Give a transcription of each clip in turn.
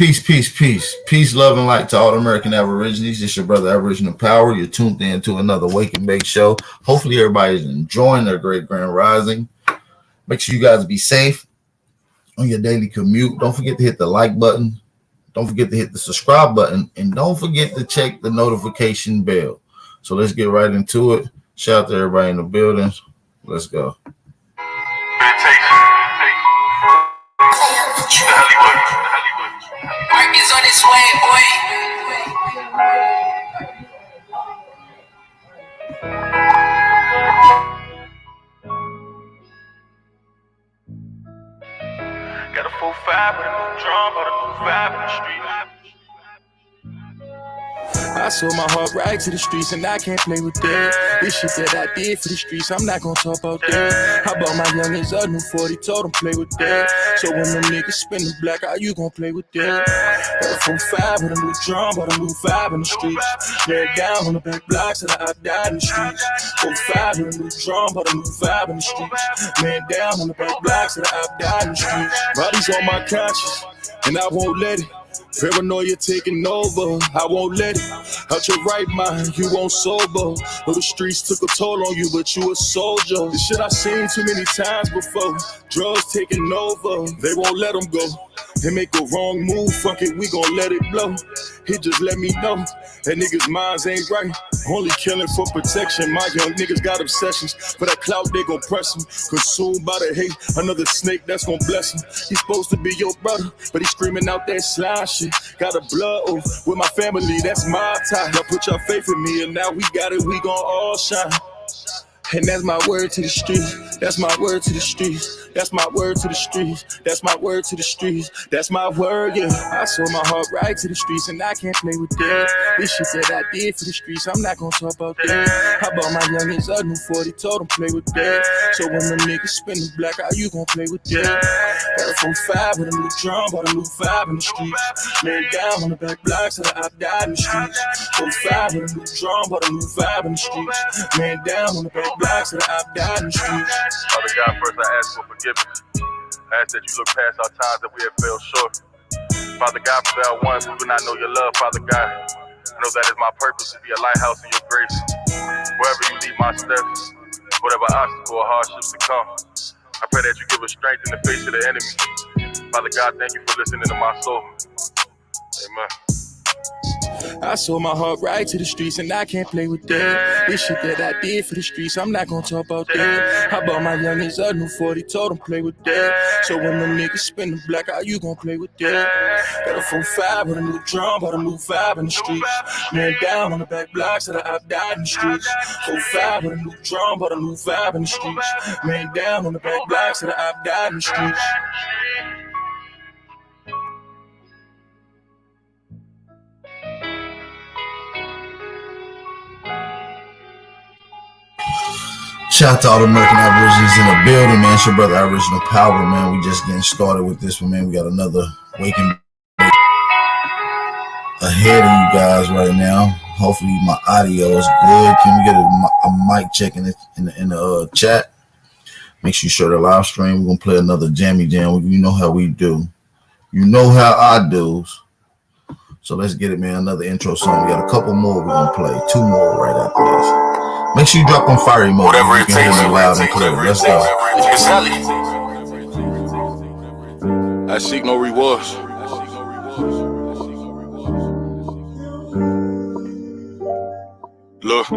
Peace, peace, peace. Peace, love, and light to all the American Aborigines. It's your brother Aboriginal Power. You're tuned in to another Wake and Bake show. Hopefully everybody's enjoying their great grand rising. Make sure you guys be safe on your daily commute. Don't forget to hit the like button. Don't forget to hit the subscribe button. And don't forget to check the notification bell. So let's get right into it. Shout out to everybody in the building. Let's go. Mark is on his way, boy. Got a 4-5 with a new drum, but a new vibe in the street. I sold my heart right to the streets and I can't play with that. This shit that I did for the streets, I'm not gonna talk about that. I bought my youngins a new 40, told them play with that. So when them niggas spin the black, how you gon' play with that? Got a 4-5 with a new drum, but a new vibe in the streets. Lay it down on the back blocks till I died in the streets. 4-5 with a new drum, but a new vibe in the streets. Lay it down on the back blocks till I died in the streets. Body's on my conscience, and I won't let it. Paranoia taking over, I won't let it. Out your right mind, you won't sober. Know the streets took a toll on you, but you a soldier. This shit I seen too many times before. Drugs taking over, they won't let them go. They make a wrong move, fuck it, we gon' let it blow. He just let me know that niggas' minds ain't right. Only killing for protection. My young niggas got obsessions. For that clout, they gon' press him. Consumed by the hate, another snake that's gon' bless him. He's supposed to be your brother, but he's screaming out that slime shit. Got a blood oath with my family, that's my tie. Y'all put your faith in me, and now we got it, we gon' all shine. And that's my word to the streets. That's my word to the streets. That's my word to the streets. That's my word to the streets. That's my word, yeah. I sold my heart right to the streets and I can't play with that. This shit that I did for the streets, I'm not gonna talk about that. I bought my youngins a new 40, told them play with that. So when them niggas spin the black, how you gon' play with that? Got a 4-5 with a new drum, bought a new vibe in the streets. Lay it down on the back blocks till I died in the streets. 4-5 with a new drum, bought a new vibe in the streets. Lay it down on the back blocks till I died in the streets. Father God, first I ask for forgiveness. I ask that you look past our times that we have fell short. Father God, for our ones who do not know your love, Father God, I know that is my purpose to be a lighthouse in your grace. Wherever you lead my steps, whatever obstacle or hardships to come, I pray that you give us strength in the face of the enemy. Father God, thank you for listening to my soul. Amen. I sold my heart right to the streets and I can't play with that. This shit that I did for the streets, I'm not gonna talk about that. I bought my youngins a new 40, told them play with that. So when them niggas spin the black, how you gon' play with that? Got a 4-5 with a new drum, bought a new vibe in the streets. Lay down on the back blocks till I died in the streets. 4-5 with a new drum, bought a new vibe in the streets. Lay down on the back blocks till I died in the streets. Shout out to all the American Aborigines in the building, man. It's your brother Aboriginal Power, man. We just getting started with this one, man. We got another Waking ahead of you guys right now. Hopefully my audio is good. Can we get a mic check in the chat? Make sure you share the live stream. We're going to play another Jammy Jam. You know how we do. You know how I do. So let's get it, man. Another intro song. We got a couple more we're going to play. 2 more right after this. Make sure you drop on fire emoji. Whatever it takes, loud and clear. Let's go. I seek no rewards. Look.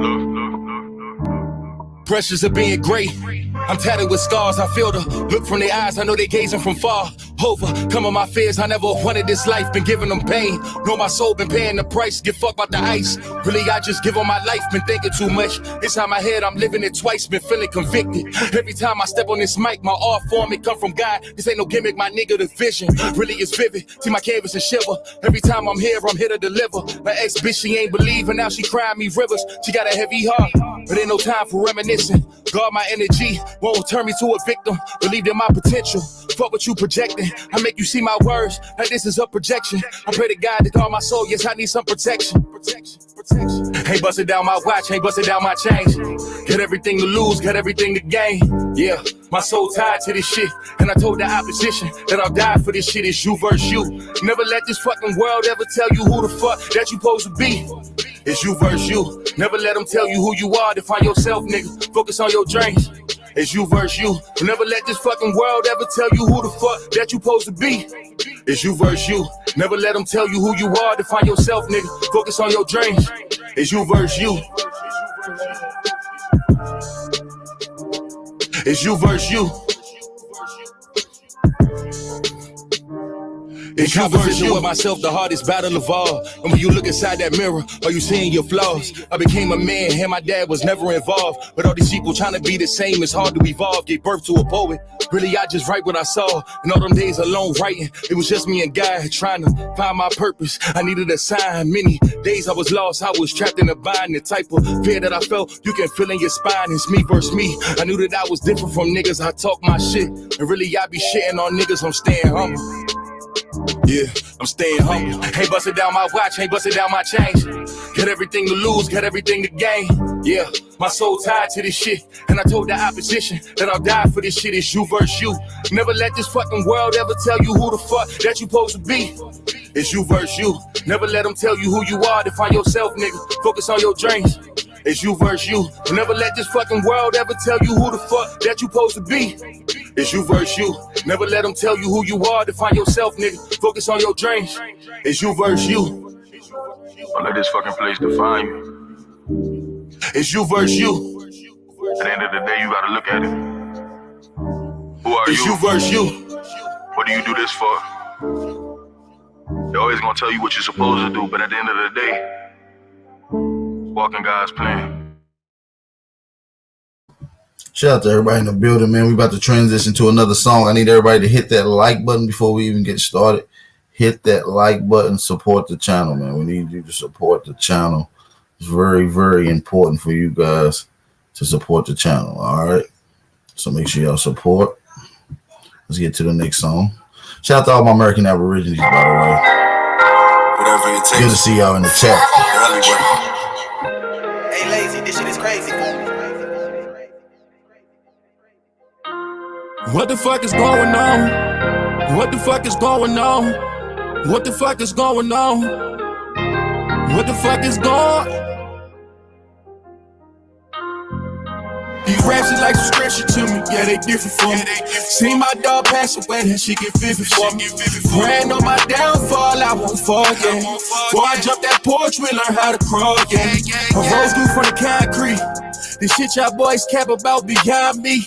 Pressures of being great. I'm tatted with scars, I feel the look from their eyes, I know they gazing from far. Overcoming my fears, I never wanted this life, been giving them pain. Know my soul been paying the price, give fuck about the ice. Really, I just give on my life, been thinking too much. Inside my head, I'm living it twice, been feeling convicted. Every time I step on this mic, my art form, it come from God. This ain't no gimmick, my nigga, the vision really is vivid. See my canvas and shiver. Every time I'm here to deliver. My ex bitch, she ain't believing, now she crying me rivers. She got a heavy heart, but ain't no time for reminiscing. Guard my energy, won't turn me to a victim. Believe in my potential, fuck what you projecting. I make you see my words, like this is a projection. I pray to God that all my soul, yes, I need some protection. Ain't busted down my watch, ain't busted down my chains. Got everything to lose, got everything to gain. Yeah, my soul tied to this shit. And I told the opposition that I'll die for this shit. It's you versus you. Never let this fucking world ever tell you who the fuck that you supposed to be. It's you versus you. Never let them tell you who you are. Define yourself, nigga. Focus on your dreams. It's you versus you. Never let this fucking world ever tell you who the fuck that you supposed to be. It's you versus you. Never let them tell you who you are. Define yourself, nigga. Focus on your dreams. It's you versus you. It's you versus you. In competition with myself, the hardest battle of all. And when you look inside that mirror, are you seeing your flaws? I became a man, and my dad was never involved. But all these people trying to be the same, it's hard to evolve. Gave birth to a poet. Really, I just write what I saw. And all them days alone writing, it was just me and God trying to find my purpose. I needed a sign. Many days I was lost, I was trapped in a bind. The type of fear that I felt, you can feel in your spine. It's me versus me. I knew that I was different from niggas. I talk my shit. And really, I be shitting on niggas. I'm staying humble. Yeah, I'm staying humble. Ain't busted down my watch, ain't busted down my chains. Got everything to lose, got everything to gain. Yeah, my soul tied to this shit. And I told the opposition that I'll die for this shit. It's you versus you. Never let this fucking world ever tell you who the fuck that you supposed to be. It's you versus you. Never let them tell you who you are. Define yourself, nigga. Focus on your dreams. It's you versus you. Never let this fucking world ever tell you who the fuck that you supposed to be. It's you versus you. Never let them tell you who you are. Define yourself, nigga. Focus on your dreams. It's you versus you. Don't let this fucking place define you. It's you versus you. At the end of the day, you gotta look at it. Who are It's you? you versus you. What do you do this for? They're always gonna tell you what you're supposed to do, but at the end of the day, walking God's plan. Shout out to everybody in the building, man. We about to transition to another song. I need everybody to hit that like button before we even get started. Hit that like button. Support the channel, man. We need you to support the channel. It's very, very important for you guys to support the channel. All right. So make sure y'all support. Let's get to the next song. Shout out to all my American Aborigines, by the way. Whatever it takes. Good to see y'all in the chat. Hey, Lazy, this shit is crazy. What the fuck is going on? What the fuck is going on? What the fuck is going on? What the fuck is going on? These raps is like some scripture to me, yeah, they different for me. See my dog pass away, that shit get vivid for me. Praying on my downfall, I won't fall, yeah. Before I jump that porch, we learn how to crawl, yeah. I rose through from the concrete. The shit y'all boys cap about beyond me.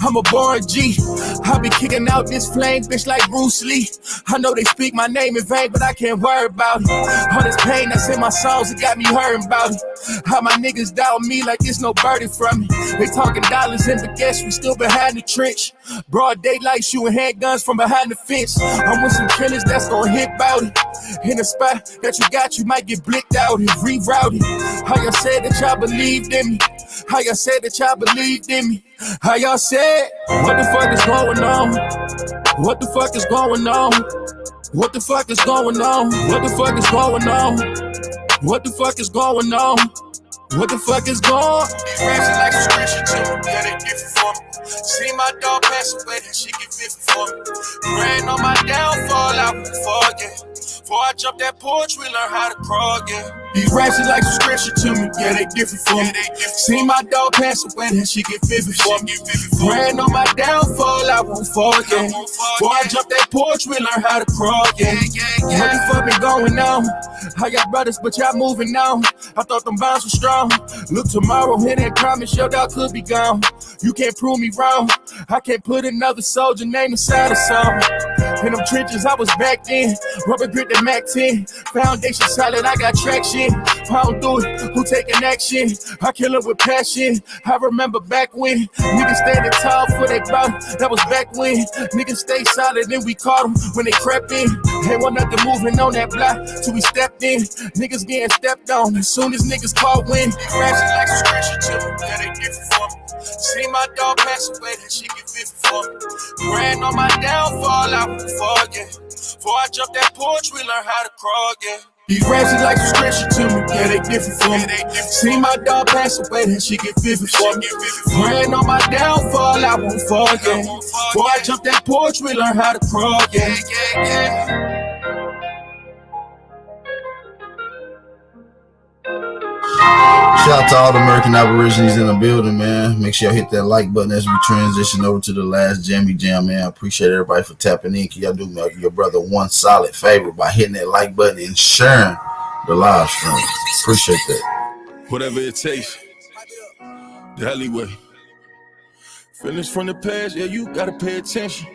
I'm a born G. I be kicking out this flame, bitch, like Bruce Lee. I know they speak my name in vain, but I can't worry about it. All this pain that's in my songs, it got me hurting about it. How my niggas doubt me like it's no birdie from me. They talking dollars and baguettes, we still behind the trench. Broad daylight, shooting handguns from behind the fence. I'm with some killers that's gonna hit bout it. In a spot that you got, you might get blicked out and rerouted. How y'all said that y'all believed in me. How y'all said that y'all believed in me. How y'all said, what the fuck is going on? What the fuck is going on? What the fuck is going on? What the fuck is going on? What the fuck is going on? What the fuck is going on? These raps are like a scripture to me, yeah, they different for me. See my dog pass away, that shit get vivid for me. Praying on my downfall, I won't fall, yeah. Before I jump that porch, we learn how to crawl, yeah. These raps is like some scripture to me, yeah, they different for me. See my dog pass away, that shit get vivid for me. Praying on my downfall, I won't fall, yeah. Before I jump that porch, we learn how to crawl, yeah. What the fuck been going on? I got brothers, but y'all moving on. I thought them bonds were strong. Look, tomorrow, hit and promise your dog could be gone. You can't prove me wrong. I can't put another soldier name inside a song. In them trenches, I was back then. Rubber grip the Mac 10. Foundation solid, I got traction. If I don't do it, who taking action? I kill it with passion. I remember back when niggas standing tall for their body. That was back when niggas stay solid and we caught them when they crept in. Ain't want nothing moving on that block till we stepped in. Niggas getting stepped on as soon as niggas caught wind. Raps is like some scripture to me, yeah, they different for me. See my dog pass away, that shit get vivid for me. Praying on my downfall, I won't fall, yeah. Before I jump that porch, we learn how to crawl, yeah. These raps is like some scripture to me, yeah, they different for me. See my dog pass away, then she get vivid for me. Praying on my downfall, I won't fall, yeah. Boy, I jumped that porch, we learn how to crawl, yeah. Shout out to all the American Aborigines in the building, man. Make sure y'all hit that like button as we transition over to the last Jammy Jam, man. I appreciate everybody for tapping in. Can y'all do your brother one solid favor by hitting that like button and sharing the live stream? Appreciate that. Whatever it takes. The alleyway. Feelings from the past, yeah, you gotta pay attention.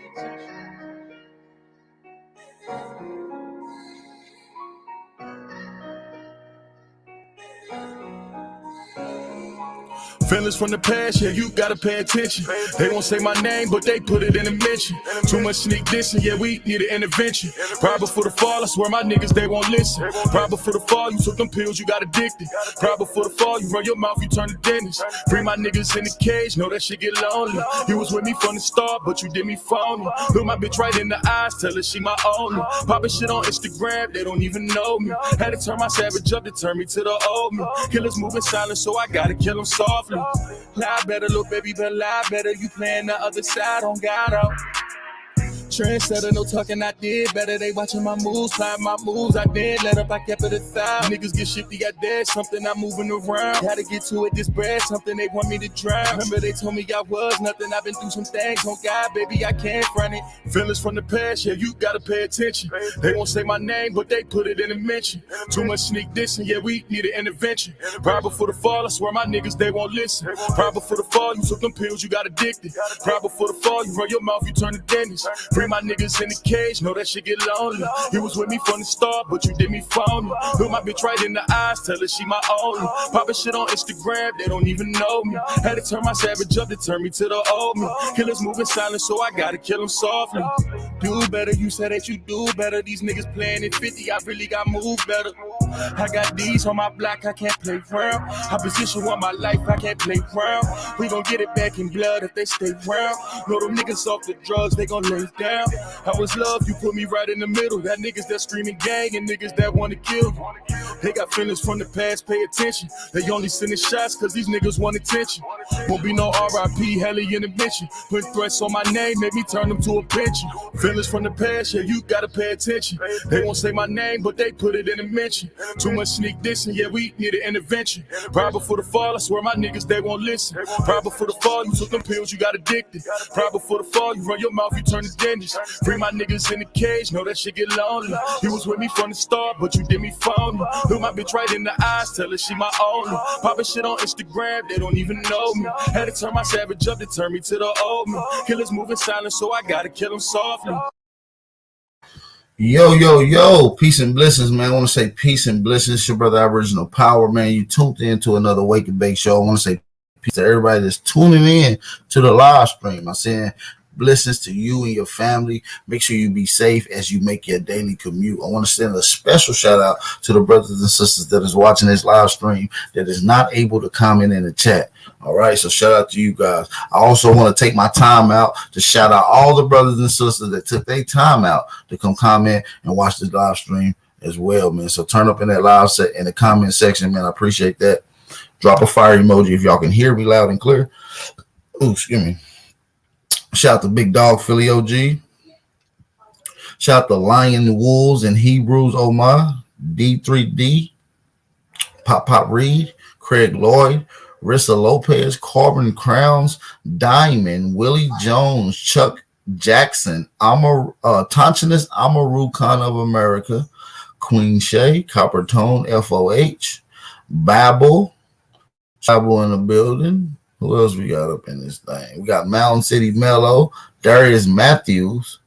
Feelings from the past, yeah, you gotta pay attention. They won't say my name, but they put it in a mention. Too much sneak dissing, yeah, we need an intervention. Right before the fall, I swear my niggas, they won't listen. Right before the fall, you took them pills, you got addicted. Right before the fall, you run your mouth, you turn to dentist. Free my niggas in the cage, know that shit get lonely. You was with me from the start, but you did me phony. Look my bitch right in the eyes, tell her she my only. Poppin' shit on Instagram, they don't even know me. Had to turn my savage up to turn me to the old me. Killers moving silent, so I gotta kill them softly. Lie better, little baby, but lie better. You playing the other side on God out. Trendsetter, no talking, I did better. They watching my moves, flying my moves. I did let up, I kept it aside. Niggas get shifty, I dead, something I'm moving around. Had to get to it, this bread, something they want me to drown. Remember they told me I was nothing, I've been through some things. On God, baby, I can't front it. Feelings from the past, yeah, you gotta pay attention. They won't say my name, but they put it in a mention. Too much sneak dissing, yeah, we need an intervention. Right before the fall, I swear my niggas, they won't listen. Right before the fall, you took them pills, you got addicted. Right before the fall, you run your mouth, you turn to dentist. Free my niggas in the cage, know that shit get lonely. You was with me from the start, but you did me phony. Look my bitch right in the eyes, tell her she my only. Poppin' shit on Instagram, they don't even know me. Had to turn my savage up to turn me to the old me. Killers moving silent, so I gotta kill them softly. Do better, you said that you do better. These niggas playing at 50, I really got moved better. I got these on my block, I can't play round. I position on my life, I can't play round. We gon' get it back in blood if they stay round. Know them niggas off the drugs, they gon' lay down. I was love, you put me right in the middle. That niggas that screaming gang and niggas that wanna kill you. They got feelings from the past, pay attention. They only sending shots cause these niggas want attention. Won't be no RIP, heli intervention. Put threats on my name, make me turn them to a pension. Feelings from the past, yeah, you gotta pay attention. They won't say my name, but they put it in a mention. Too much sneak dissing, yeah, we need an intervention. Right before the fall, I swear my niggas, they won't listen. Right before the fall, you took them pills, you got addicted. Right before the fall, you run your mouth, you turn to dentist. Free my niggas in the cage, know that shit get lonely. You was with me from the start, but you did me phony. Look my bitch right in the eyes, tell her she my only. Poppin' shit on Instagram, they don't even know me. Had to turn my savage up to turn me to the old me. Killers moving silent, so I gotta kill them softly. Yo, peace and blessings, man. I want to say peace and blessings. It's your brother Aboriginal Power, man. You tuned into another Wake and Bake show. I want to say peace to everybody that's tuning in to the live stream. I'm saying blessings to you and your family. Make sure you be safe as you make your daily commute. I want to send a special shout out to the brothers and sisters that is watching this live stream that is not able to comment in the chat. All right, so shout out to you guys. I also want to take my time out to shout out all the brothers and sisters that took their time out to come comment and watch this live stream as well, man. So turn up in that live set in the comment section, man. I appreciate that. Drop a fire emoji if y'all can hear me loud and clear. Ooh, excuse me. Shout out to Big Dog Philly OG. Shout out to Lion Wolves and Hebrews Omar, D3D, Pop Reed, Craig Lloyd, Rissa Lopez, Corbin Crowns, Diamond, Willie Jones, Chuck Jackson, Toncinus Amaru Khan of America, Queen Shay, Copper Tone, FOH, Babel in the building. Who else we got up in this thing? We got Mountain City Mellow, Darius Matthews,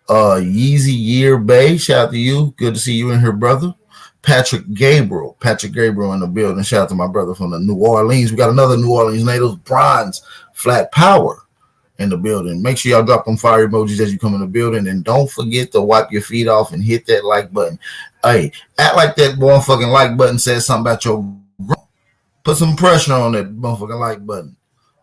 Yeezy Year Bay. Shout out to you. Good to see you in here, brother. Patrick Gabriel in the building. Shout out to my brother from the New Orleans. We got another New Orleans native, Bronze Flat Power, in the building. Make sure y'all drop them fire emojis as you come in the building, and don't forget to wipe your feet off and hit that like button. Hey, act like that motherfucking like button says something about your. Put some pressure on that motherfucking like button.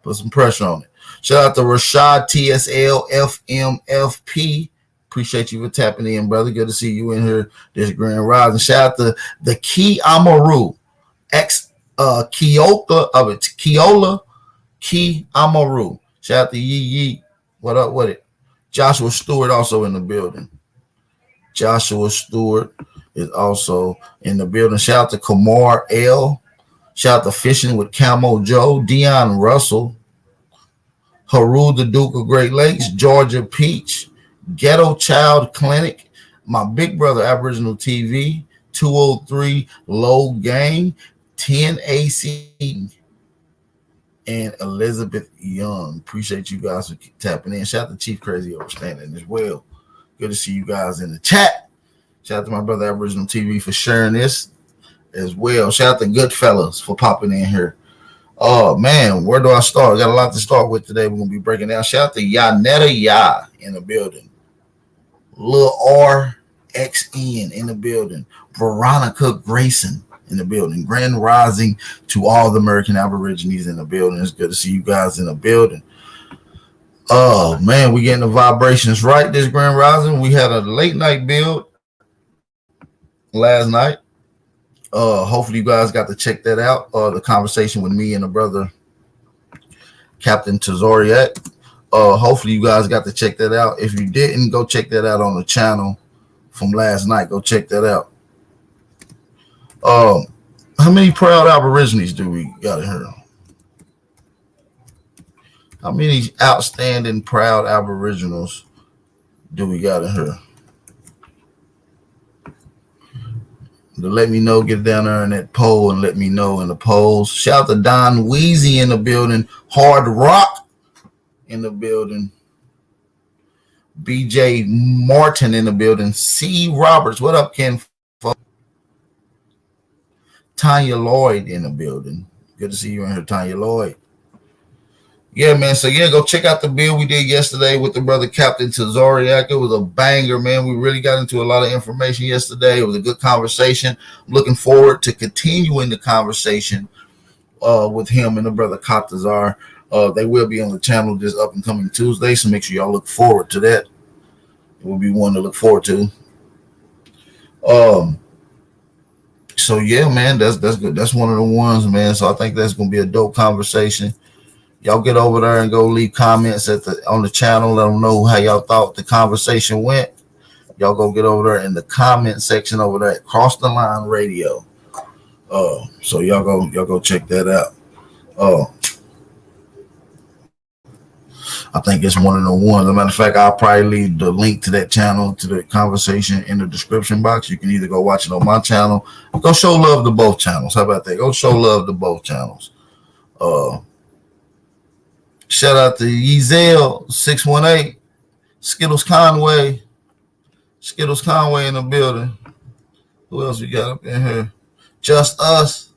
Put some pressure on it. Shout out to Rashad TSL FMFP. Appreciate you for tapping in, brother. Good to see you in here. This Grand Rising. Shout out to the Key Amaru, ex Keoka of it, Keola Key Amaru. Shout out to Yee. What up with it? Joshua Stewart also in the building. Joshua Stewart is also in the building. Shout out to Kamar L. Shout out to Fishing with Camo Joe, Dion Russell, Haru the Duke of Great Lakes, Georgia Peach, Ghetto Child Clinic, my big brother Aboriginal TV, 203 Low Gang, 10 AC, and Elizabeth Young. Appreciate you guys for tapping in. Shout out to Chief Crazy Overstanding as well. Good to see you guys in the chat. Shout out to my brother Aboriginal TV for sharing this as well. Shout out to Goodfellas for popping in here. Oh man, where do I start? I got a lot to start with today. We're gonna be breaking down. Shout out to Yanetta Ya in the building. Lil RXN in the building. Veronica Grayson in the building. Grand Rising to all the American Aborigines in the building. It's good to see you guys in the building. Oh man, we getting the vibrations right this Grand Rising. We had a late night build last night. Hopefully you guys got to check that out. The conversation with me and the brother Captain Tazoriak. Hopefully you guys got to check that out. If you didn't, go check that out on the channel from last night. Go check that out. How many proud Aborigines do we got in here? How many outstanding proud Aboriginals do we got in here? To let me know, get down there in that poll and let me know in the polls. Shout out to Don Weezy in the building. Hard Rock in the building. BJ Martin in the building. C. Roberts. What up, Ken? Tanya Lloyd in the building. Good to see you in here, Tanya Lloyd. Yeah, man. So, yeah, go check out the build we did yesterday with the brother Captain Tazoriak. It was a banger, man. We really got into a lot of information yesterday. It was a good conversation. I'm looking forward to continuing the conversation with him and the brother Katazar. They will be on the channel this up and coming Tuesday, so make sure y'all look forward to that. It will be one to look forward to. So, yeah, man, that's good. That's one of the ones, man. So I think that's going to be a dope conversation. Y'all get over there and go leave comments on the channel. Let them know how y'all thought the conversation went. Y'all go get over there in the comment section over there at Cross the Line Radio. So y'all go check that out. I think it's one of the ones. As a matter of fact, I'll probably leave the link to that channel, to the conversation in the description box. You can either go watch it on my channel. Go show love to both channels. How about that? Go show love to both channels. Shout out to Yezel 618, Skittles Conway in the building. Who else we got up in here? Just Us.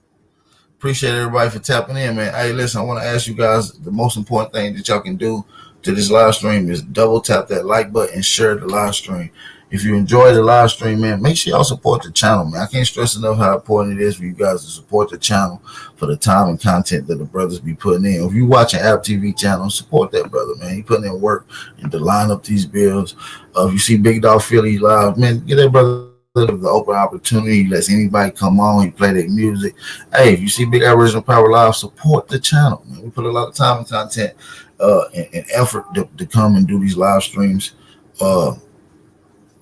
Appreciate everybody for tapping in, man. Hey, listen, I want to ask you guys the most important thing that y'all can do to this live stream is double tap that like button and share the live stream. If you enjoy the live stream, man, make sure y'all support the channel, man. I can't stress enough how important it is for you guys to support the channel for the time and content that the brothers be putting in. If you watching App TV channel, support that brother, man. He putting in work and to line up these bills. If you see Big Dog Philly live, man, get that brother the open opportunity. He lets anybody come on. He play their music. Hey, if you see Big Aboriginal Power Live, support the channel, man. We put a lot of time and content and effort to come and do these live streams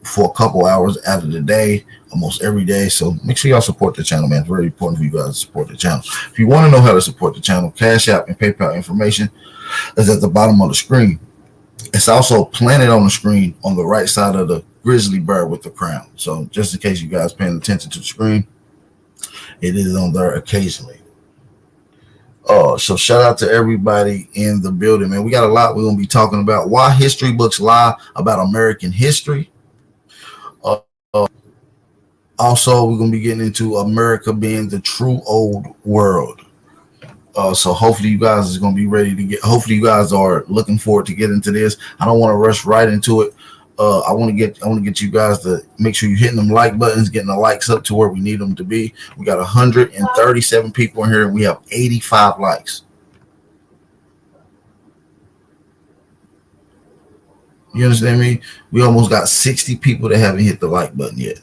for a couple hours out of the day, almost every day. So make sure y'all support the channel, man. It's very important for you guys to support the channel. If you want to know how to support the channel, Cash App and PayPal information is at the bottom of the screen. It's also planted on the screen on the right side of the grizzly bear with the crown. So just in case you guys paying attention to the screen, it is on there occasionally. So shout out to everybody in the building, man. We got a lot we're going to be talking about. Why history books lie about American history. Also, we're going to be getting into America being the true old world. So hopefully you guys is going to be ready to get, hopefully you guys are looking forward to get into this. I don't want to rush right into it. I want to get you guys to make sure you're hitting them like buttons, getting the likes up to where we need them to be. We got 137 people in here and we have 85 likes. You understand me? We almost got 60 people that haven't hit the like button yet.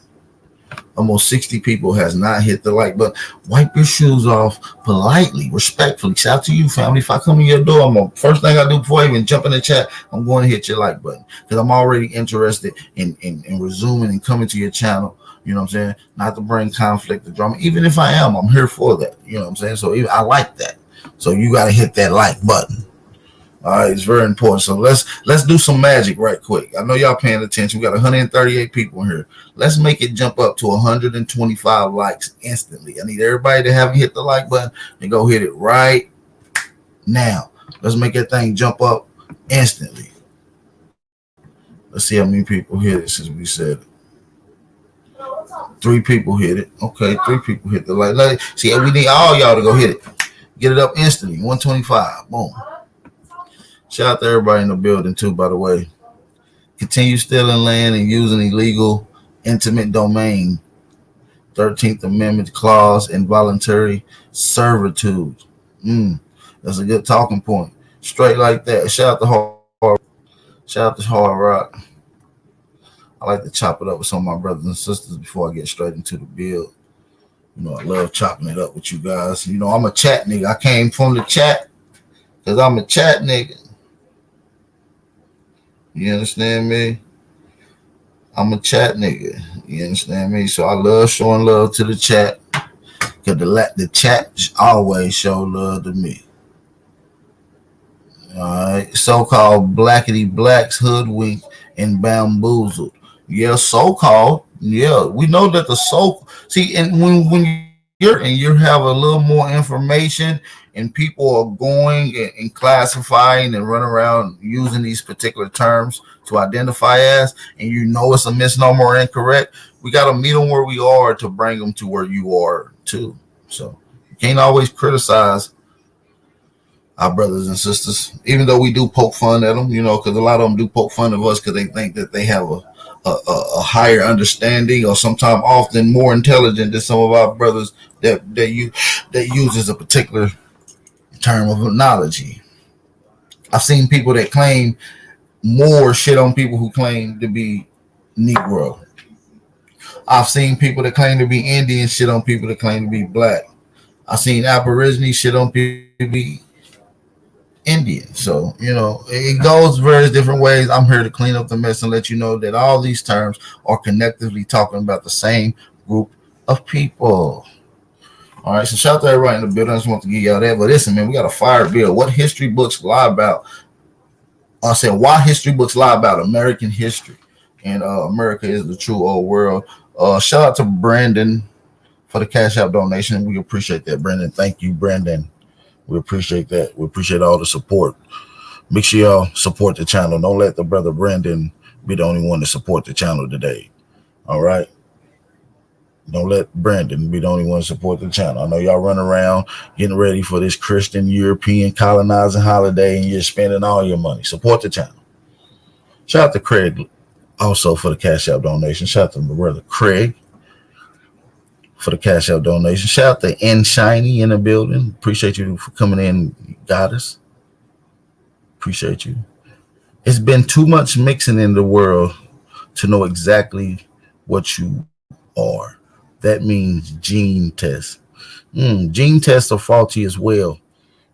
Almost 60 people has not hit the like button. Wipe your shoes off politely, respectfully. Shout out to you, family. If I come in your door, first thing I do before I even jump in the chat, I'm going to hit your like button because I'm already interested in resuming and coming to your channel. You know what I'm saying? Not to bring conflict or drama. Even if I am, I'm here for that. You know what I'm saying? So I like that. So you got to hit that like button. All right, it's very important. So let's do some magic right quick. I know y'all paying attention. We got 138 people in here. Let's make it jump up to 125 likes instantly. I need everybody that haven't hit the like button to go hit it right now. Let's make that thing jump up instantly. Let's see how many people hit it since we said it. 3 people hit it. Okay, 3 people hit the like. See, we need all y'all to go hit it. Get it up instantly. 125. Boom. Shout out to everybody in the building, too, by the way. Continue stealing land and using illegal intimate domain. 13th Amendment clause, involuntary servitude. That's a good talking point. Straight like that. Shout out to Hard Rock. I like to chop it up with some of my brothers and sisters before I get straight into the build. You know, I love chopping it up with you guys. You know, I'm a chat nigga. I came from the chat because I'm a chat nigga. You understand me? I'm a chat nigga. You understand me? So I love showing love to the chat because the chat always show love to me. All right. So-called blackity blacks, hoodwinked, and bamboozled. Yeah, so-called. Yeah, we know that the see, and when you have a little more information and people are going and classifying and running around using these particular terms to identify as, and you know it's a misnomer or incorrect, we got to meet them where we are to bring them to where you are too. So you can't always criticize our brothers and sisters, even though we do poke fun at them, you know, because a lot of them do poke fun of us because they think that they have a higher understanding or sometimes often more intelligent than some of our brothers that uses a particular term of knowledge. I've seen people that claim more shit on people who claim to be Negro. I've seen people that claim to be Indian shit on people that claim to be black. I've seen Aborigines shit on people to be Indian. So, you know, it goes various different ways. I'm here to clean up the mess and let you know that all these terms are connectively talking about the same group of people. All right, so shout out to everybody in the building. I just want to give y'all that. But listen, man, we got a fire bill. What history books lie about? I said, why history books lie about American history? And America is the true old world. Shout out to Brandon for the Cash App donation. We appreciate that, Brandon. Thank you, Brandon. We appreciate that. We appreciate all the support. Make sure y'all support the channel. Don't let the brother Brandon be the only one to support the channel today. All right? Don't let Brandon be the only one to support the channel. I know y'all run around getting ready for this Christian European colonizing holiday and you're spending all your money. Support the channel. Shout out to Craig also for the Cash App donation. Shout out to my brother Craig for the Cash App donation. Shout out to N Shiny in the building. Appreciate you for coming in, goddess. Appreciate you. It's been too much mixing in the world to know exactly what you are. That means gene tests. Gene tests are faulty as well.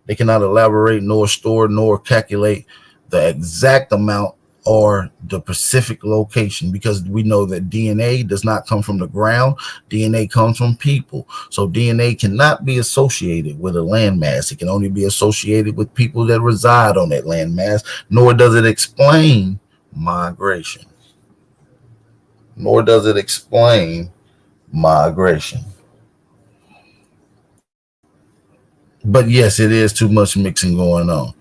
They cannot elaborate, nor store, nor calculate the exact amount or the specific location, because we know that DNA does not come from the ground. DNA comes from people. So DNA cannot be associated with a landmass. It can only be associated with people that reside on that landmass, nor does it explain migration. Nor does it explain migration. But yes, it is too much mixing going on.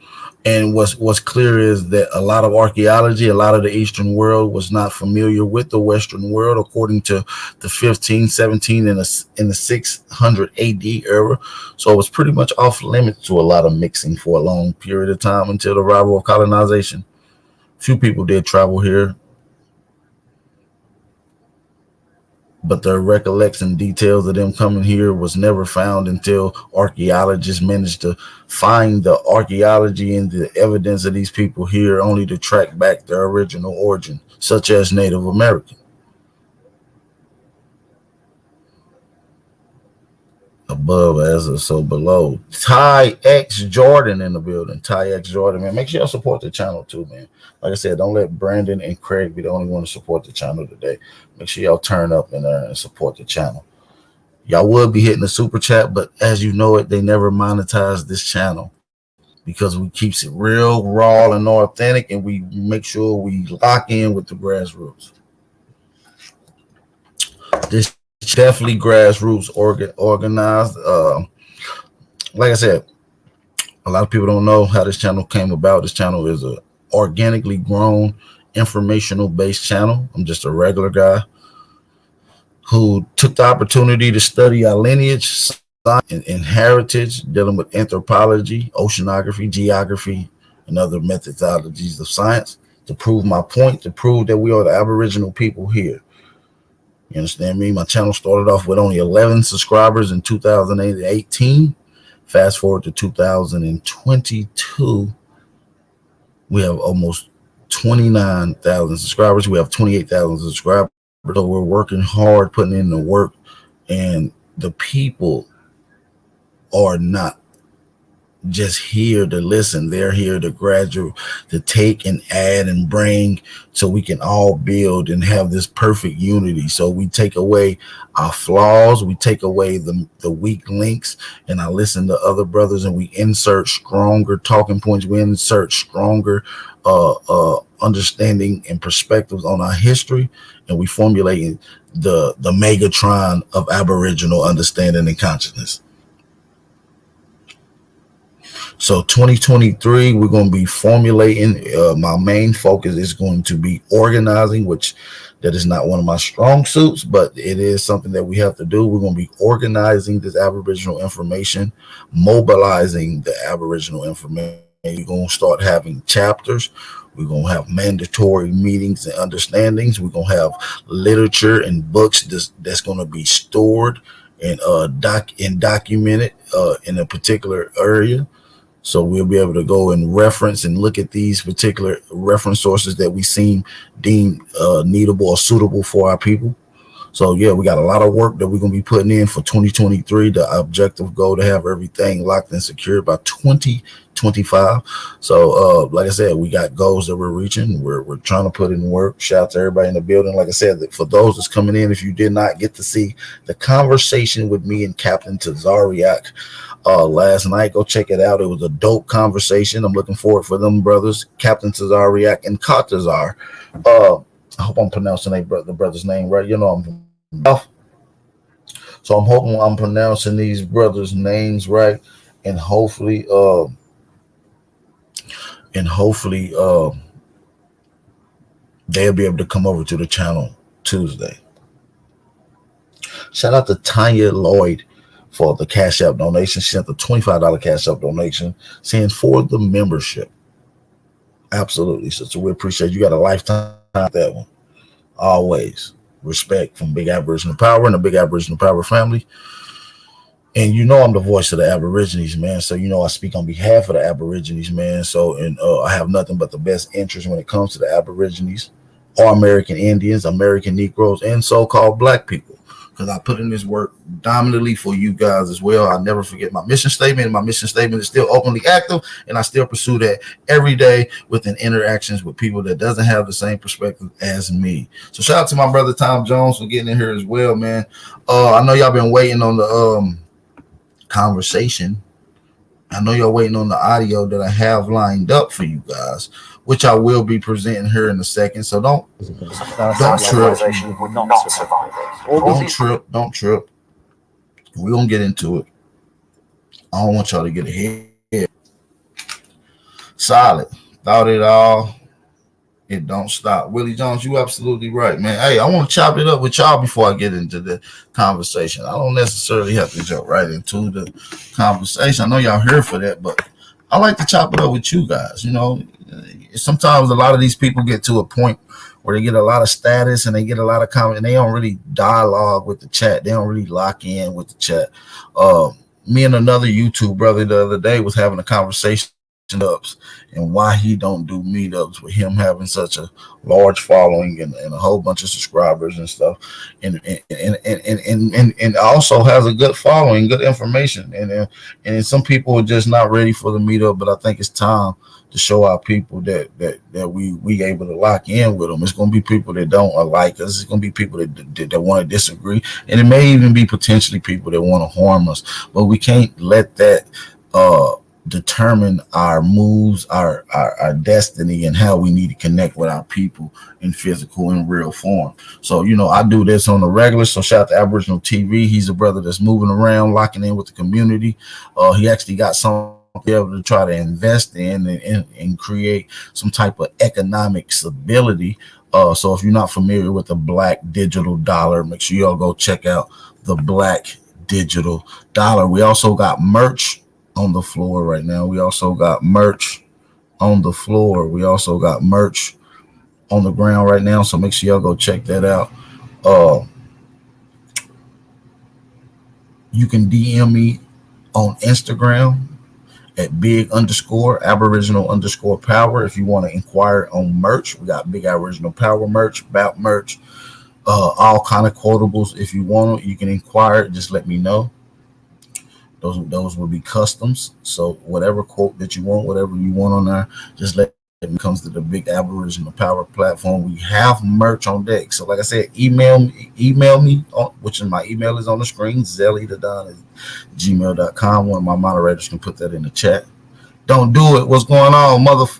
And what's clear is that a lot of archaeology, a lot of the Eastern world was not familiar with the Western world, according to the 15, 17, and in the 600 AD era. So it was pretty much off limits to a lot of mixing for a long period of time until the arrival of colonization. Few people did travel here, but the recollection details of them coming here was never found until archaeologists managed to find the archaeology and the evidence of these people here, only to track back their original origin, such as Native American. Above as so below. Ty X Jordan in the building. Ty X Jordan, man. Make sure y'all support the channel too, man. Like I said, don't let Brandon and Craig be the only one to support the channel today. Make sure y'all turn up in there and support the channel. Y'all will be hitting the super chat, but as you know it, they never monetize this channel because we keeps it real, raw, and authentic, and we make sure we lock in with the grassroots. This definitely grassroots organized. Like I said, a lot of people don't know how this channel came about. This channel is a organically grown, informational based channel. I'm just a regular guy who took the opportunity to study our lineage and heritage, dealing with anthropology, oceanography, geography, and other methodologies of science to prove my point, to prove that we are the Aboriginal people here. You understand me? My channel started off with only 11 subscribers in 2018. Fast forward to 2022, we have almost 29,000 subscribers. We have 28,000 subscribers. So we're working hard, putting in the work, and the people are not just here to listen. They're here to graduate, to take and add and bring, so we can all build and have this perfect unity. So we take away our flaws, we take away the weak links, and I listen to other brothers, and we insert stronger talking points. We insert stronger understanding and perspectives on our history, and we formulate the Megatron of Aboriginal understanding and consciousness. So 2023, we're going to be formulating. My main focus is going to be organizing, which that is not one of my strong suits, but it is something that we have to do. We're going to be organizing this Aboriginal information, mobilizing the Aboriginal information. We're going to start having chapters. We're going to have mandatory meetings and understandings. We're going to have literature and books that's going to be stored and documented in a particular area. So we'll be able to go and reference and look at these particular reference sources that we deem needable or suitable for our people. So yeah, we got a lot of work that we're going to be putting in for 2023. The objective goal to have everything locked and secured by 2025. So like I said, we got goals that we're reaching. We're trying to put in work. Shout out to everybody in the building. Like I said, for those that's coming in, if you did not get to see the conversation with me and Captain Tazariak last night, go check it out. It was a dope conversation. I'm looking forward for them brothers, Captain Tazariak and Katazar. I hope I'm pronouncing the brother's name right. You know, so I'm hoping I'm pronouncing these brothers' names right, and hopefully they'll be able to come over to the channel Tuesday. Shout out to Tanya Lloyd for the Cash App donation. She sent the $25 Cash App donation, saying for the membership. Absolutely, sister. We appreciate you. Got a lifetime with that one. Always respect from Big Aboriginal Power and the Big Aboriginal Power family. And you know I'm the voice of the Aborigines, man. So you know I speak on behalf of the Aborigines, man. So I have nothing but the best interest when it comes to the Aborigines, or American Indians, American Negroes, and so-called Black people. Because I put in this work dominantly for you guys as well. I never forget my mission statement. And my mission statement is still openly active, and I still pursue that every day within interactions with people that doesn't have the same perspective as me. So shout out to my brother Tom Jones for getting in here as well, man. I know y'all been waiting on the conversation. I know y'all waiting on the audio that I have lined up for you guys, which I will be presenting here in a second. So don't trip. Don't trip. We're gonna get into it. I don't want y'all to get ahead. Solid. Thought it all. It don't stop. Willie Jones, you absolutely right, man. Hey, I want to chop it up with y'all before I get into the conversation. I don't necessarily have to jump right into the conversation. I know y'all here for that, but I like to chop it up with you guys. You know, sometimes a lot of these people get to a point where they get a lot of status and they get a lot of comment, and they don't really dialogue with the chat. They don't really lock in with the chat. Me and another YouTube brother the other day was having a conversation ups and why he don't do meetups with him having such a large following and a whole bunch of subscribers and stuff, and also has a good following, good information, and some people are just not ready for the meetup. But I think it's time to show our people that we able to lock in with them. It's going to be people that don't like us. It's going to be people that want to disagree, and it may even be potentially people that want to harm us. But we can't let that determine our moves, our destiny, and how we need to connect with our people in physical and real form. So, I do this on the regular. So shout out to Aboriginal TV. He's a brother that's moving around, locking in with the community. He actually got something to be able to try to invest in and create some type of economic stability. So if you're not familiar with the Black Digital Dollar, make sure y'all go check out the Black Digital Dollar. We also got merch on the floor right now. We also got merch on the floor. We also got merch on the ground right now. So make sure y'all go check that out. You can DM me on Instagram at big_Aboriginal_power if you want to inquire on merch. We got Big Aboriginal Power merch, BAP merch, all kind of quotables. If you want it, you can inquire. Just let me know. Those will be customs. So whatever quote that you want, whatever you want on there, just let it comes to the Big Aboriginal Power platform. We have merch on deck. So like I said, email me, which is my email is on the screen, zellythedon@gmail.com. One of my moderators can put that in the chat. Don't do it. What's going on, mother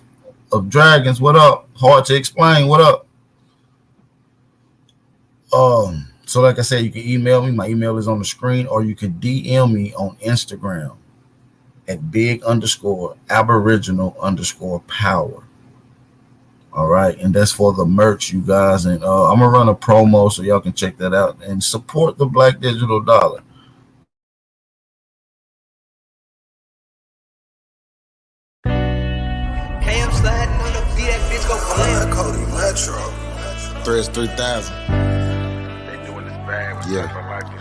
of dragons? What up? Hard to explain. What up? So like I said, you can email me. My email is on the screen, or you can DM me on Instagram at big_Aboriginal_power. All right. And that's for the merch, you guys. And I'm going to run a promo so y'all can check that out and support the Black Digital Dollar. Hey, I'm sliding on the beat, that bitch go play. Cody Metro. Threads 3000. Yeah,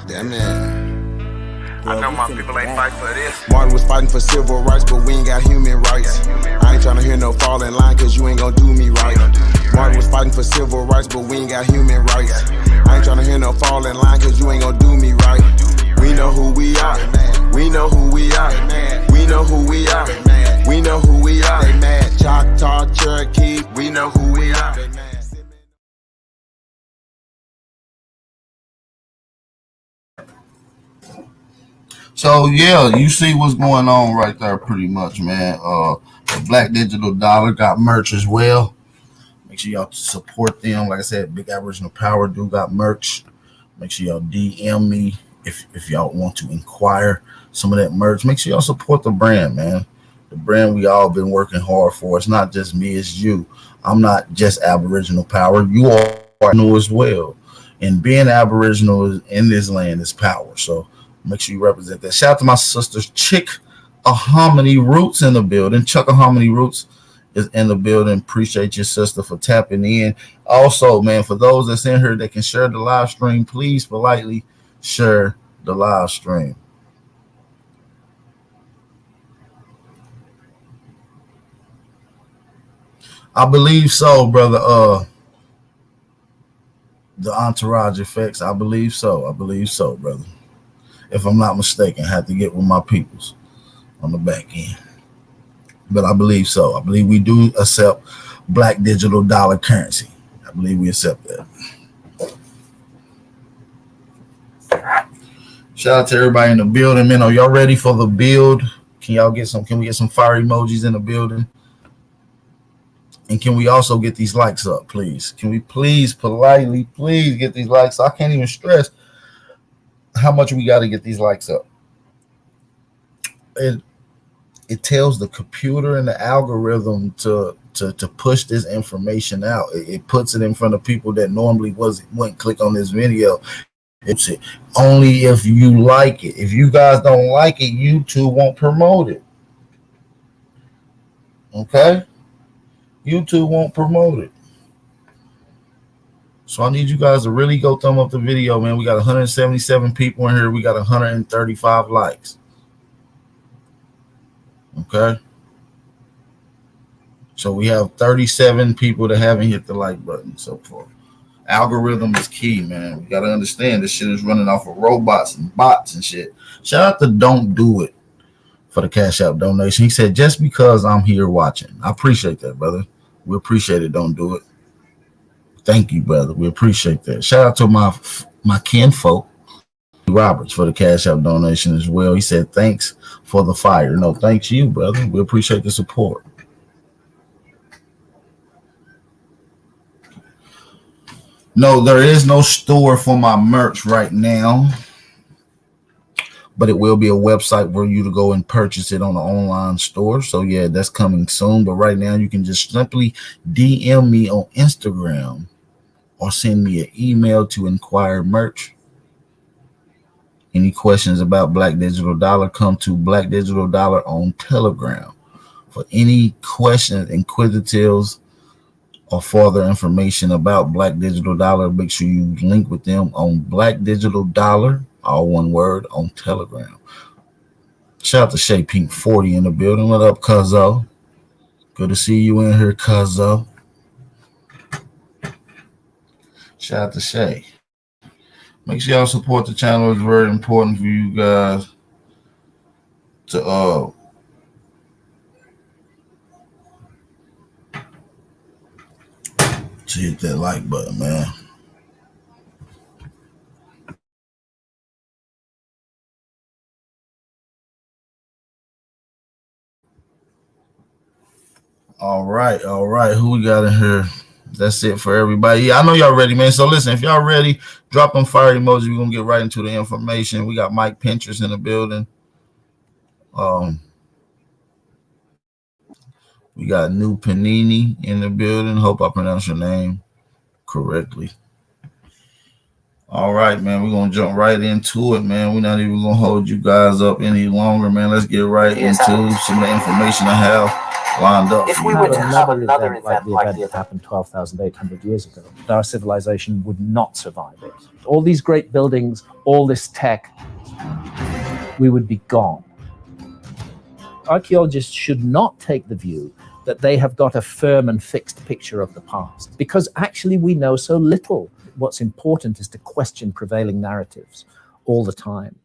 damn man. I know my people ain't fight for this. Martin was fighting for civil rights, but we ain't got human rights. I ain't tryna hear no fall in line, cause you ain't gon' do me right. Martin was fighting for civil rights, but we ain't got human rights. I ain't tryna hear no fall in line, cause you ain't gon' do me right. We know who we are. We know who we are. We know who we are. We know who we are. They mad. Choctaw, Cherokee. We know who we are. So yeah, you see what's going on right there pretty much, man. The Black Digital Dollar got merch as well. Make sure y'all support them. Like I said, Big Aboriginal Power do got merch. Make sure y'all DM me if y'all want to inquire some of that merch. Make sure y'all support the brand, man. The brand we all been working hard for. It's not just me, it's you. I'm not just Aboriginal Power. You are new as well. And being Aboriginal in this land is power. So make sure you represent that. Shout out to my sisters, Chickahominy Roots in the building. Chickahominy Roots is in the building. Appreciate your sister for tapping in. Also, man, for those that's in here that can share the live stream, please politely share the live stream. I believe so, brother. The entourage effects. I believe so. I believe so, brother. If I'm not mistaken, I have to get with my peoples on the back end. But I believe so. I believe we do accept Black Digital Dollar currency. I believe we accept that. Shout out to everybody in the building. Man, are y'all ready for the build? Can we get some fire emojis in the building? And can we also get these likes up, please? Can we please get these likes? I can't even stress how much we got to get these likes up. It tells the computer and the algorithm to push this information out. It puts it in front of people that normally wouldn't click on this video. It's only if you like it. If you guys don't like it, YouTube won't promote it. Okay? YouTube won't promote it. So I need you guys to really go thumb up the video, man. We got 177 people in here. We got 135 likes. Okay. So we have 37 people that haven't hit the like button so far. Algorithm is key, man. We got to understand this shit is running off of robots and bots and shit. Shout out to Don't Do It for the Cash App donation. He said, just because I'm here watching. I appreciate that, brother. We appreciate it. Don't do it. Thank you, brother. We appreciate that. Shout out to my kinfolk, Roberts, for the Cash App donation as well. He said, thanks for the fire. No, thanks you, brother. We appreciate the support. No, there is no store for my merch right now, but it will be a website for you to go and purchase it on the online store. So yeah, that's coming soon. But right now you can just simply DM me on Instagram or send me an email to inquire merch. Any questions about Black Digital Dollar, come to Black Digital Dollar on Telegram. For any questions, inquisitives, or further information about Black Digital Dollar, make sure you link with them on Black Digital Dollar, all one word, on Telegram. Shout out to Shay Pink 40 in the building. What up, Cuzzo? Good to see you in here, Cuzzo. Shout out to Shay. Make sure y'all support the channel. It's very important for you guys to hit that like button, man. All right. Who we got in here? That's it for everybody. Yeah, I know y'all ready, man. So listen, if y'all ready, drop them fire emojis. We're gonna get right into the information. We got Mike Pinterest in the building. We got New Panini in the building. Hope I pronounce your name correctly. All right, man. We're gonna jump right into it, man. We're not even gonna hold you guys up any longer, man. Let's get right into some of the information I have lined up. If we were to have another event like the event that happened 12,800 years ago, our civilization would not survive it. All these great buildings, all this tech, we would be gone. Archaeologists should not take the view that they have got a firm and fixed picture of the past, because actually we know so little. What's important is to question prevailing narratives all the time.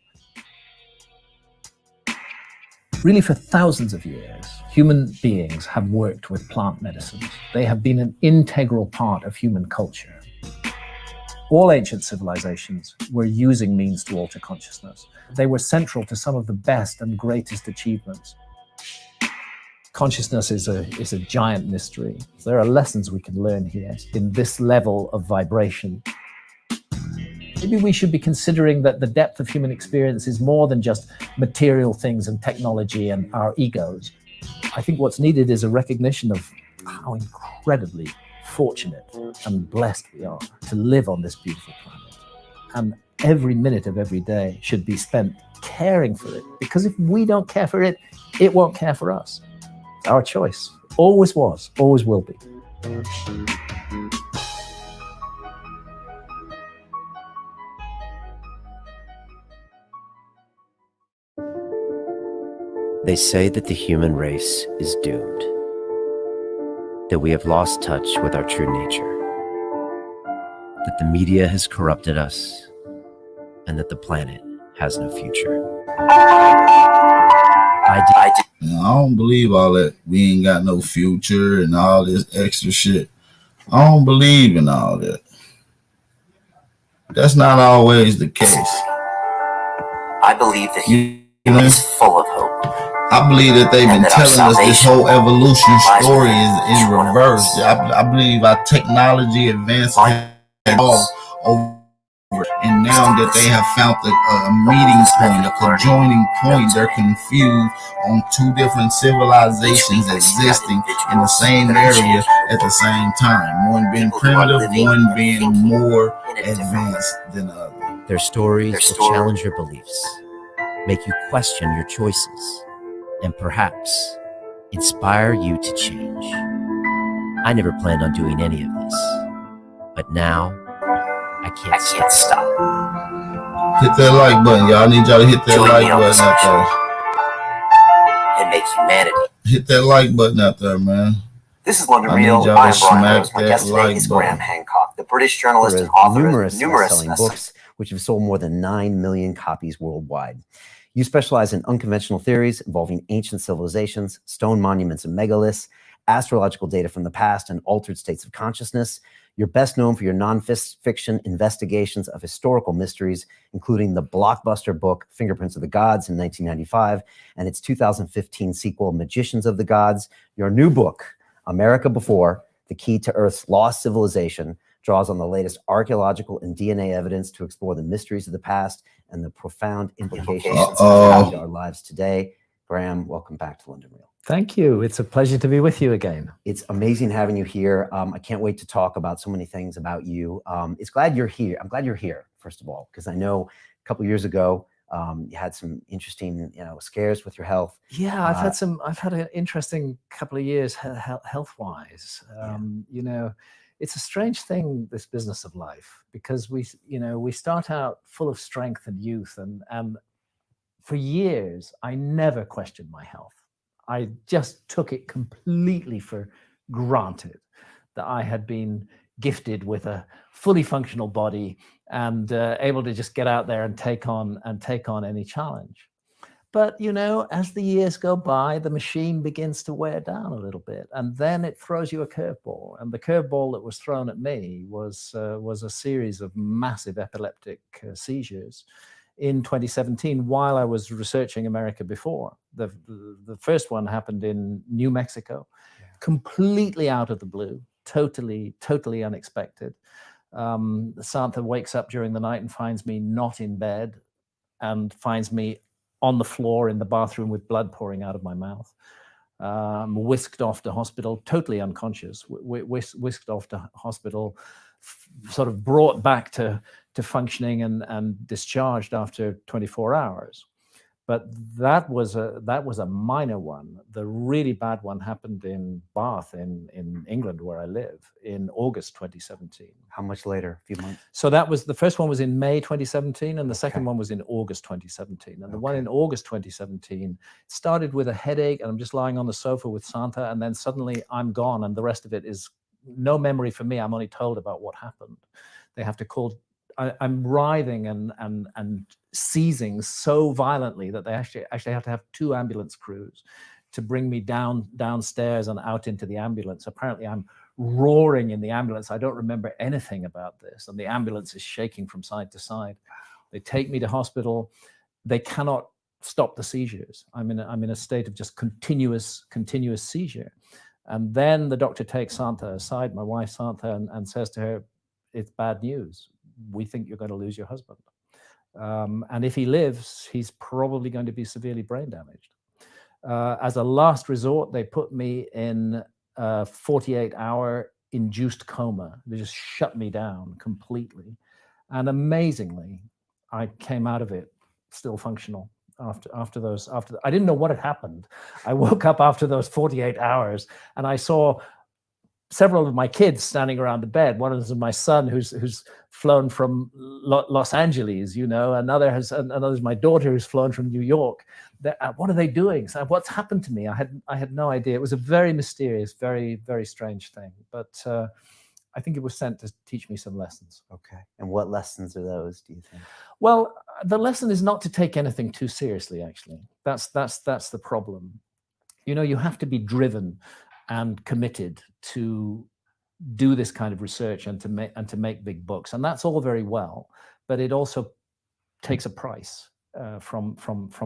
Really, for thousands of years, human beings have worked with plant medicines. They have been an integral part of human culture. All ancient civilizations were using means to alter consciousness. They were central to some of the best and greatest achievements. Consciousness is a giant mystery. There are lessons we can learn here in this level of vibration. Maybe we should be considering that the depth of human experience is more than just material things and technology and our egos. I think what's needed is a recognition of how incredibly fortunate and blessed we are to live on this beautiful planet. And every minute of every day should be spent caring for it, because if we don't care for it, it won't care for us. It's our choice. Always was, always will be. They say that the human race is doomed, that we have lost touch with our true nature, that the media has corrupted us, and that the planet has no future. I don't believe all that. We ain't got no future and all this extra shit. I don't believe in all that. That's not always the case. I believe that human is full of hope. I believe that they've been telling us this whole evolution story is in reverse. I believe our technology advanced all over. And now that they have found a meeting point, a conjoining point, they're confused on two different civilizations existing in the same area at the same time. One being primitive, one being more advanced than the other. Their stories will challenge your beliefs, make you question your choices, and perhaps inspire you to change. I never planned on doing any of this, but now I can't stop. Hit that like button, y'all. I need y'all to hit that Join like me on this button out mission there. and make humanity. Hit that like button out there, man. This is London I need Real. y'all I'm to Brian smack Rose. My that guest today like is button. Graham Hancock, the British journalist and author of numerous selling books, which have sold more than 9 million copies worldwide. You specialize in unconventional theories involving ancient civilizations, stone monuments and megaliths, astrological data from the past, and altered states of consciousness. You're best known for your non-fiction investigations of historical mysteries, including the blockbuster book Fingerprints of the Gods in 1995 and its 2015 sequel Magicians of the Gods. Your new book, America Before, The Key to Earth's Lost Civilization, draws on the latest archaeological and DNA evidence to explore the mysteries of the past and the profound implications of our lives today. Graham, welcome back to London Real. Thank you. It's a pleasure to be with you again. It's amazing having you here. I can't wait to talk about so many things about you. It's glad you're here. I'm glad you're here, first of all, because I know a couple of years ago, you had some interesting, scares with your health. Yeah, I've had an interesting couple of years health-wise. It's a strange thing, this business of life, because we start out full of strength and youth, and for years I never questioned my health. I just took it completely for granted that I had been gifted with a fully functional body and able to just get out there and take on any challenge. But as the years go by, the machine begins to wear down a little bit, and then it throws you a curveball. And the curveball that was thrown at me was a series of massive epileptic seizures in 2017 while I was researching America Before. The first one happened in New Mexico, completely out of the blue, totally unexpected. Santa wakes up during the night and finds me not in bed and finds me on the floor in the bathroom with blood pouring out of my mouth. Whisked off to hospital, totally unconscious, whisked off to hospital, sort of brought back to functioning and discharged after 24 hours. But that was a minor one. The really bad one happened in Bath in England, where I live, in August 2017. How much later? A few months? So the first one was in May 2017, and the second one was in August 2017. And the one in August 2017 started with a headache, and I'm just lying on the sofa with Santa, and then suddenly I'm gone, and the rest of it is no memory for me. I'm only told about what happened. They have to call. I'm writhing and seizing so violently that they actually have to have 2 ambulance crews to bring me downstairs and out into the ambulance. Apparently I'm roaring in the ambulance. I don't remember anything about this, and the ambulance is shaking from side to side. They take me to hospital. They cannot stop the seizures. I'm in a state of just continuous seizure. And then the doctor takes Santa aside, my wife Santa, and says to her, "It's bad news. We think you're going to lose your husband. And if he lives, he's probably going to be severely brain damaged." As a last resort, they put me in a 48-hour induced coma. They just shut me down completely. And amazingly, I came out of it still functional after I didn't know what had happened. I woke up after those 48 hours and I saw several of my kids standing around the bed. One is my son who's flown from Los Angeles, another's my daughter who's flown from New York. What are they doing? So what's happened to me? I had no idea. It was a very mysterious, very, very strange thing. But I think it was sent to teach me some lessons. Okay. And what lessons are those, do you think? Well, the lesson is not to take anything too seriously, actually. That's the problem. You have to be driven and committed to do this kind of research and to make big books, and that's all very well, but it also takes a price from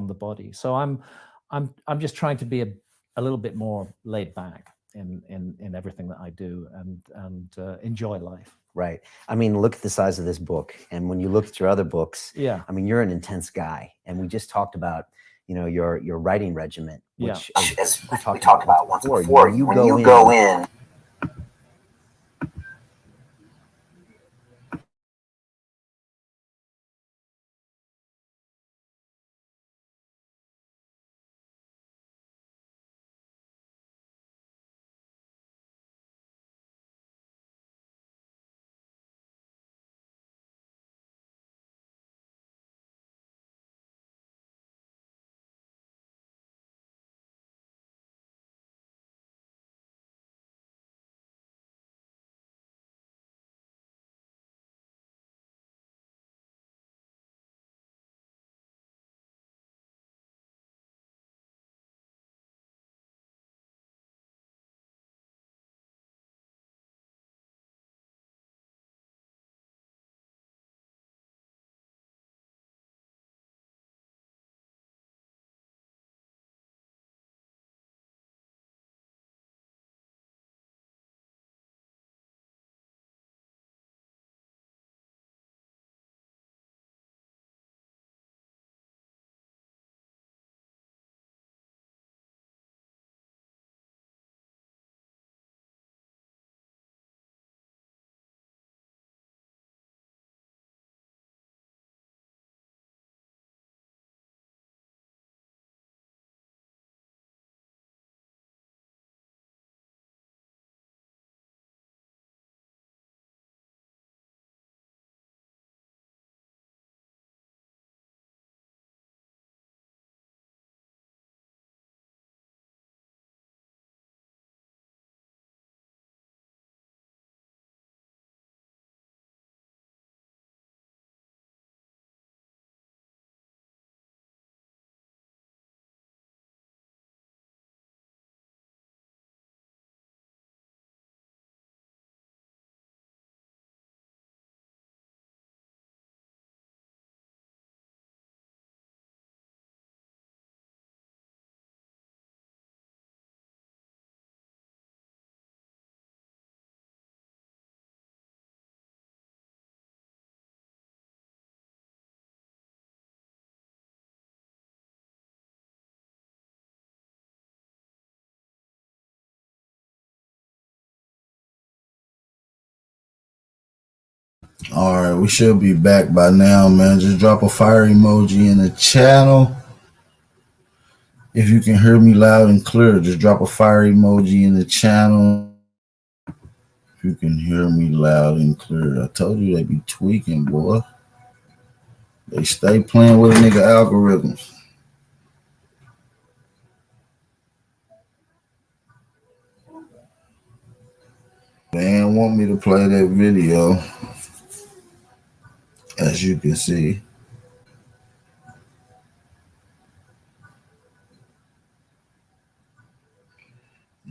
the body. So I'm just trying to be a little bit more laid back in everything that I do and enjoy life. Right. I mean, look at the size of this book, and when you look at your other books, I mean, you're an intense guy, and we just talked about your writing regiment, which as we talked about once before, when you go in All right, we should be back by now, man. Just drop a fire emoji in the channel. If you can hear me loud and clear, just drop a fire emoji in the channel. If you can hear me loud and clear. I told you they be tweaking, boy. They stay playing with a nigga algorithms. They didn't want me to play that video, as you can see.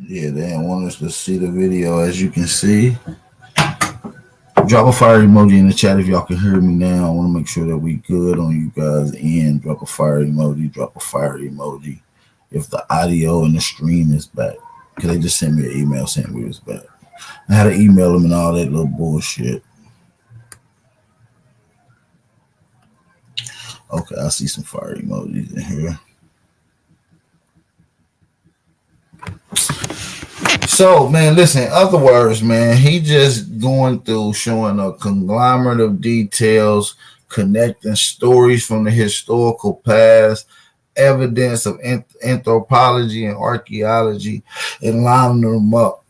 Yeah, they didn't want us to see the video, as you can see. Drop a fire emoji in the chat if y'all can hear me now. I want to make sure that we good on you guys' end. Drop a fire emoji. Drop a fire emoji. If the audio and the stream is back. Because they just sent me an email saying we was back. I had to email them and all that little bullshit. Okay, I see some fire emojis in here. So, man, listen, in other words, man, he just going through showing a conglomerate of details, connecting stories from the historical past, evidence of anthropology and archaeology, and lining them up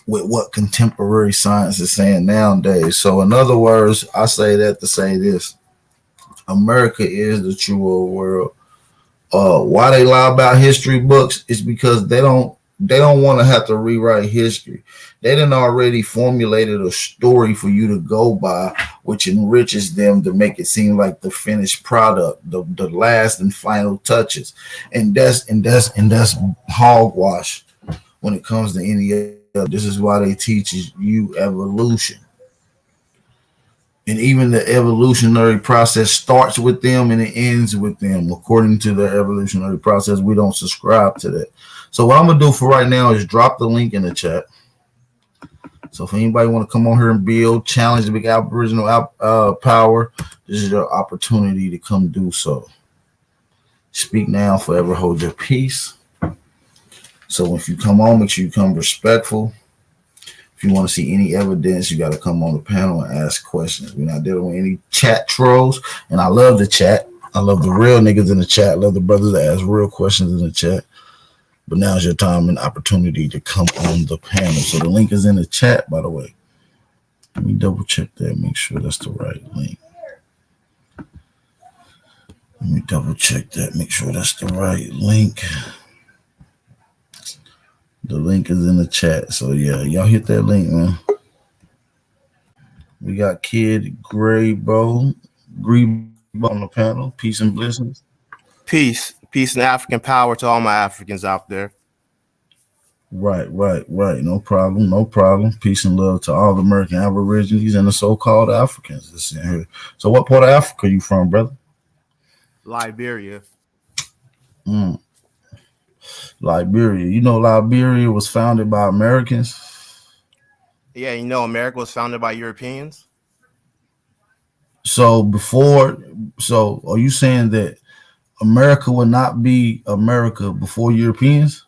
with what contemporary science is saying nowadays. So, in other words, I say that to say this. America is the true old world. Why they lie about history books is because they don't want to have to rewrite history. They done already formulated a story for you to go by, which enriches them to make it seem like the finished product, the last and final touches. And that's hogwash when it comes to any other. This is why they teach you evolution. And even the evolutionary process starts with them and it ends with them. According to the evolutionary process, we don't subscribe to that. So what I'm going to do for right now is drop the link in the chat. So if anybody want to come on here and build, challenge the big Aboriginal power, this is your opportunity to come do so. Speak now, forever hold your peace. So if you come on, make sure you come respectful. If you want to see any evidence, you got to come on the panel and ask questions. We're not dealing with any chat trolls. And I love the chat. I love the real niggas in the chat. I love the brothers that ask real questions in the chat. But now's your time and opportunity to come on the panel. So the link is in the chat, by the way. Let me double check that. Make sure that's the right link. Let me double check that. Make sure that's the right link. The link is in the chat. So, yeah, y'all hit that link, man. We got Kid Grebo on the panel. Peace and blessings. Peace and African power to all my Africans out there. Right. No problem. Peace and love to all the American Aborigines and the so-called Africans that's in here. So what part of Africa are you from, brother? Liberia. Liberia. You know Liberia was founded by Americans? Yeah, you know America was founded by Europeans? So are you saying that America would not be America before Europeans?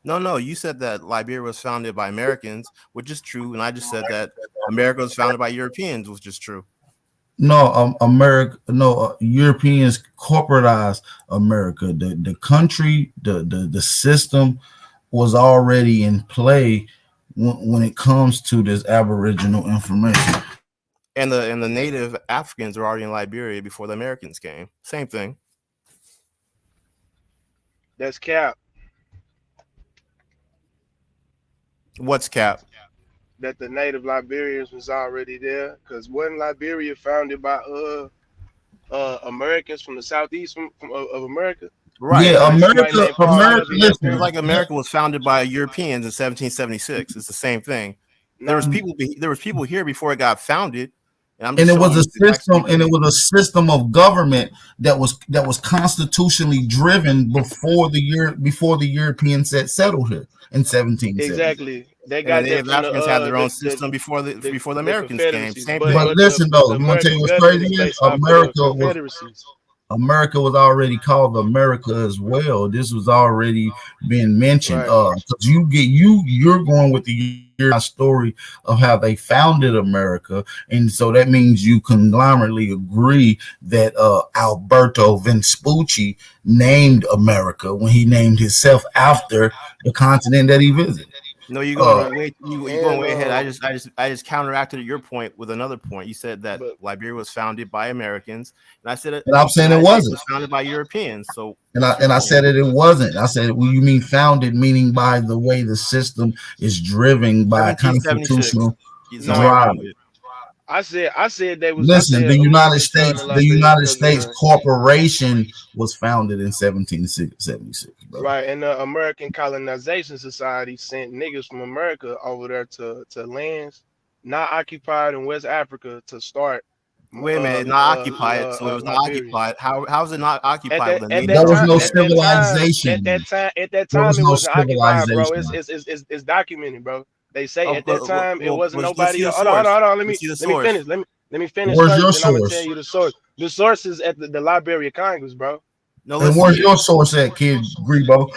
No, you said that Liberia was founded by Americans, which is true, and I just said that America was founded by Europeans, which is true. No, Europeans corporatized America. The country, the system was already in play when it comes to this Aboriginal information. And the native Africans were already in Liberia before the Americans came. Same thing. That's cap. What's cap? That the native Liberians was already there, because wasn't Liberia founded by Americans from the southeast of America? Right. Yeah, America. Listen, like America was founded by Europeans in 1776. It's the same thing. There was people here before it got founded. And it was a system of government that was constitutionally driven before the Europeans settled here in 1770. Exactly. They got the Africans had their own system before the Americans came. Same thing. But listen though, you want to tell you what's crazy? America was already called America as well. This was already being mentioned. Right. Because you're going with the story of how they founded America, and so that means you conglomerately agree that Alberto Vespucci named America when he named himself after the continent that he visited. No, you're going way ahead. I just counteracted your point with another point. You said that Liberia was founded by Americans, and I said it. And I'm saying it wasn't. It was founded by Europeans. So and I said it wasn't. I said, well, you mean founded, meaning by the way the system is driven by constitutional drive. I said they was. Listen, the United States Corporation was founded in 1776, bro. Right, and the American Colonization Society sent niggas from America over there to lands not occupied in West Africa to start. Wait a minute, not occupied. So it was not occupied. How is it not occupied? There was no civilization. At that time, it wasn't occupied, bro. It's documented, bro. They say at that time it wasn't nobody. Hold on. Let me finish. Let me finish. Where's your source? I'm gonna tell you the source. The source is at the Library of Congress, bro. No, and where's your source at, kid Grebo?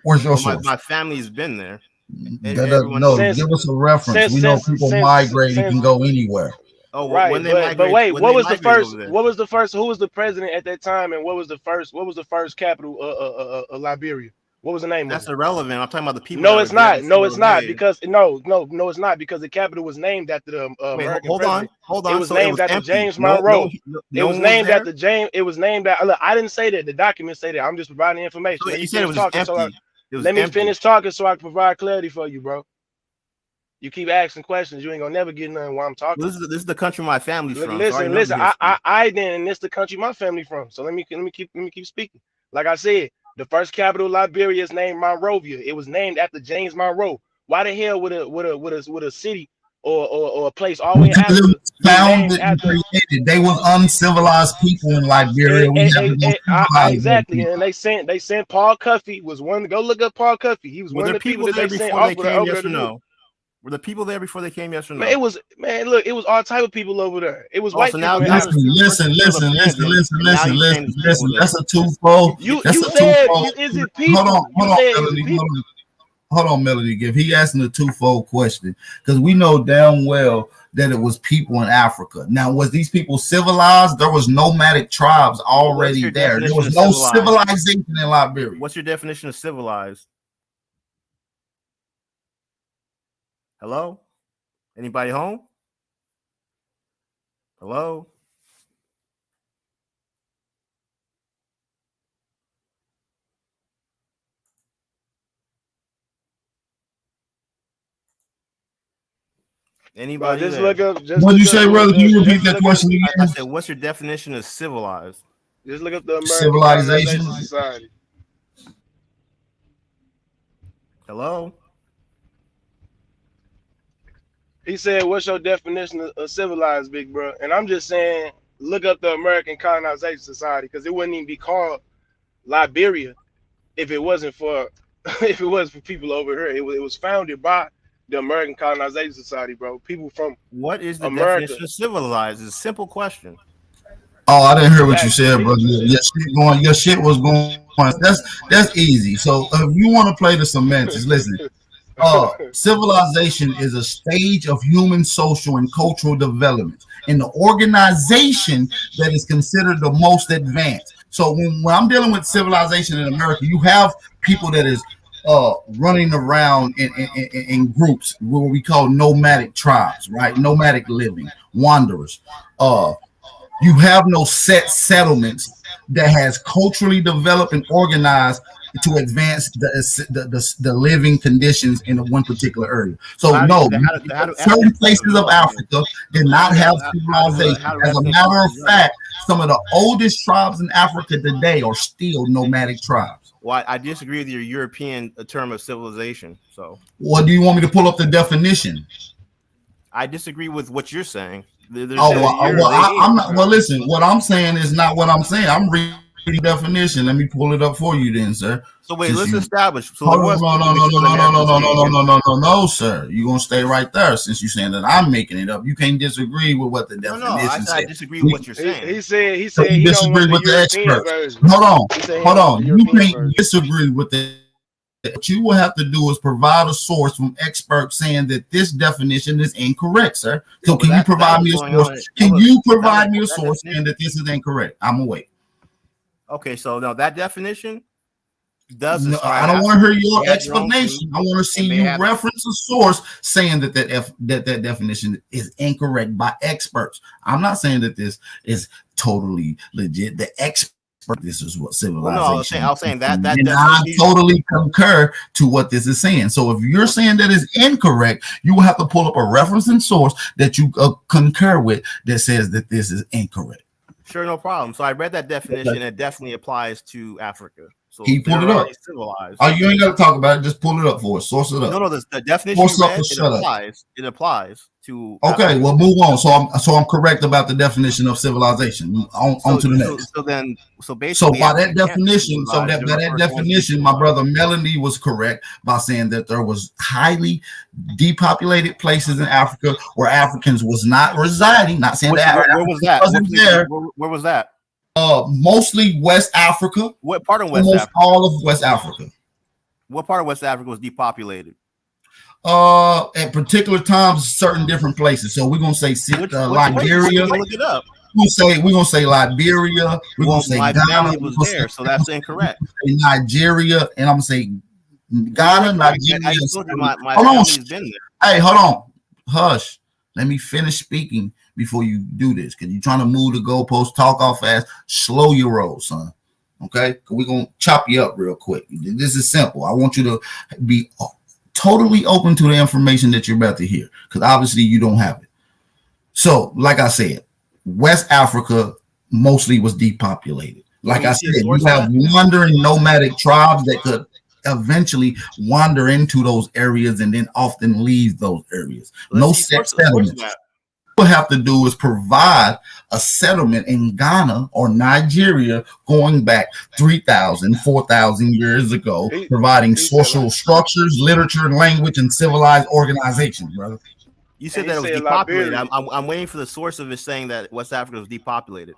Where's your source? My family's been there. Give us a reference. We know people migrate and can go anywhere. Oh, right. But wait, what was the first? What was the first? Who was the president at that time? And what was the first capital of Liberia? What was the name? That's irrelevant. I'm talking about the people. No, it's not. No, it's not because no, it's not because the capital was named after the American president. Hold on. It was named after James Monroe. It was named after James. It was named after. Look, I didn't say that. The documents say that. I'm just providing information. So you said it was empty. Let me finish talking so I can provide clarity for you, bro. You keep asking questions, you ain't gonna never get nothing while I'm talking. This is the country my family's from. Listen. I then this the country my family from. So let me keep speaking. Like I said, the first capital of Liberia is named Monrovia. It was named after James Monroe. Why the hell would a city or a place all the way after founded and created? They was uncivilized people in Liberia. Exactly, and they sent Paul Cuffey was one. Go look up Paul Cuffey. He was one of the people that they sent over there. Were the people there before they came? Yes or no? Man, look, it was all type of people over there. It was white people. Listen. That's a twofold. You said, is it people? Hold on, Melody Gift. He asking a twofold question because we know damn well that it was people in Africa. Now, was these people civilized? There was nomadic tribes already there. There was no civilization in Liberia. What's your definition of civilized? Hello? Anybody home? Hello? Anybody? Just look up. What did you say, brother? Can you repeat that question again? I said, what's your definition of civilized? Just look up the American Civilization Society. Hello? He said, what's your definition of civilized, big bro? And I'm just saying, look up the American Colonization Society because it wouldn't even be called Liberia if it wasn't for people over here. It was founded by the American Colonization Society, bro. People from what is the America. definition of civilized? It's a simple question. Oh, I didn't hear what you said, brother. Your shit was going. That's easy. So if you want to play the semantics, listen. Civilization is a stage of human social and cultural development in the organization that is considered the most advanced. So when I'm dealing with civilization in America, you have people that is running around in groups, what we call nomadic tribes, right? Nomadic living, wanderers. You have no set settlements that has culturally developed and organized to advance the living conditions in one particular area. So certain places of Africa did not have civilization. As a matter of fact, some of the oldest tribes in Africa today are still nomadic tribes. Well, I disagree with your European term of civilization. So, what do you want me to pull up the definition? I disagree with what you're saying. I'm not. Well, listen. What I'm saying is not what I'm saying. I'm reading definition. Let me pull it up for you then, sir. So wait, Since let's you- establish. So Hold there on, was no, sir. You're gonna stay right there since you're saying that I'm making it up. You can't disagree with what the No, definition I said. disagree with what you're saying. He said You he don't disagree want with the the European experts. version. Hold He said he on. don't want the You European can't version. disagree with the. What you will have to do is provide a source from experts saying that this definition is incorrect, sir. So can you provide me a source? Can you provide me a source saying that this is incorrect? I'm gonna wait. Okay, so now that definition does. No, I don't want to hear your explanation. I want to see you reference a source saying that that definition is incorrect by experts. I'm not saying that this is totally legit. The expert, this is what civilization. Well, no, I was saying that and I totally concur to what this is saying. So if you're saying that is incorrect, you will have to pull up a referencing source that you concur with that says that this is incorrect. Sure, no problem. So I read that definition, and it definitely applies to Africa. So he pulled it up. Civilized. Oh, you ain't got to talk about it. Just pull it up for us. Source it up. No, the definition you read, it applies to. Okay, Africa. well, move on. So I'm correct about the definition of civilization. On to the next. So basically, by that definition, my brother Melanie was correct by saying that there was highly depopulated places in Africa where Africans was not residing. Not saying that. Where was that? Where was that? Mostly West Africa. What part of West Africa? All of West Africa. What part of West Africa was depopulated? At particular times, certain different places. So we're gonna say Liberia. Look it up. We're gonna say Liberia. We're gonna say Ghana was there, so that's incorrect. Nigeria, and I'm gonna say Ghana, Nigeria. I told you my family's been there. Hey, hold on, hush. Let me finish speaking before you do this, because you're trying to move the goalpost, talk off fast, slow your roll, son. Okay, we're gonna chop you up real quick. This is simple. I want you to be totally open to the information that you're about to hear, because obviously you don't have it. So, like I said, West Africa mostly was depopulated. Like I said, you have wandering nomadic tribes that could eventually wander into those areas and then often leave those areas. No set settlements. What you have to do is provide a settlement in Ghana or Nigeria going back 3,000, 4,000 years ago, providing social structures, literature, language, and civilized organization, brother. You said that it was depopulated. I'm waiting for the source of it saying that West Africa was depopulated.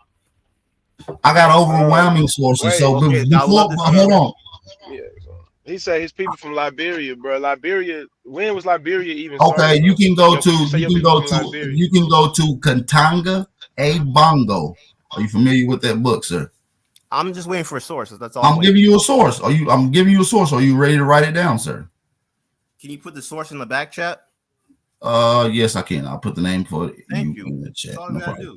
I got overwhelming sources. Hold on. Yeah, he said his people from Liberia, bro. Liberia. When was Liberia even? Okay, you can go to Katanga A Bongo. Are you familiar with that book, sir? I'm just waiting for a source. That's all. I'm giving you a source. I'm giving you a source. Are you ready to write it down, sir? Can you put the source in the back chat? Yes, I can. I'll put the name for you in the chat. That's all you gotta do.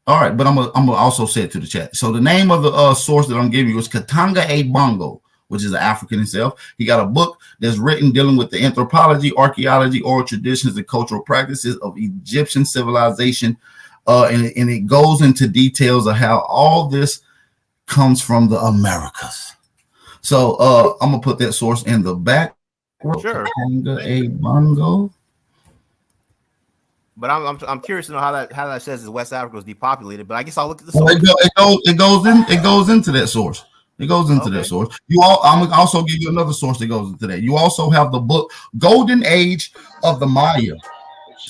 All right, but I'm gonna also say it to the chat. So the name of the source that I'm giving you is Katanga A Bongo, which is an African himself. He got a book that's written dealing with the anthropology, archaeology, oral traditions, and cultural practices of Egyptian civilization. And it goes into details of how all this comes from the Americas. So I'm gonna put that source in the back. Sure. Katanga A Bongo. But I'm curious to know how that says that West Africa was depopulated. But I guess I'll look at the source. It goes into that source. It goes into that source. I'm gonna also give you another source that goes into that. You also have the book Golden Age of the Maya.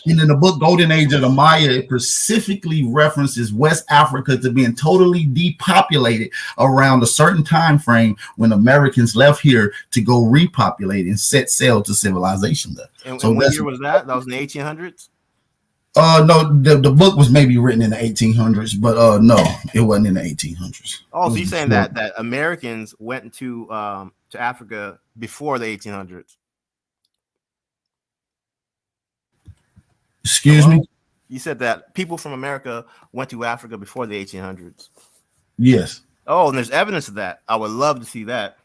And in the book Golden Age of the Maya, it specifically references West Africa to being totally depopulated around a certain time frame when Americans left here to go repopulate and set sail to civilization there. And what year was that? That was in the 1800s? No, the book was maybe written in the 1800s, but no, it wasn't in the 1800s. Oh, so you're saying that Americans went to Africa before the 1800s? Excuse me? You said that people from America went to Africa before the 1800s. Yes. Oh, and there's evidence of that. I would love to see that.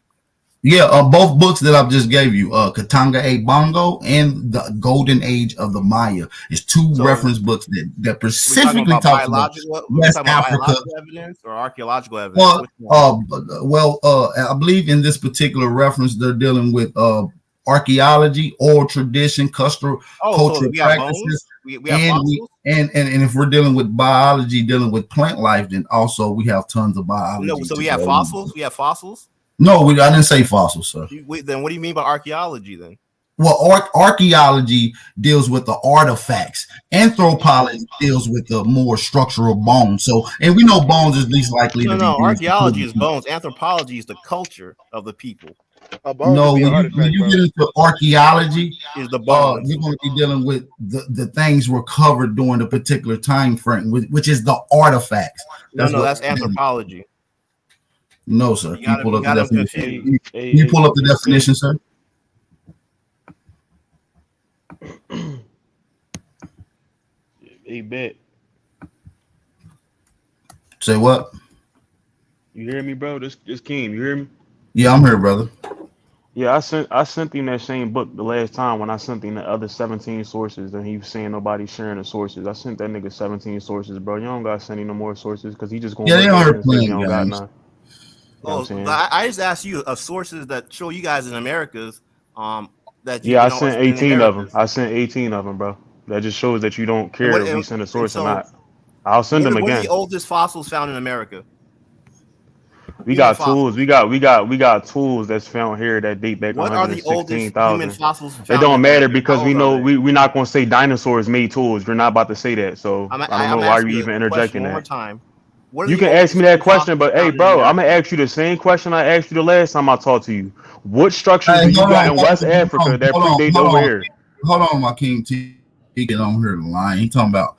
Yeah, both books that I've just gave you, Katanga A Bongo and the Golden Age of the Maya, is two reference books that specifically talk about West Africa. Evidence or archaeological evidence? I believe in this particular reference they're dealing with archaeology, oral tradition, cultural we got practices, bones? We have fossils? and if we're dealing with biology, dealing with plant life, then also we have tons of biology. No, so we have fossils. We have fossils. No, I didn't say fossils, sir. Then what do you mean by archaeology then? Well, archaeology deals with the artifacts. Anthropology deals with the more structural bones. So, and we know bones is least likely to be. No, archaeology is bones. Anthropology is the culture of the people. No, when you get into archaeology, is the bones. You're going to be dealing with the things were covered during a particular time frame, which is the artifacts. That's anthropology. No, sir. Can you pull up the definition? Can you pull up the definition, sir? Hey, bet. Say what? You hear me, bro? This Keem. You hear me? Yeah, I'm here, brother. Yeah, I sent him that same book the last time when I sent him the other 17 sources, and he was saying nobody sharing the sources. I sent that nigga 17 sources, bro. You don't got to send him no more sources because he just going. Yeah, they are playing games. I just asked you of sources that show you guys in Americas. That you, yeah, I sent 18 of them. I sent 18 of them, bro. That just shows that you don't care if we send a source or not. I'll send them again. What are the oldest fossils found in America? We got tools. We got tools that's found here that date back 116,000. It don't matter because we know we're not gonna say dinosaurs made tools. We're not about to say that. So I don't know why you're even interjecting that. You can ask me that question, but hey, bro, I'm gonna ask you the same question I asked you the last time I talked to you. What structures do you got in West Africa that predate over here? Hold on, my king. He get on here the line. He talking about.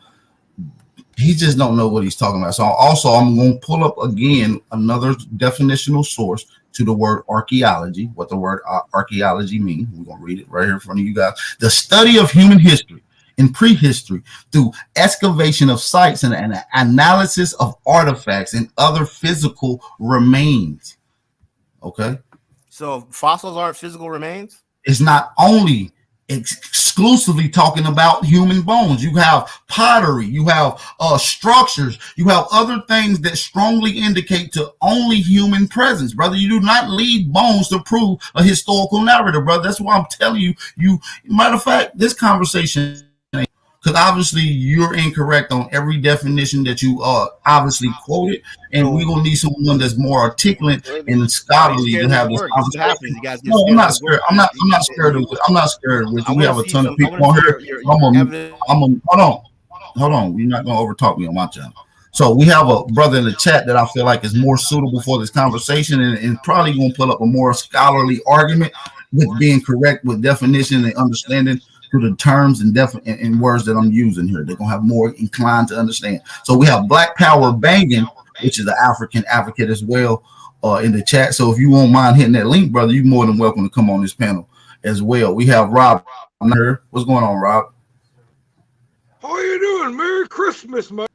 He just don't know what he's talking about. So also, I'm going to pull up again another definitional source to the word archaeology. What the word archaeology means. We're going to read it right here in front of you guys. The study of human history and prehistory through excavation of sites and an analysis of artifacts and other physical remains. Okay. So fossils aren't physical remains? It's not only exclusively talking about human bones. You have pottery, you have structures, you have other things that strongly indicate to only human presence, brother. You do not leave bones to prove a historical narrative, brother. That's why I'm telling you. Matter of fact, this conversation, because obviously you're incorrect on every definition that you obviously quoted, and we're gonna need someone that's more articulate and scholarly to have this conversation. No, I'm not scared. I'm not scared of it. I'm not scared of it. We have a ton of people on here. Hold on. You're not gonna overtalk me on my channel. So we have a brother in the chat that I feel like is more suitable for this conversation and probably gonna put up a more scholarly argument with being correct with definition and understanding to the terms and words that I'm using here. They're gonna have more inclined to understand. So we have Black Power Banging, which is an African advocate as well, in the chat. So if you won't mind hitting that link, brother, you're more than welcome to come on this panel as well. We have Rob here. What's going on, Rob? How are you doing? Merry Christmas, man.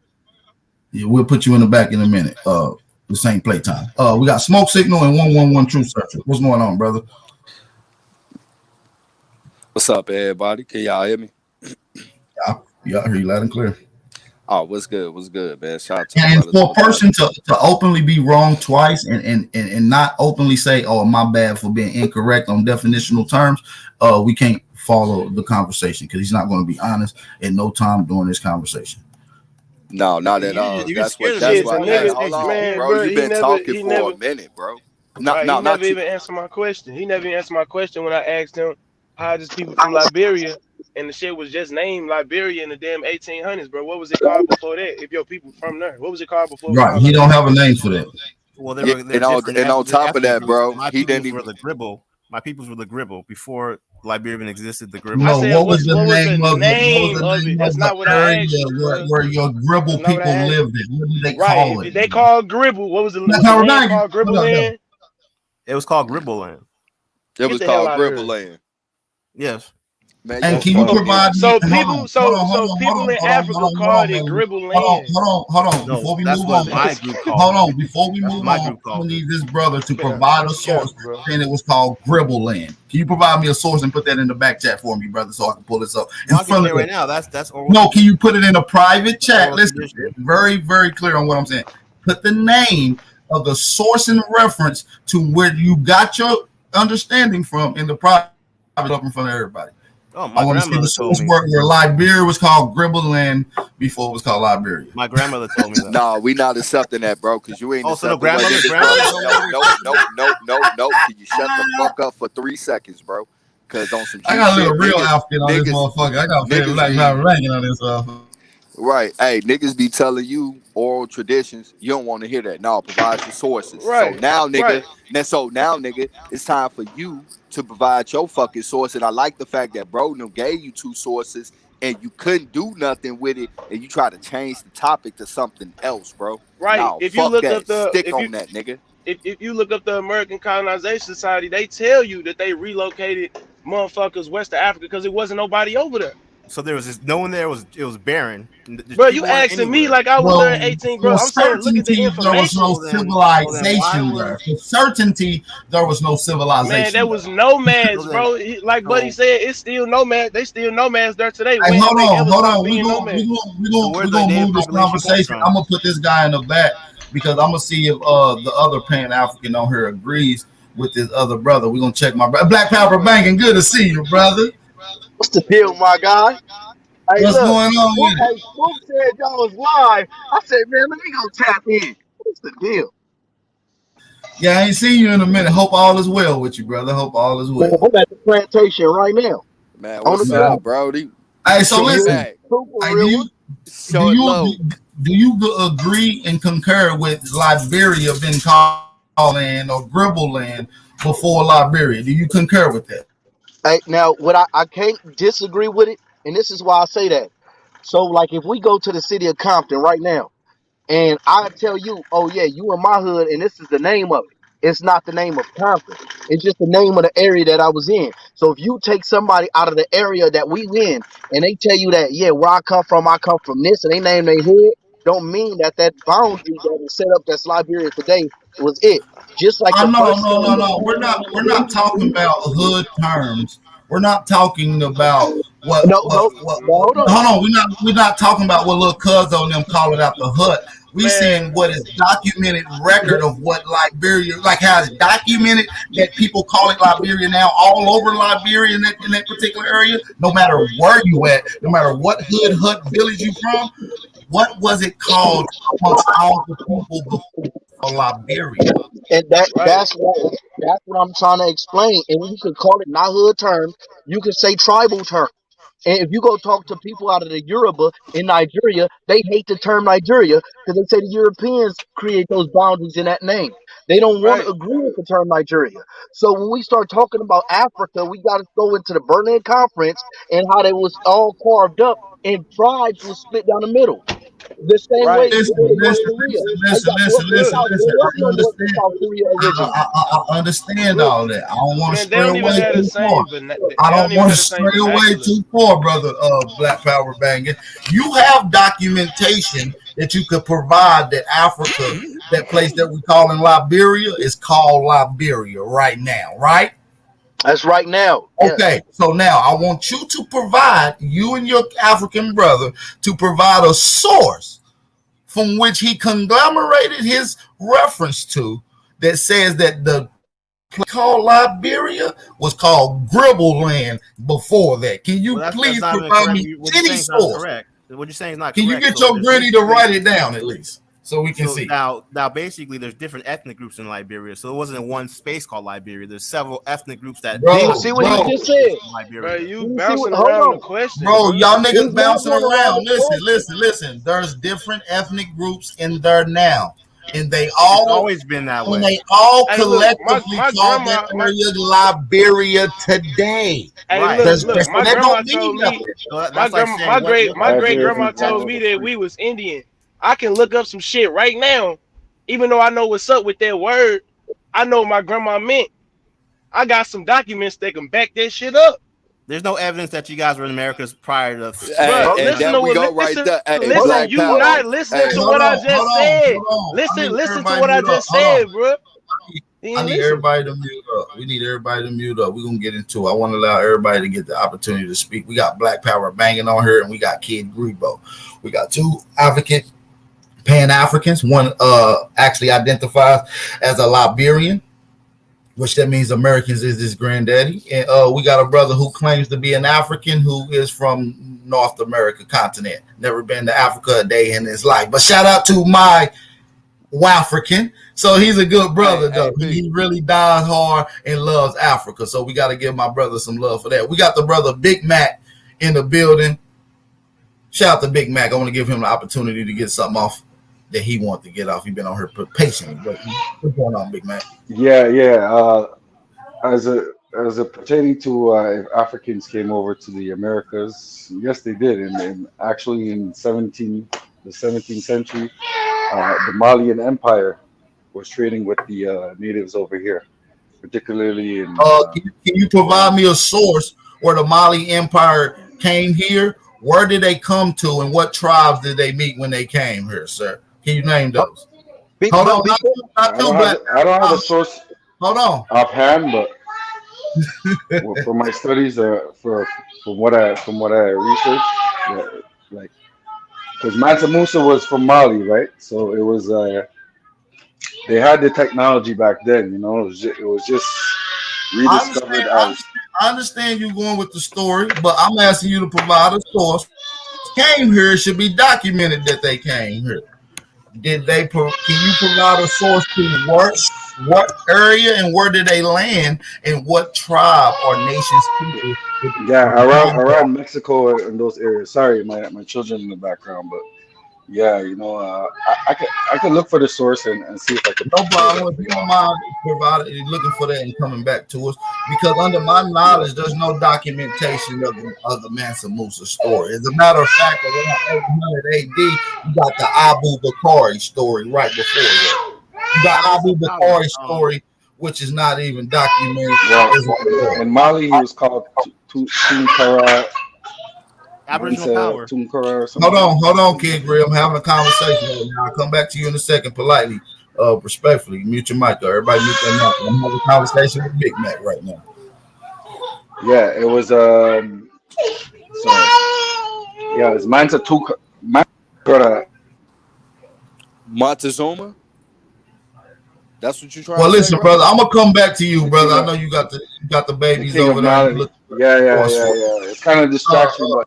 Yeah, we'll put you in the back in a minute. The same playtime. We got Smoke Signal and 111 Truth Searcher. What's going on, brother? What's up, everybody? Can y'all hear me? Yeah, I hear you loud and clear. Oh, what's good? What's good, man? Shout out to and for a person to openly be wrong twice and not openly say, "Oh, my bad for being incorrect on definitional terms," we can't follow the conversation because he's not going to be honest at no time during this conversation. No, not at all. That's why. Hold on, bro. You've been talking for a minute, bro. He never even answered my question. He never even answered my question when I asked him how does people from Liberia, and the shit was just named Liberia in the damn 1800s, bro. What was it called before that? If your people from there, what was it called before? Right, he don't have a name for that. Well, and on top of that, bro, he didn't even. The Gribble. My peoples were the Gribble before Liberia even existed. The Gribble. No, what was the name of it? That's not what I asked you. Where your Gribble people lived in? What did they call it? They called Gribble. What was the name called? Gribble Land. It was called Gribble Land. It was called Gribble Land. Yes. Man, and can you provide people in Africa called it Gribble Land. Hold on. Before we move on, before we move on, we need this brother to provide a source, and it was called Gribble Land. Can you provide me a source and put that in the back chat for me, brother, so I can pull this up in front of right now? That's no. Can you put it in a private chat? Listen, very, very clear on what I'm saying. Put the name of the source and reference to where you got your understanding from in the private up in front of everybody. Oh, my I want to see grandmother the told source me. where Liberia was called Gribbleland before it was called Liberia. My grandmother told me that. No, we not accepting that, bro, because you ain't so no accepting grandmother. No. Can you shut the fuck up for 3 seconds, bro? Because on some I got a little shit, real niggas- outfit on this niggas- motherfucker. I got niggas Black be- Power ranking on this motherfucker. Right. Hey, niggas be telling you oral traditions. You don't want to hear that. No, provide your sources. Right. So now, nigga, Right. nigga, it's time for you to provide your fucking source. And I like the fact that bro gave you 2 sources and you couldn't do nothing with it, and you try to change the topic to something else, bro. Right. No, If you fuck look that. up the Stick on that, nigga. If you look up the American Colonization Society, they tell you that they relocated motherfuckers west of Africa because it wasn't nobody over there. So there was no one there. It was barren. Bro, you asking me like I was there at 18, bro. I'm saying look at the there was no information. civilization there. For certainty, there was no civilization. Man, there was nomads, bro. Like Buddy said, it's still nomads. They still nomads there today. Hey, When hold they on. ever We're stopped being nomads? gonna move this conversation. I'm gonna put this guy in the back because I'm gonna see if the other Pan-African on here agrees with this other brother. We're gonna check my brother. Black Power Banking. Good to see you, brother. What's the deal, my guy? Hey, What's going on with it? Hey, Spook said y'all was live. I said, man, let me go tap in. What's the deal? Yeah, I ain't seen you in a minute. Hope all is well with you, brother. Hope all is well. I'm at the plantation right now. Man, On what's the up, Brody? Hey, so listen. Hey, Do you agree and concur with Liberia being called land or Gribbleland before Liberia? Do you concur with that? Hey, now, what I can't disagree with it, and this is why I say that. So, like, if we go to the city of Compton right now, and I tell you, oh, yeah, you in my hood, and this is the name of it. It's not the name of Compton. It's just the name of the area that I was in. So if you take somebody out of the area that we in, and they tell you that, yeah, where I come from this, and they name their hood, don't mean that boundary that was set up that's Liberia today was it. Just like No. We're not talking about hood terms. We're not talking about what. Hold on. We're not talking about what little cuz on them call it out the hut. We saying what is documented record of what Liberia, like how it's documented that people call it Liberia now all over Liberia in that particular area, no matter where you at, no matter what hood, hut, village you from. What was it called amongst all the people before Liberia? And that's what I'm trying to explain. And you could call it not hood terms, you could say tribal terms. And if you go talk to people out of the Yoruba in Nigeria, they hate the term Nigeria because they say the Europeans create those boundaries in that name. They don't want to agree with the term Nigeria. So when we start talking about Africa, we got to go into the Berlin Conference and how they was all carved up and tribes was split down the middle. The same way. I understand all that. I don't want to stray away too far. I don't want to stray away too far, brother. Black Power Banging. You have documentation that you could provide that Africa, that place that we call in Liberia, is called Liberia right now, right? That's right now. Okay, so now I want you to provide, you and your African brother, to provide a source from which he conglomerated his reference to that says that the place called Liberia was called Gribbleland before that. Can you please provide me any source? What you're saying is not correct. Can you get your granny to write it down at least? So we can see. Now, basically, there's different ethnic groups in Liberia. So it wasn't in one space called Liberia. There's several ethnic groups that. See what you just said. Bro, you bouncing around the question. Bro, y'all niggas bouncing around. Listen. There's different ethnic groups in there now. And they all it's always been that way. And they all collectively call that area Liberia today. Hey, right. Look, my grandma told me. My great grandma told me that we was Indian. I can look up some shit right now, even though I know what's up with that word. I know what my grandma meant. I got some documents that can back that shit up. There's no evidence that you guys were in America prior to. Listen to what I just said. Listen to what I just said, bro. I need everybody to mute up. We need everybody to mute up. We're going to get into it. I want to allow everybody to get the opportunity to speak. We got Black Power Banging on here, and we got Kid Grebo. We got two advocates, Pan-Africans. One actually identifies as a Liberian. which that means Americans is his granddaddy. And we got a brother who claims to be an African who is from North America continent. Never been to Africa a day in his life. But shout out to my Wafrican. So he's a good brother, though. He really dies hard and loves Africa. So we got to give my brother some love for that. We got the brother Big Mac in the building. Shout out to Big Mac. I want to give him the opportunity to get something off that he wants to get off. He's been on here patiently. But what's going on, Big Mac? Yeah. As a pertaining to if Africans came over to the Americas, yes, they did. And actually in the 17th century, the Malian Empire was trading with the natives over here, particularly in. Can you provide me a source where the Mali Empire came here? Where did they come to, and what tribes did they meet when they came here, sir? Can you name those? Hold on, I don't have a source. Hold on. Offhand, but for my studies, from what I researched, like, because Mansa Musa was from Mali, right? So it was they had the technology back then, you know. It was just rediscovered I understand you going with the story, but I'm asking you to provide a source. Came here, it should be documented that they came here. Did they? Can you provide a source to what area and where did they land and what tribe or nation's people? Yeah, around Mexico and those areas. Sorry, my children in the background, but yeah, you know, I could look for the source and see if I can. No problem. If you don't mind providing, looking for that and coming back to us, because under my knowledge, there's no documentation of the Mansa Musa story. As a matter of fact, around 800 AD, you got the Abu Bakari story right before that. You got Abu Bakari story, which is not even documented. Well, in Mali, he was called Tunkara. Aboriginal power. Hold on, Kid Grill. I'm having a conversation right now. I'll come back to you in a second, politely, respectfully. Mute your mic. Everybody mute their mic. I'm having a conversation with Big Mac right now. Yeah, it was it's Montezuma. That's what you're trying. Well, to listen, say, brother. I'm gonna come back to you, brother. I know you got the babies over there. Yeah. It's kind of distraction, but.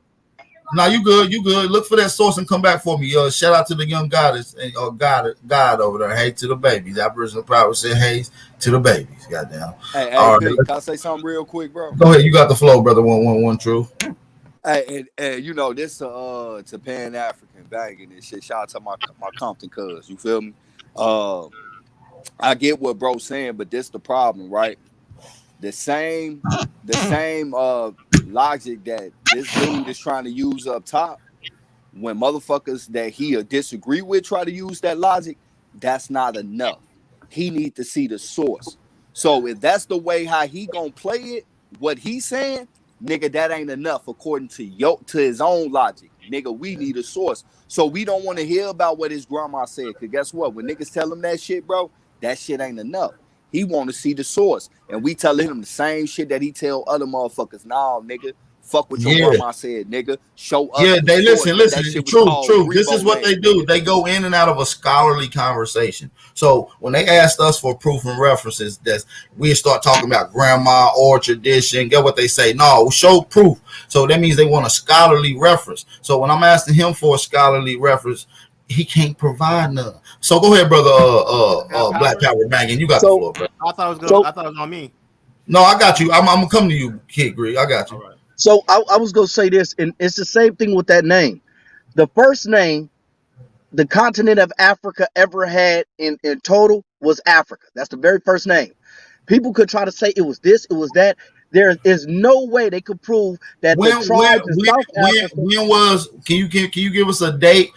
No, you good. Look for that source and come back for me. Shout out to the young goddess and God over there. Hey to the babies. Aboriginal power said hey to the babies. Goddamn. Hey, right, can I say something real quick, bro? Go ahead. You got the flow, brother. 111 true. Hey, and you know this to Pan African banging and shit. Shout out to my Compton cuz. You feel me? I get what bro's saying, but this the problem, right? The same logic that this dude is trying to use up top, when motherfuckers that he disagree with try to use that logic, that's not enough. He need to see the source. So if that's the way how he gonna play it, what he's saying, nigga, that ain't enough according to his own logic. Nigga, we need a source. So we don't want to hear about what his grandma said. Cause guess what? When niggas tell him that shit, bro, that shit ain't enough. He want to see the source. And we telling him the same shit that he tell other motherfuckers. Nah, nigga, fuck what your grandma said, nigga. Show us. Yeah, they listen. True. This is what land. they do. They go in and out of a scholarly conversation. So when they asked us for proof and references, that we start talking about grandma or tradition, get what they say? No, show proof. So that means they want a scholarly reference. So when I'm asking him for a scholarly reference, he can't provide none. So go ahead, brother. Black Power banging. You got the floor, bro. I thought it was on me. No, I got you. I'm gonna come to you, Kid Greg. I got you. All right. So I was gonna say this, and it's the same thing with that name. The first name the continent of Africa ever had in total was Africa. That's the very first name. People could try to say it was this, it was that. There is no way they could prove that the tribes in South Africa. When was? Can you give us a date?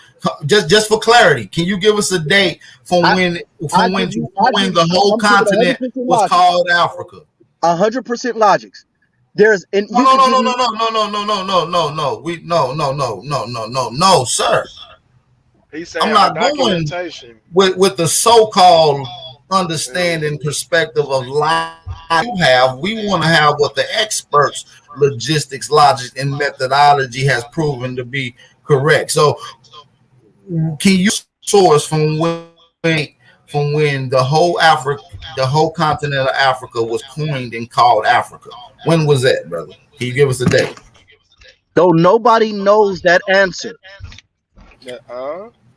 Just for clarity, can you give us a date from when the whole continent was called Africa? 100% logics. There's no, sir. He's saying I'm not going with the so-called understanding perspective of life you have. We want to have what the experts, logistics, logic, and methodology has proven to be correct. So, can you source from when from when the whole continent of Africa was coined and called Africa? When was that, brother? Can you give us a date? Though nobody knows that answer.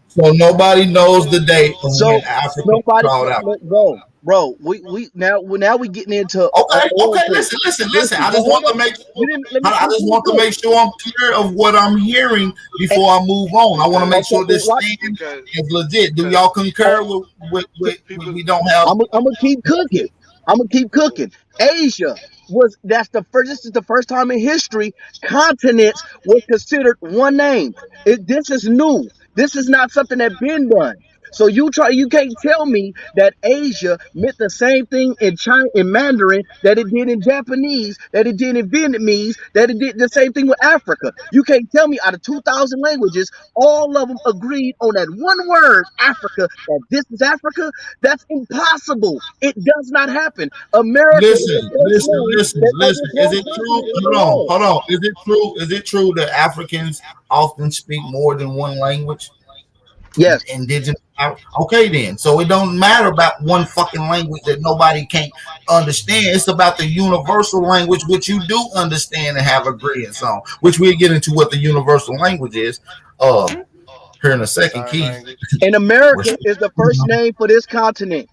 So nobody knows the date of So when Africa nobody, was called Africa. bro. We now we getting into Okay. Listen. I just want to make sure I'm clear of what I'm hearing before I move on. I want to make sure this stand is legit. Do y'all concur with we don't have? I'm gonna keep cooking. Asia this is the first time in history continents were considered one name. This is new. This is not something that's been done. So you can't tell me that Asia meant the same thing in Mandarin that it did in Japanese, that it did in Vietnamese, that it did the same thing with Africa. You can't tell me out of 2,000 languages, all of them agreed on that one word, Africa, that this is Africa. That's impossible. It does not happen. America. Listen. Is it true? Hold on. Is it true that Africans often speak more than one language? Yes. Indigenous. Okay, then. So it don't matter about one fucking language that nobody can't understand. It's about the universal language which you do understand and have agreements on, which we'll get into what the universal language is here in a second, Keith. And America is the first name for this continent.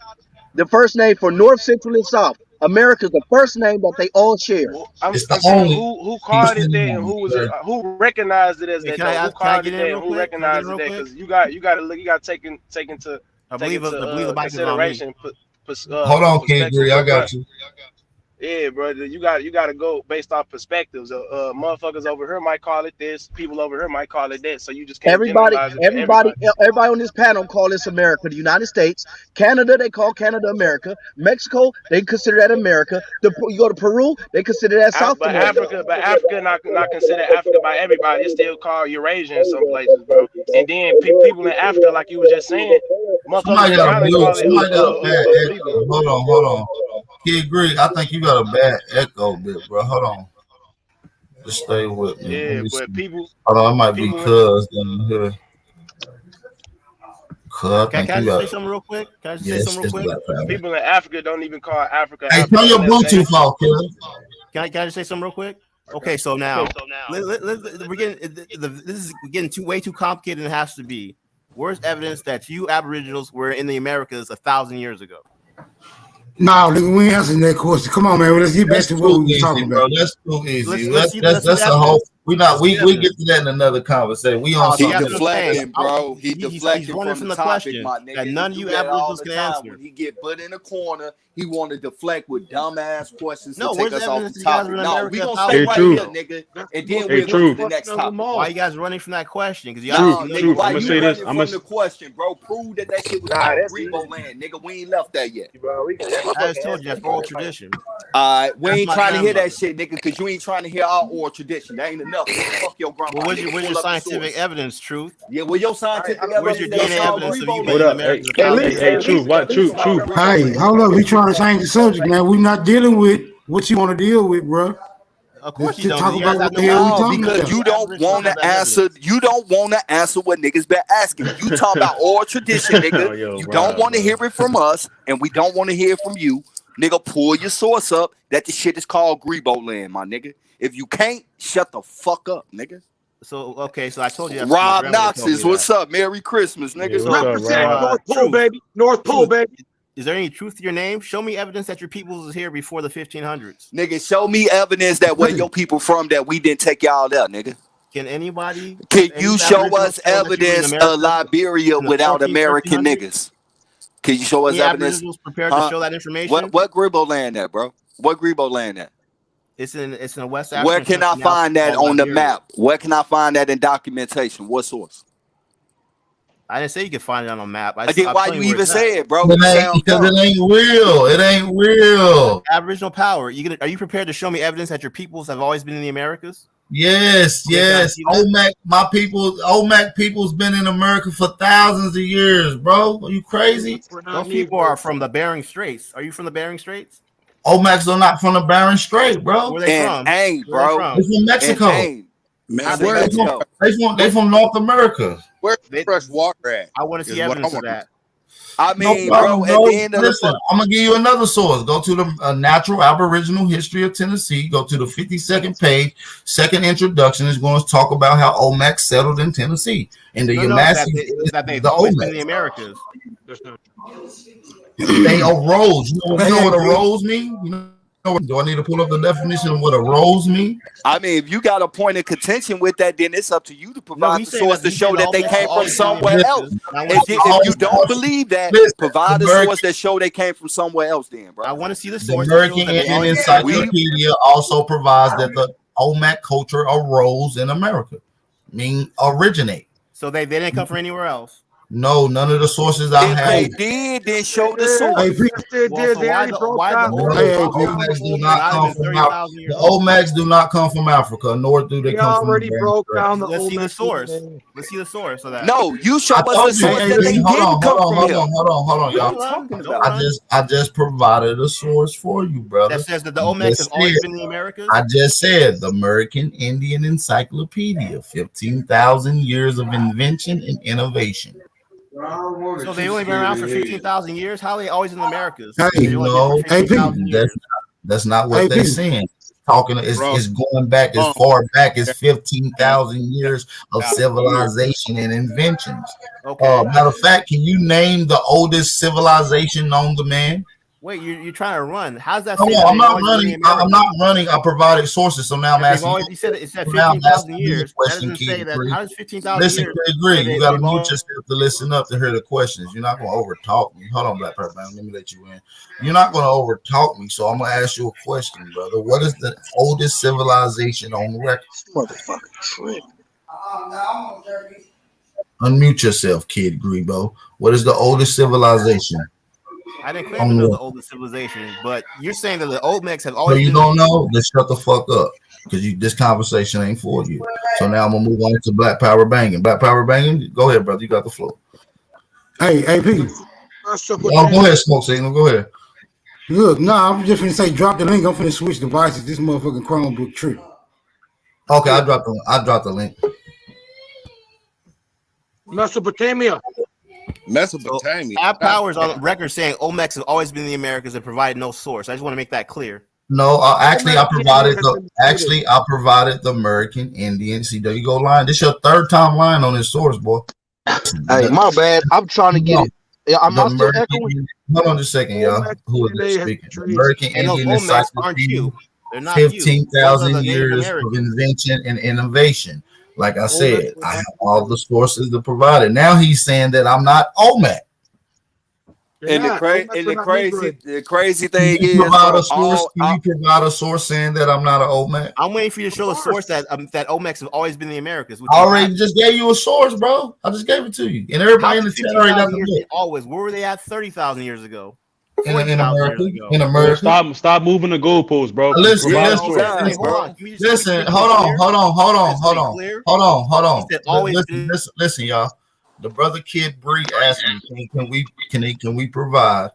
The first name for North, Central, and South. America is the first name that they all share. I'm saying who called it there and who recognized it as that? Who called it there and who recognized it there? Because you got to take into consideration. Hold on, Kid Gree, I got you. Yeah, brother, you got to go based off perspectives. Motherfuckers over here might call it this. People over here might call it that. So you just can't everybody on this panel call this America. The United States, Canada, they call Canada America. Mexico, they consider that America. You go to Peru, they consider that South America. Africa not considered Africa by everybody. It's still called Eurasia in some places, bro. And then people in Africa, like you were just saying, somebody got a bad echo. Hold on. Kid Greg, I think you got a bad echo bit, bro. Hold on. Just stay with me. Yeah, but people. Hold on, I might be cuz in here. Can I just say something real quick? People in Africa don't even call Africa. Hey, turn your Bluetooth off, kid. Can I just say something real quick? Okay, so now we're getting way too complicated than it has to be. Where's evidence that you Aboriginals were in the Americas 1,000 years ago? No, we ain't answering that question. Come on, man. Let's get back to what we were talking about. That's too easy. That's a whole. We get to that in another conversation. We on something. Deflecting, bro. He's deflecting from the question that none of you Aboriginals can answer. When he get put in a corner, he want to deflect with dumbass questions to no, take us off the topic. No, we gonna stay right here, nigga, and then we'll go to the next topic. Why you guys running from that question? Because nigga, why you running from the question, bro? Prove that shit was called Grebo land, nigga. We ain't left that yet. I just told you that's oral tradition. We ain't trying to hear that shit, nigga, because you ain't trying to hear our oral tradition. That ain't enough. Fuck your grandma. Well, where's your scientific evidence, Truth? Yeah, well, your scientific evidence. Where's your DNA evidence of you being American? Hey, Truth, what? Truth. Hey, hold up. We trying to change the subject now. We're not dealing with what you want to deal with, bro. Of course you don't. Talk about what the hell we talking about. Because you don't want to answer. You don't want to answer what niggas been asking. You talking about oral tradition, nigga. You don't want to hear it from us, and we don't want to hear it from you. Nigga, pull your source up that the shit is called Grebo land, my nigga. If you can't, shut the fuck up, nigga. So, okay, so I told you. Rob Knox's, what's up? Merry Christmas, nigga. Yeah, represent North Pole, baby. North Pole, baby. Is there any truth to your name? Show me evidence that your people was here before the 1500s. Nigga, show me evidence that where your people from that we didn't take y'all there, nigga. Can anybody? Can you show us evidence of Liberia without American niggas? Can you show us evidence? Prepared to show that information? What Grebo land at, bro? What Grebo land at? It's in West Africa. Where can I find that on the map? Where can I find that in documentation? What source? I didn't say you could find it on a map. Why you even say it, bro? Because it ain't real. It ain't real. Aboriginal power. Are you prepared to show me evidence that your peoples have always been in the Americas? Yes. Olmec people's been in America for thousands of years, bro. Are you crazy? Those people are from the Bering Straits. Are you from the Bering Straits? Olmecs are not from the Bering Strait, bro. Where they from? Bro. They're from Mexico. They from North America. Where's fresh water at? I want to see evidence of that. I mean, no problem, bro, at the end of listen, I'm gonna give you another source. Go to the Natural Aboriginal History of Tennessee. Go to the 52nd page. Second introduction is going to talk about how Olmec settled in Tennessee and the Yamasee. That they've always been in the Americas. They arose. You know what arose mean? You know, do I need to pull up the definition of what arose mean? I mean, if you got a point of contention with that, then it's up to you to provide the source to show that they came from somewhere else. If you don't believe that, provide a source that show they came from somewhere else. Then, bro, I want to see the The source. American Indian Encyclopedia also provides that the Olmec culture arose in America, meaning originate. So they didn't come from anywhere else. No, none of the sources I have. They did, then show the source. The Olmecs do not come from Africa, nor do they come from Let's see the source. Let's see the source of that. No, you show us the source that they didn't come from here. Hold on, y'all. I just provided a source for you, brother. That says that the Olmecs have always been in the Americas. I just said the American Indian Encyclopedia, 15,000 years of invention and innovation. So they only been around for 15,000 years. How are they always in the Americas? No, that's not what they're saying. Talking is going back as far back as 15,000 years of civilization and inventions. Matter of fact, can you name the oldest civilization known to man? Wait, you're trying to run. How's that? No, I'm not running. I'm not running. I provided sources, so now I'm asking. You said it said 15,000 years. That doesn't say that. How does 15,000 years? Listen, agree. You got to mute yourself to listen up to hear the questions. You're not going to overtalk me. Hold on, Black Purple Man. Let me let you in. You're not going to overtalk me, so I'm going to ask you a question, brother. What is the oldest civilization on record? Motherfucking trick. Unmute yourself, Kid Grebo. What is the oldest civilization? I didn't claim to know the oldest civilization, but you're saying that the Olmecs have So always. you don't know? Then shut the fuck up, because this conversation ain't for you. So now I'm gonna move on to Black Power Banging. Black Power Banging, go ahead, brother. You got the floor. Hey, AP. Go ahead, Smoke Signal. Go ahead. Look, I'm just gonna say drop the link. I'm finna switch devices. This motherfucking Chromebook trick. Okay, I dropped the link. Mesopotamia. Mesopotamia. Our powers on record saying Olmecs have always been in the Americas and provided no source. I just want to make that clear. No, I provided the American Indian. See, there you go, line. This your third time lying on this source, boy. Hey, my bad. I'm trying to get it. I'm not still echoing. Hold on just a second, y'all. Who is this speaking? American Indian Encyclopedia. 15,000 years of invention and innovation. Like I said, I have all the sources to provide it. Now he's saying that I'm not Olmec. And the crazy thing is, can you provide a source saying that I'm not an Olmec? I'm waiting for you to show a source that Olmecs have always been in the Americas. I already just gave you a source, bro. I just gave it to you, and everybody in the chat already got the always. Where were they at 30,000 years ago? In America. Stop moving the goalposts, bro. Listen, hold on. Listen, y'all. The brother Kid Bree asked me, can we provide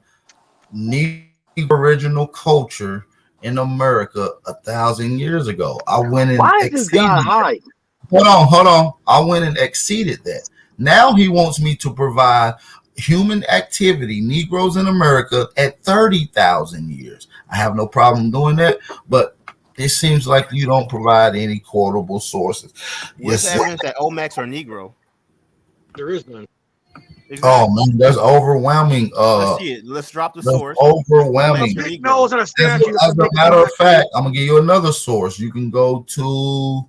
original culture in America 1,000 years ago? I went and exceeded. Hold on. I went and exceeded that. Now he wants me to provide human activity, Negroes in America at 30,000 years. I have no problem doing that, but it seems like you don't provide any quotable sources. What's the evidence that Olmecs are Negro? There is none. Exactly. Oh man, that's overwhelming. Let's see it. Let's drop the source. Overwhelming. As a matter of fact, I'm gonna give you another source. You can go to,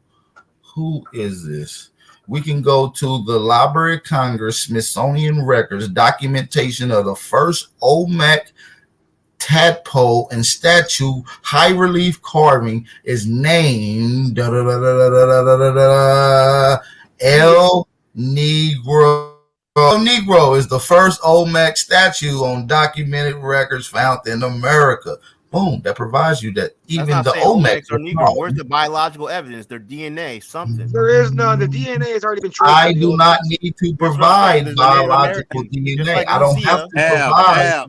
who is this? We can go to the Library of Congress, Smithsonian Records, documentation of the first Olmec tadpole and statue high relief carving is named El Negro. El Negro is the first Olmec statue on documented records found in America. Boom, that provides you that even the Olmecs are Negro. Where's the biological evidence? Their DNA, something. There is none. The DNA has already been traced. I do not need to provide biological DNA. Like I don't have to provide.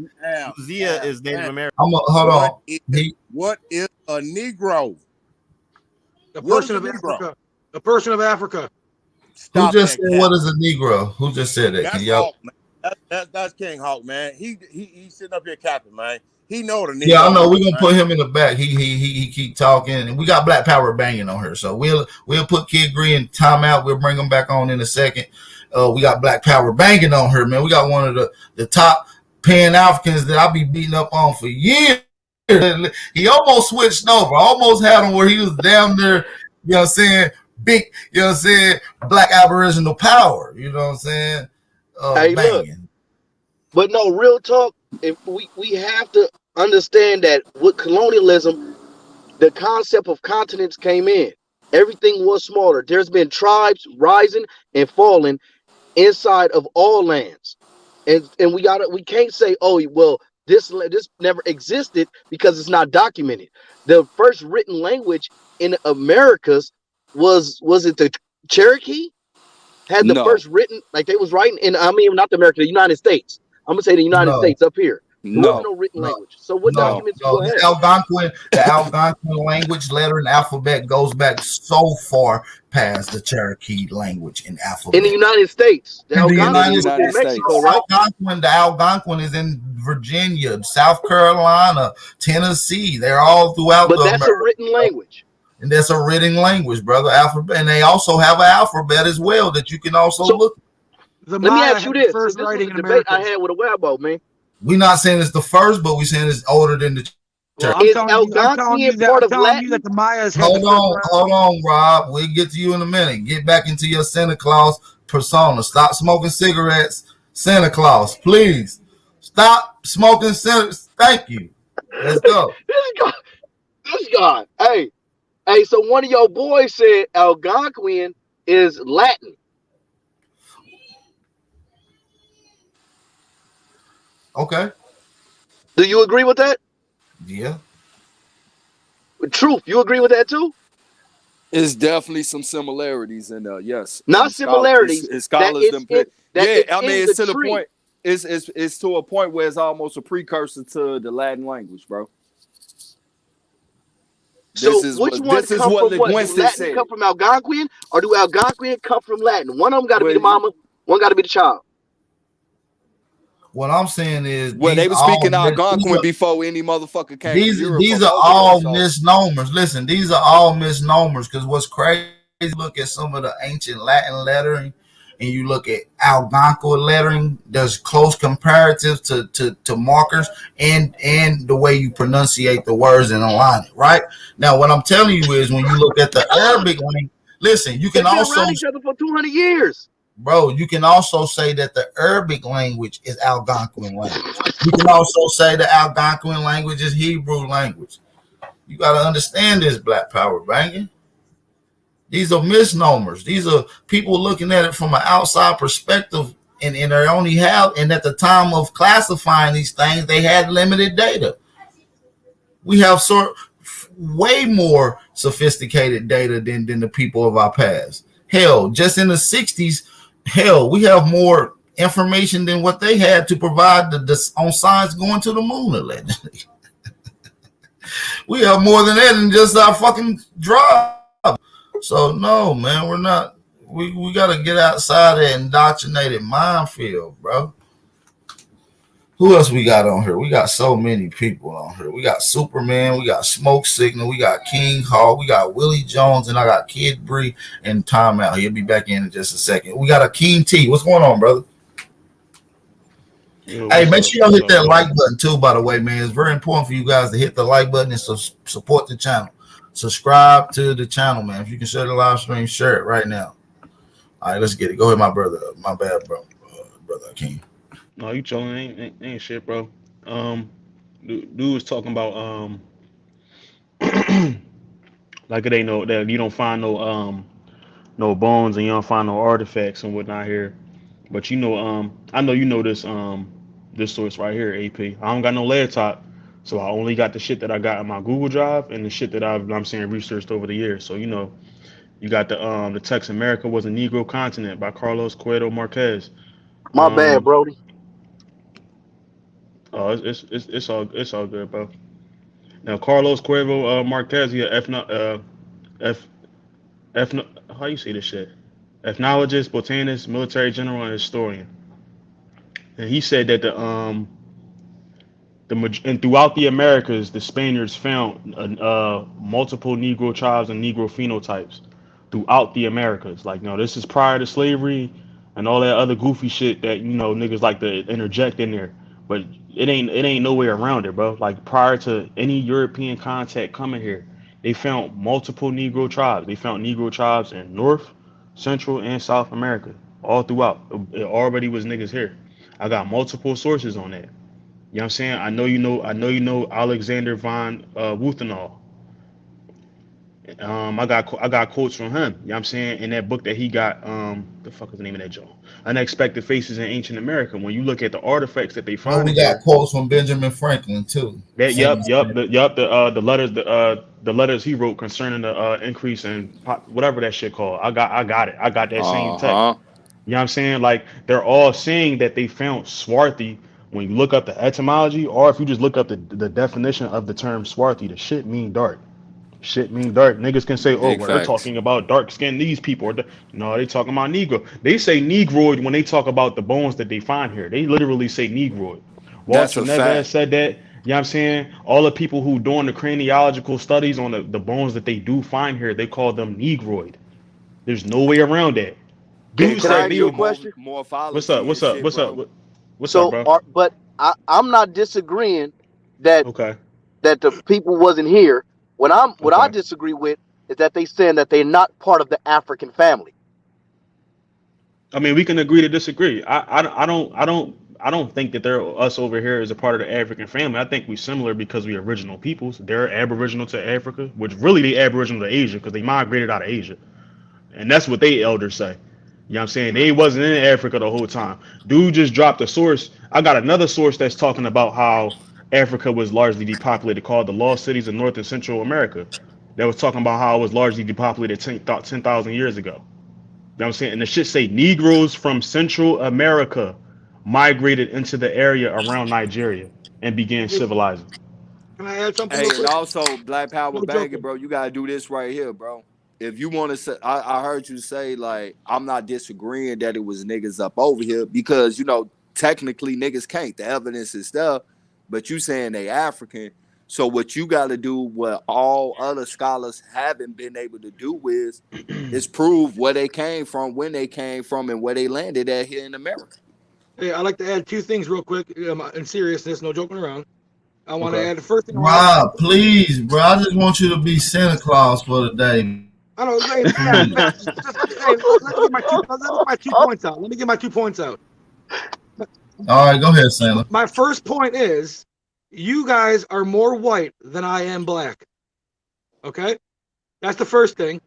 Zia is Native American. Hold on. What is a Negro? A person of Africa. A person of Africa. Who just said what is a Negro? Who just said that? Can y'all? That's King Hawk, man. He's sitting up here capping, man. He know the nigga. Yeah, I know. We're gonna put him in the back. He keep talking, and we got Black Power banging on her. So we'll put Kid Green in timeout. We'll bring him back on in a second. We got Black Power banging on her, man. We got one of the top Pan Africans that I'll be beating up on for years. He almost switched over. Almost had him where he was down there. You know what I'm saying? Big. You know what I'm saying? Black Aboriginal Power. You know what I'm saying? Hey, look. But no, real talk. If we have to understand that with colonialism, the concept of continents came in. Everything was smaller. There's been tribes rising and falling inside of all lands, and we can't say, oh well, this never existed because it's not documented. The first written language in Americas was it the Cherokee? Had the first written, like they was writing in, I mean, not the America, the United States. I'm gonna say the United States up here. There was no written language. So what documents you have? The Algonquin language, letter, and alphabet goes back so far past the Cherokee language and alphabet. In the United States. The Algonquin is in Mexico, right? The Algonquin is in Virginia, South Carolina, Tennessee. They're all throughout But that's a written language. And that's a written language, brother. Alphabet. And they also have an alphabet as well that you can also look. Let me ask you this. This was a debate I had with a Wabo, man. We're not saying it's the first, but we're saying it's older than the church. Is Algonquian part of Latin? That the Mayas hold on, Rob. We'll get to you in a minute. Get back into your Santa Claus persona. Stop smoking cigarettes, Santa Claus. Please. Stop smoking cigarettes. Thank you. Let's go. This guy. Hey, so one of your boys said Algonquian is Latin. Okay. Do you agree with that? Yeah. Truth, you agree with that too? It's definitely some similarities in there. Yes. Not similarities. Scholars I mean, it's to the point. It's to a point where it's almost a precursor to the Latin language, bro. So which one come from what? Do Latin come from Algonquian, or do Algonquian come from Latin? One of them got to be the mama, one got to be the child. What I'm saying is, they were speaking Algonquin before any motherfucker came. These are all misnomers. Listen, these are all misnomers because what's crazy? Look at some of the ancient Latin lettering, and you look at Algonquin lettering. There's close comparatives to markers and the way you pronunciate the words and align it. Right now, what I'm telling you is, when you look at the Arabic language, listen, you can also around each other for 200 years. Bro, you can also say that the Arabic language is Algonquin language. You can also say the Algonquin language is Hebrew language. You got to understand this, Black Power banging. These are misnomers. These are people looking at it from an outside perspective, and they only have, and at the time of classifying these things, they had limited data. We have way more sophisticated data than the people of our past. Hell, just in the 60s, we have more information than what they had to provide on science going to the moon allegedly. We have more than that in just our fucking drive. So no, man, we're not. We got to get outside that indoctrinated minefield, bro. Who else we got on here? We got so many people on here. We got Superman, we got Smoke Signal, we got King Hall, we got Willie Jones, and I got Kid Bree and Timeout. He'll be back in just a second. We got Akeem T. What's going on, brother? Hey, make sure y'all hit that like button too, by the way, man. It's very important for you guys to hit the like button and support the channel. Subscribe to the channel, man. If you can share the live stream, share it right now. All right, let's get it. Go ahead, my brother. My bad, bro. Brother Akeem. No, you chilling, ain't shit, bro. Dude was talking about like it ain't no that you don't find no bones and you don't find no artifacts and whatnot here. But you know, I know you know this source right here, AP. I don't got no laptop, so I only got the shit that I got in my Google Drive and the shit that I'm saying researched over the years. So you know, you got the text America was a Negro continent by Carlos Cuervo Marquez. My bad, Brody. Oh, it's all good, bro. Now Carlos Cuervo Marquez, how you say this shit? Ethnologist, botanist, military general, and historian. and he said that and throughout the Americas, the Spaniards found multiple Negro tribes and Negro phenotypes throughout the Americas. Like, no, this is prior to slavery and all that other goofy shit that niggas like to interject in there. But it ain't no way around it, bro. Like, prior to any European contact coming here, they found multiple Negro tribes. They found Negro tribes in North, Central, and South America, all throughout. It already was niggas here. I got multiple sources on that. You know what I'm saying? I know you know Alexander von Wuthenau. I got quotes from him. You know what I'm saying? In that book that he got, the fuck is the name of that joint? Unexpected Faces in Ancient America. When you look at the artifacts that they find, we got quotes from Benjamin Franklin too. That the letters he wrote concerning the increase in whatever that shit called. I got it. I got that same text. You know what I'm saying? Like, they're all saying that they found Swarthy. When you look up the etymology, or if you just look up the definition of the term Swarthy, the shit mean dark. Shit mean dark. Niggas can say, oh, well, they're talking about dark skin, these people. No, they talking about Negro. They say Negroid when they talk about the bones that they find here. They literally say Negroid. Walter Neves said that. You know what I'm saying? All the people who doing the craniological studies on the bones that they do find here, they call them Negroid. There's no way around that. Can I ask you a question? What's up? What's up, bro? But I'm not disagreeing that the people wasn't here. What I disagree with is that they saying that they're not part of the African family. I mean, we can agree to disagree. I don't think that us over here is a part of the African family. I think we're similar because we're original peoples. They're aboriginal to Africa, which really they aboriginal to Asia because they migrated out of Asia, and that's what they elders say. You know what I'm saying? They wasn't in Africa the whole time. Dude just dropped a source. I got another source that's talking about how Africa was largely depopulated, called the Lost Cities of North and Central America. That was talking about how it was largely depopulated 10,000 years ago. You know what I'm saying? And the shit say Negroes from Central America migrated into the area around Nigeria and began civilizing. Can I add something? Hey, and also, Black Power Bagging, bro, you gotta do this right here, bro. If you want to say, I heard you say, like, I'm not disagreeing that it was niggas up over here because, technically niggas can't. The evidence is there, but you saying they African. So what you got to do, what all other scholars haven't been able to do is prove where they came from, when they came from, and where they landed at here in America. Hey, I'd like to add two things real quick in seriousness, no joking around. I want to add the first thing. Rob, please, bro. I just want you to be Santa Claus for the day. I don't know. Let me get my 2 points out. Let me get my 2 points out. All right, go ahead, Santa. My first point is, you guys are more white than I am black. Okay? That's the first thing.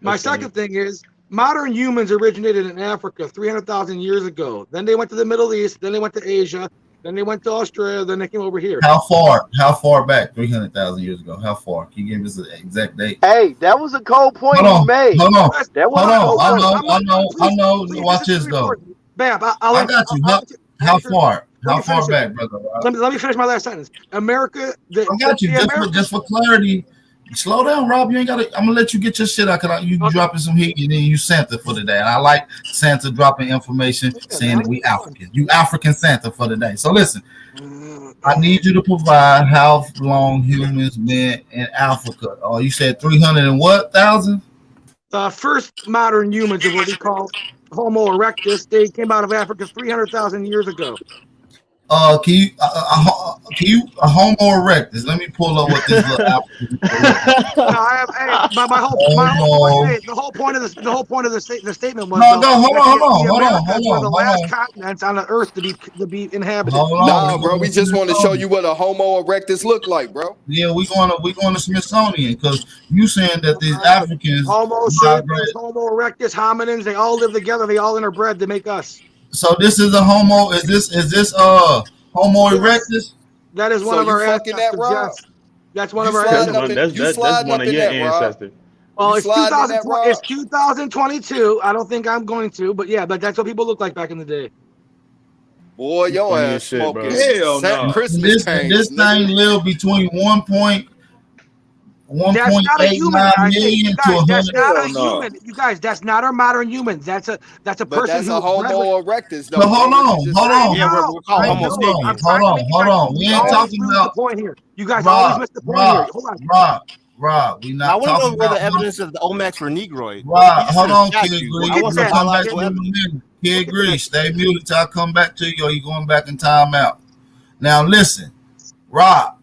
My second thing is, modern humans originated in Africa 300,000 years ago. Then they went to the Middle East. Then they went to Asia. Then they went to Australia. Then they came over here. How far back? 300,000 years ago. How far? Can you give us the exact date? Hey, that was a cold point you made. Hold on. I know. Watch this though. Bam, I got you. How far? How far back, brother? Let me finish my last sentence. America. I got you. Just for clarity. Slow down, Rob. You ain't got to. I'm gonna let you get your shit out because you dropping some heat and then you Santa for the day. And I like Santa dropping information saying that we African. You African Santa for the day. So listen, I need you to provide how long humans been in Africa. Oh, you said 300 and what thousand? First modern humans are what we call Homo erectus. They came out of Africa 300,000 years ago. Can you Homo erectus? Let me pull up what this little African. The whole point of the statement was hold on. The last continents on the earth to be inhabited. No, bro, we just want to show you what a Homo erectus look like, bro. Yeah, we going to Smithsonian because you saying that these Africans, Homo sapiens, Homo erectus, hominins, they all live together. They all interbred to make us. So this is a Homo. Is this Homo erectus? That is one of our ancestors. Yes. That's one of our ancestors. That's one of your ancestors. Well, it's 2022. I don't think I'm going to, but that's what people look like back in the day. Boy, your ass smoking. Hell no. This thing lived between 1.1 That's not a human, guys. Hey, you guys, that's not a Hell no. human. You guys, that's not our modern human. That's a But person that's who a Homo erectus, though. But hold on. Yeah, we're called Homo sapiens. Hold on. We ain't talking about the point here. You guys always miss the point here. Hold on. Rob, we I not want to talking know where about the evidence of the Olmecs were Negroid. Rob, hold on, Kid Grease. I want some biological Kid evidence. Grease, stay muted till I come back to you, or you going back in timeout. Now listen, Rob,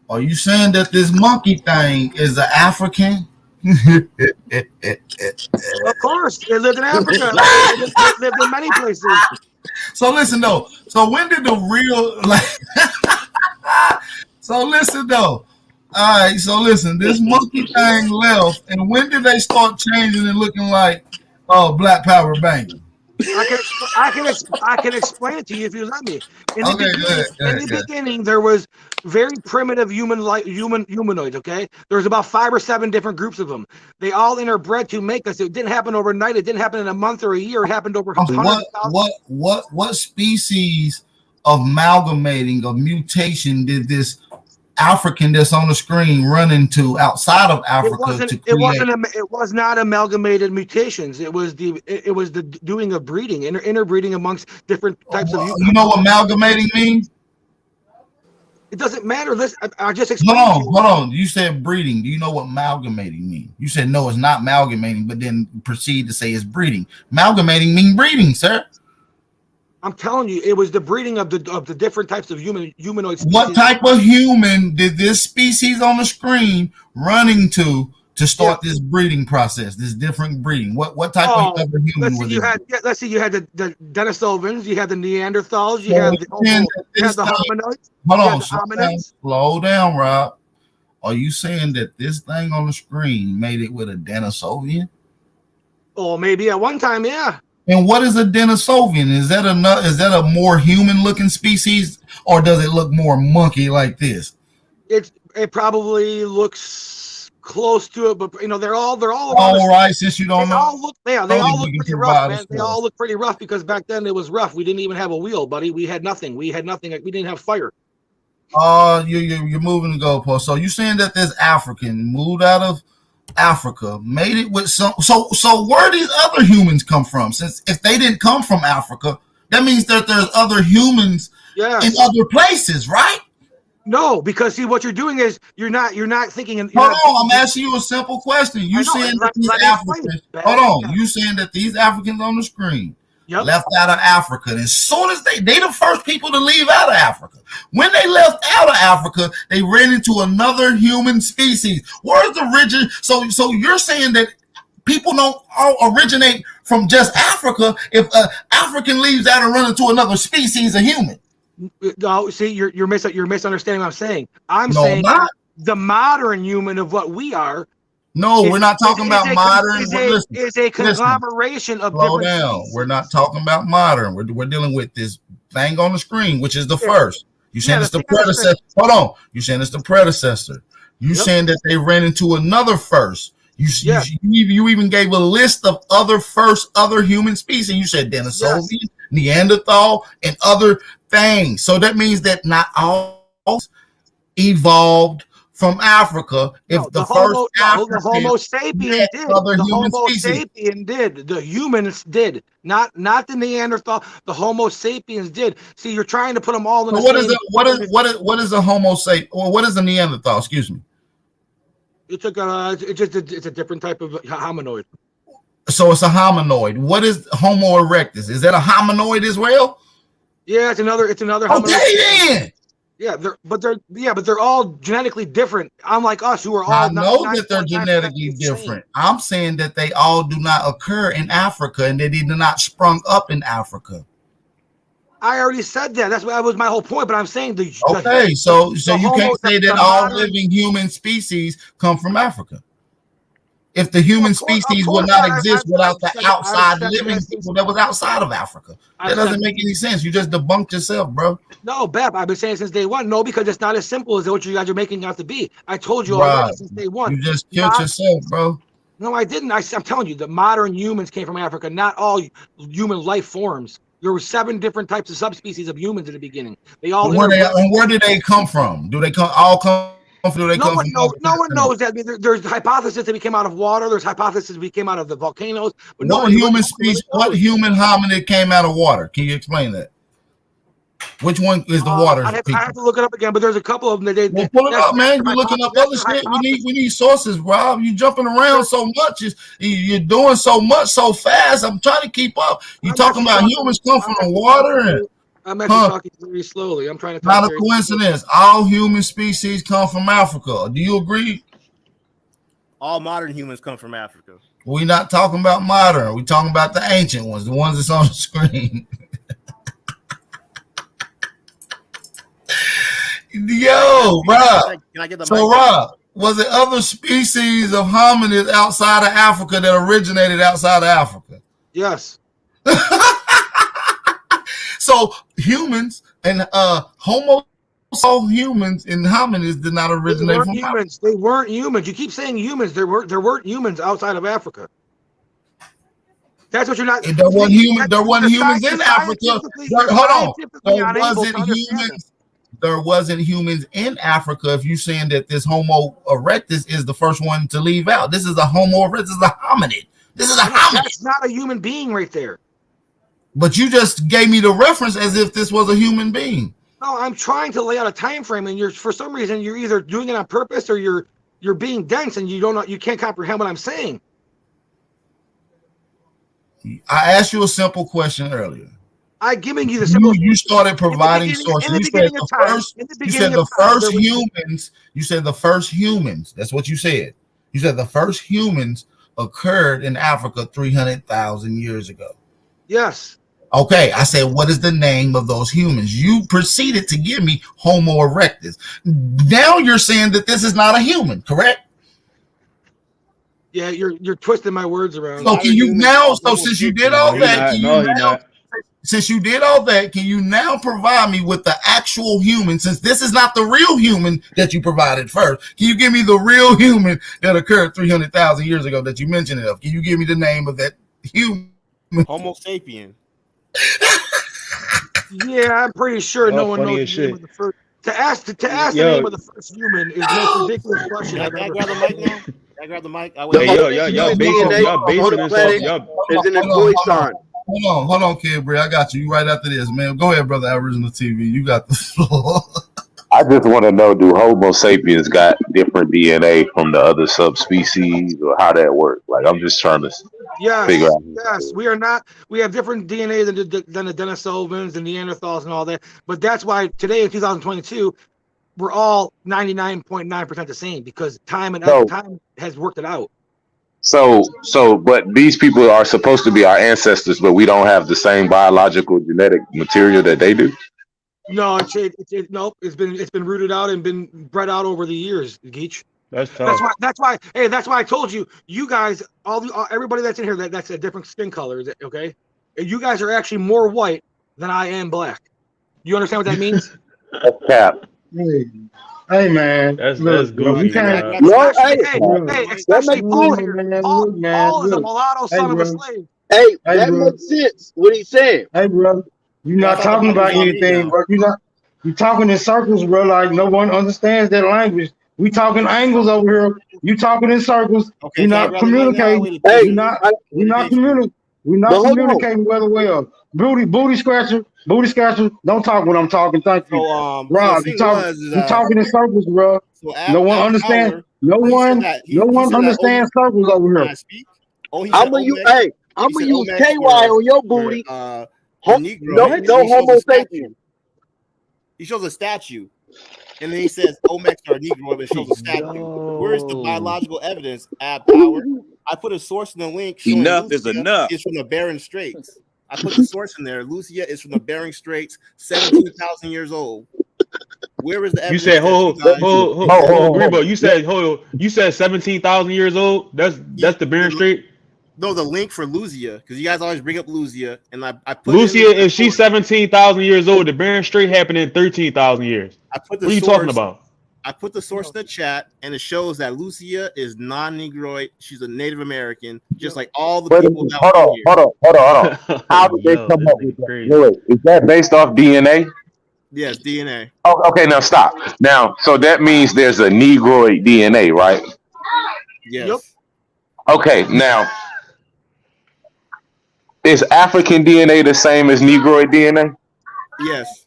are you saying that this monkey thing is an African? Of course, they lived in Africa. They lived in many places. So listen though. So when did the real So listen though. All right. So listen. This monkey thing left, and when did they start changing and looking like Black Power Bangers? I can explain it to you if you let me. In the beginning, there was very primitive humanoids. Okay, there was about 5 or 7 different groups of them. They all interbred to make us. It didn't happen overnight. It didn't happen in a month or a year. It happened over hundreds of thousands. What species of amalgamating of mutation did this African that's on the screen run into outside of Africa to create? It was not amalgamated mutations. It was the doing of breeding, interbreeding amongst different types of. You know what amalgamating means? It doesn't matter. Listen, I just explained. Hold on. You said breeding. Do you know what amalgamating means? You said no, it's not amalgamating, but then proceed to say it's breeding. Amalgamating means breeding, sir. I'm telling you, it was the breeding of the different types of humanoid species. What type of human did this species on the screen running to start this breeding process? This different breeding. What type of other human was it? Let's see. You had the Denisovans. You had the Neanderthals. You had the hominoids. Hold on. Slow down, Rob. Are you saying that this thing on the screen made it with a Denisovian? Oh, maybe at one time, yeah. And what is a Denisovian? Is that a more human-looking species, or does it look more monkey like this? It probably looks close to it, but they're all right. Since you don't know, they all look pretty rough, man. They all look pretty rough because back then it was rough. We didn't even have a wheel, buddy. We had nothing. We didn't have fire. You're moving the goalpost. So you're saying that this African moved out of Africa, made it with some. So where these other humans come from? Since if they didn't come from Africa, that means that there's other humans in other places, right? No, because see what you're doing is you're not thinking. Hold on, I'm asking you a simple question. You saying that these Africans? Hold on, you saying that these Africans on the screen left out of Africa? And as soon as they the first people to leave out of Africa. When they left out of Africa, they ran into another human species. Where's the origin? So you're saying that people don't all originate from just Africa. If an African leaves out and run into another species of human. No, see, you're misunderstanding what I'm saying. I'm saying the modern human of what we are. No, we're not talking about modern. It's a conglomeration of different species. We're not talking about modern. We're dealing with this thing on the screen, which is the first. You saying it's the predecessor. Hold on. You saying it's the predecessor. You saying that they ran into another first. You even gave a list of other human species. You said Denisovian, Neanderthal, and other things. So that means that not all evolved from Africa. If the Homo sapien did, the Homo sapien did, the humans did, not the Neanderthal. The Homo sapiens did. See, you're trying to put them all in. What is a Homo sapien? Or what is a Neanderthal? Excuse me. It's a different type of hominoid. So it's a hominoid. What is Homo erectus? Is that a hominoid as well? Yeah, it's another. Okay, hominoid. then. Yeah, but they're all genetically different. Unlike us, who are all. I know that they're genetically different. I'm saying that they all do not occur in Africa, and they did not sprung up in Africa. I already said that. That was my whole point. But I'm saying so you can't say that all living human species come from Africa. If the human species would not exist without the outside living people that was outside of Africa, that doesn't make any sense. You just debunked yourself, bro. No, Bep, I've been saying since day one. No, because it's not as simple as what you guys are making it out to be. I told you already since day one. You just killed yourself, bro. No, I didn't. I'm telling you, the modern humans came from Africa. Not all human life forms. There were 7 different types of subspecies of humans at the beginning. They all. Where did they come from? Do they all come No one knows that. I mean, there's hypothesis that we came out of water. There's hypothesis we came out of the volcanoes. But what human species? What human hominid came out of water? Can you explain that? Which one is the water? I have to look it up again, but there's a couple of them. Well, pull it up, man. You're looking up other shit. We need sources, Rob. You jumping around so much. You're doing so much so fast. I'm trying to keep up. You talking about humans come from the water and. I'm actually talking very slowly. I'm trying to. Not a coincidence. All human species come from Africa. Do you agree? All modern humans come from Africa. We're not talking about modern. We're talking about the ancient ones, the ones that's on the screen. Yo, Rob. Rob, was it other species of hominids outside of Africa that originated outside of Africa? Yes. So humans and Homo humans and hominids did not originate from humans. They weren't humans. You keep saying humans. There weren't humans outside of Africa. That's what you're not. There wasn't humans in Africa. Hold on. There wasn't humans in Africa. If you're saying that this Homo erectus is the first one to leave out, this is a Homo erectus. This is a hominid. This is a hominid. That's not a human being right there. But you just gave me the reference as if this was a human being. No, I'm trying to lay out a time frame, and for some reason you're either doing it on purpose or you're being dense, and you can't comprehend what I'm saying. I asked you a simple question earlier. I'm giving you the simple. You started providing sources. You said the first humans. You said the first humans. That's what you said. You said the first humans occurred in Africa 300,000 years ago. Yes. Okay, I said, what is the name of those humans? You proceeded to give me Homo erectus. Now you're saying that this is not a human, correct? Yeah, you're twisting my words around. So can you now? So since you did all that, since you did all that, can you now provide me with the actual human? Since this is not the real human that you provided first, can you give me the real human that occurred 300,000 years ago that you mentioned it of? Can you give me the name of that human? Homo sapien. Yeah, I'm pretty sure no one knows the name of the first. To ask the name of the first human is the most ridiculous question. Can I grab the mic now? Can I grab the mic? Y'all basing this voice on. Hold on, Kid Bray. I got you. You right after this, man. Go ahead, brother. Aboriginal TV. You got the floor. I just want to know: do Homo sapiens got different DNA from the other subspecies, or how that works? Like, I'm just trying to figure out. Yes, we are not. We have different DNA than the Denisovans and Neanderthals and all that. But that's why today in 2022, we're all 99.9% the same because time has worked it out. So, but these people are supposed to be our ancestors, but we don't have the same biological genetic material that they do. No, it's been rooted out and been bred out over the years, Geach. That's tough. That's why I told you guys, everybody that's in here that's a different skin color, okay? You guys are actually more white than I am black. You understand what that means? That's cap. Hey man, that's goofy. Especially Paul here. Paul is a mulatto son of a slave. Hey, that makes sense. What he's saying. Hey, bro, you're not talking about anything, bro. You're talking in circles, bro. Like no one understands that language. We talking angles over here. You talking in circles. You're not communicating. Hey, we're not communicating. We're not communicating well. Booty scratcher. Don't talk when I'm talking. Thank you, Rob. You talking in circles, bro. No one understands. No one understands circles over here. I'm gonna use KY on your booty. No Homo sapien. He shows a statue, and then he says Olmecs are Negro, and shows a statue. Where is the biological evidence? Ab Power. I put a source in the link. Enough is enough. It's from the Bering Straits. I put the source in there. Lucia is from the Bering Straits, 17,000 years old. Where is the evidence? You said Grebo. You said 17,000 years old. That's the Bering Strait. No, the link for Lucia, because you guys always bring up Lucia, and I put Lucia. If she's 17,000 years old, the Bering Strait happened in 13,000 years. What are you talking about? I put the source in the chat, and it shows that Lucia is non-Negroid. She's a Native American, just like all the people. Hold on. How did they come up with that? Is that based off DNA? Yes, DNA. Oh, okay, now stop. Now, so that means there's a Negroid DNA, right? Yes. Yep. Okay, now is African DNA the same as Negroid DNA? Yes.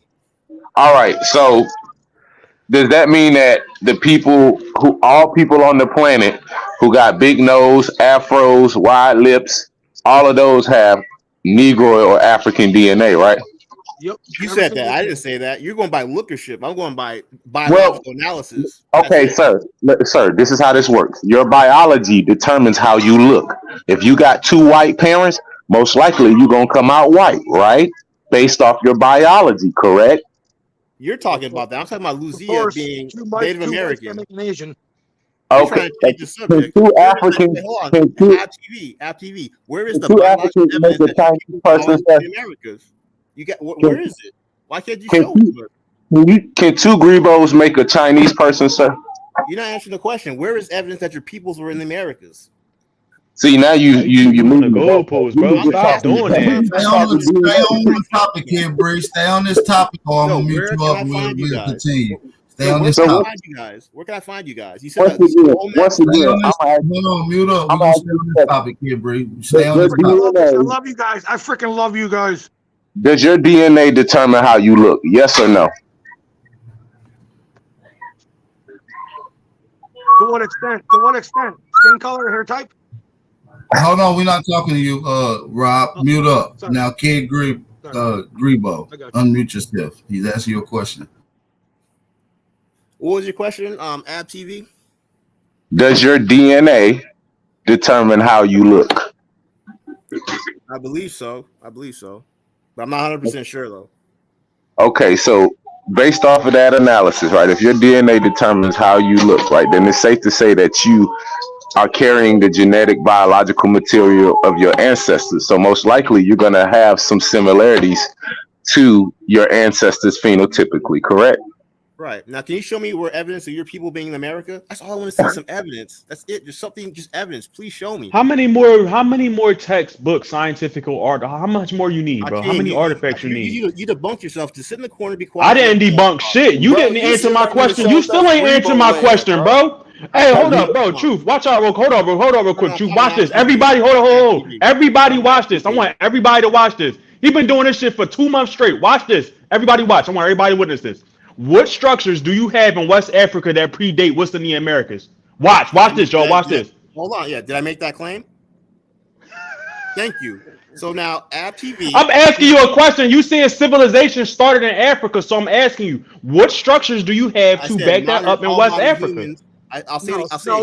All right, so does that mean that all people on the planet who got big nose, afros, wide lips, all of those have Negroid or African DNA, right? Yep. You said that. I didn't say that. You're going by lookership. I'm going by biological analysis. Okay, sir, this is how this works. Your biology determines how you look. If you got two white parents, most likely you're going to come out white, right? Based off your biology, correct? You're talking about that. I'm talking about Lucia being Native American. Asian. Okay. Two Africans. App TV. Where is the biological evidence that you in the Americas? You got where is it? Why can't you show it? Can two Grebos make a Chinese person, sir? You're not answering the question. Where is evidence that your peoples were in the Americas? See, now you move the goalposts, bro. Stop doing that. Stay on the topic here, Bree. Stay on this topic, or I'm gonna mute you up and we'll continue. Stay on this topic. Where can I find you guys? You said once again, hold on, mute up. We're gonna stay on this topic here, Bree. Stay on this topic. I love you guys. I freaking love you guys. Does your DNA determine how you look? Yes or no? To what extent? To what extent? Skin color, hair type? Hold on, we're not talking to you, Rob. Mute up. Sorry. Now, Kid Grebo, unmute yourself. He's asking you a question. What was your question? Ab TV? Does your DNA determine how you look? I believe so. But I'm not 100% sure though. Okay, so based off of that analysis, right? If your DNA determines how you look, right, then it's safe to say that you are carrying the genetic biological material of your ancestors. So most likely you're going to have some similarities to your ancestors phenotypically, correct? Right. Now, can you show me where evidence of your people being in America? That's all I want to see, some evidence. That's it. Just something, just evidence. Please show me. How many more textbooks, scientific art? How much more you need, bro? How many artifacts you need? You debunked yourself. To sit in the corner, be quiet. I didn't debunk shit. You didn't answer my question. You still ain't answer my question, bro. Hey, hold up, bro. Truth, watch out, bro. Hold on, real quick. Truth, watch this. Everybody, hold on. Everybody watch this. I want everybody to watch this. He been doing this shit for 2 months straight. Watch this. Everybody watch. I want everybody to witness this. What structures do you have in West Africa that predate what's in the Americas? Watch this, y'all. Watch this. Hold on. Yeah, did I make that claim? Thank you. So now, Ab TV. I'm asking you a question. You said civilization started in Africa, so I'm asking you, what structures do you have to back that up in West Africa? I'll say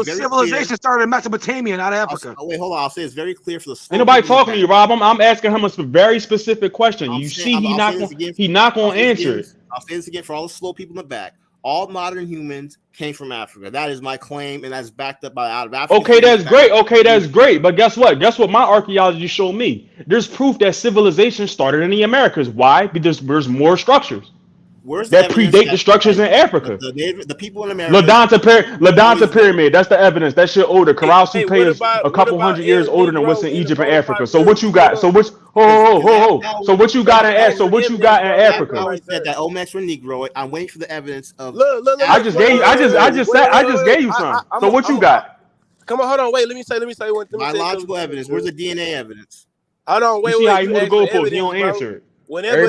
civilization started in Mesopotamia, not Africa. Wait, hold on. I'll say it's very clear for the. Ain't nobody talking to you, Rob. I'm asking him a very specific question. He not gonna answer it. I'll say this again for all the slow people in the back. All modern humans came from Africa. That is my claim, and that's backed up by out of Africa. Okay, that's great. But guess what? My archaeology showed me. There's proof that civilization started in the Americas. Why? Because there's more structures. That predate the structures in Africa. The people in America. Ladanta pyramid. That's the evidence. That shit older. Corral Supe is a couple hundred years older than what's in Egypt and Africa. So what you got? So what you got in Africa? I said that Olmecs were Negro. I'm waiting for the evidence of. I just gave you some. So what you got? Come on, hold on, wait. Let me say one. Biological evidence. Where's the DNA evidence? Hold on, wait. See how you move the goalpost? You don't answer it. Whenever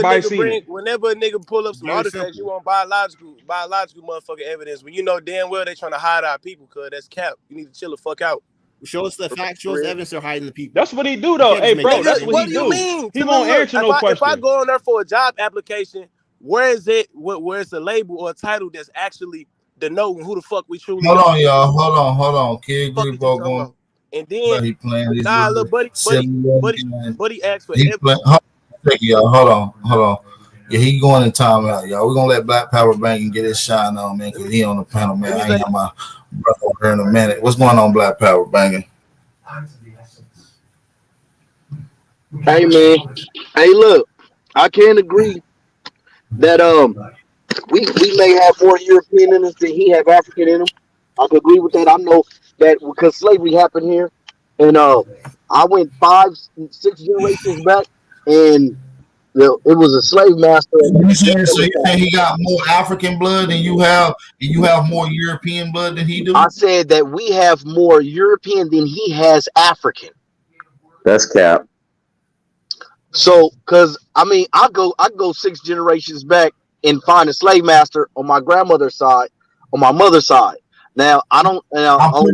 a nigga pull up some artifacts, you want biological motherfucking evidence. When you know damn well they trying to hide our people, cause that's cap. You need to chill the fuck out. Show us the facts. Show us the evidence they're hiding the people. That's what he do though. Hey, bro, that's what he do. What do you mean? He won't answer no question. If I go on there for a job application, where is it? Where's the label or title that's actually denoting who the fuck we truly are? Hold on, y'all. Hold on. Kid Grebo going. And then he playing little buddy asked for evidence. Thank you, y'all. Hold on. Yeah, he going in timeout, y'all. We're gonna let Black Power Banking get his shine on, man, because he on the panel, man. I ain't have my brother over here in a minute. What's going on, Black Power Banking? Hey, man. Hey, look, I can't agree that we may have more European in us than he have African in him. I can agree with that. I know that because slavery happened here, and I went 5-6 generations back. And it was a slave master. So you saying he got more African blood than you have, and you have more European blood than he do? I said that we have more European than he has African. That's cap. So, because I mean, I go 6 generations back and find a slave master on my grandmother's side, on my mother's side. Now I don't. I'm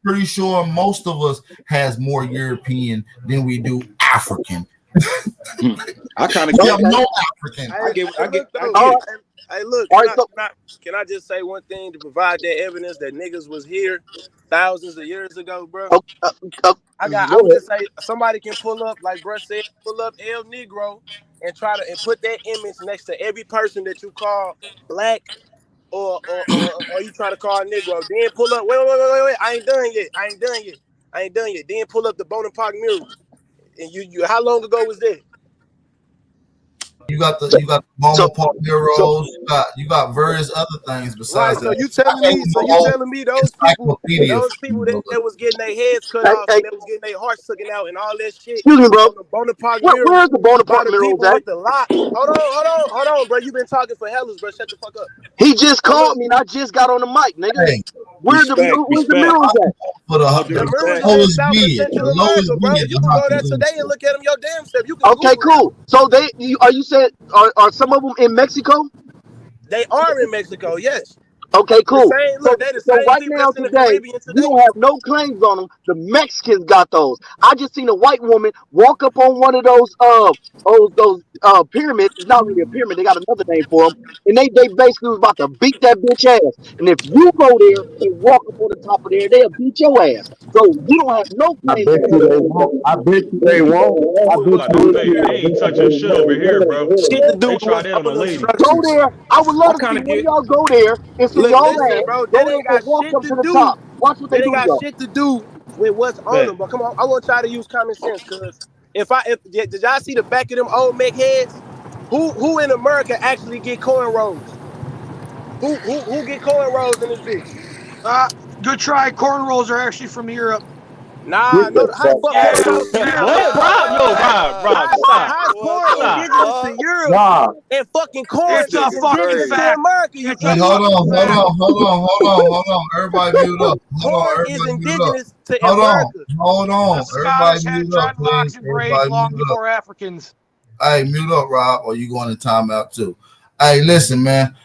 pretty sure most of us has more European than we do African. I kind of get no African. I get. Hey, look. Can I just say one thing to provide that evidence that niggas was here thousands of years ago, bro? I would just say somebody can pull up, like bro said, pull up El Negro and put that image next to every person that you call black or you try to call Negro. Then pull up. Wait. I ain't done yet. Then pull up the Bonaparte mural. And you how long ago was that? You got the Bonaparte murals. You got various other things besides that. So you telling me those people that was getting their heads cut off, and that was getting their hearts taken out, and all that shit. Excuse me, bro. The Bonaparte mural. Where's the Bonaparte mural? With the locks. Hold on, bro. You been talking for hellas, bro. Shut the fuck up. He just called me, and I just got on the mic, nigga. Hey, where's the murals at? For the lowest bid, the lowest bid. You can go there today and look at them your damn self. You can okay, cool. So you said are some of them in Mexico? They are in Mexico, yes. Okay, cool. So right now today, you don't have no claims on them. The Mexicans got those. I just seen a white woman walk up on one of those pyramids. It's not really a pyramid. They got another name for them. And they basically was about to beat that bitch ass. And if you go there and walk up on the top of there, they'll beat your ass. So you don't have no claims. I bet you they won't. They ain't touching shit over here, bro. They try that on the lady. Go there. I would love to see when y'all go there. Listen, bro, that ain't got shit to do. Watch what they do. That ain't got shit to do with what's on them. But come on, I want y'all to use common sense, cause did y'all see the back of them old Meg heads? Who in America actually get cornrows? Who get cornrows in this bitch? Good try. Cornrows are actually from Europe. Nah, no. Rob, stop. Corn indigenous to Europe and fucking corn is indigenous to America. Hold on. Everybody mute up. Corn is indigenous to America. Hold on. Everybody mute up, please. Long before Africans. Hey, mute up, Rob, or you going in timeout too. Hey, listen, man.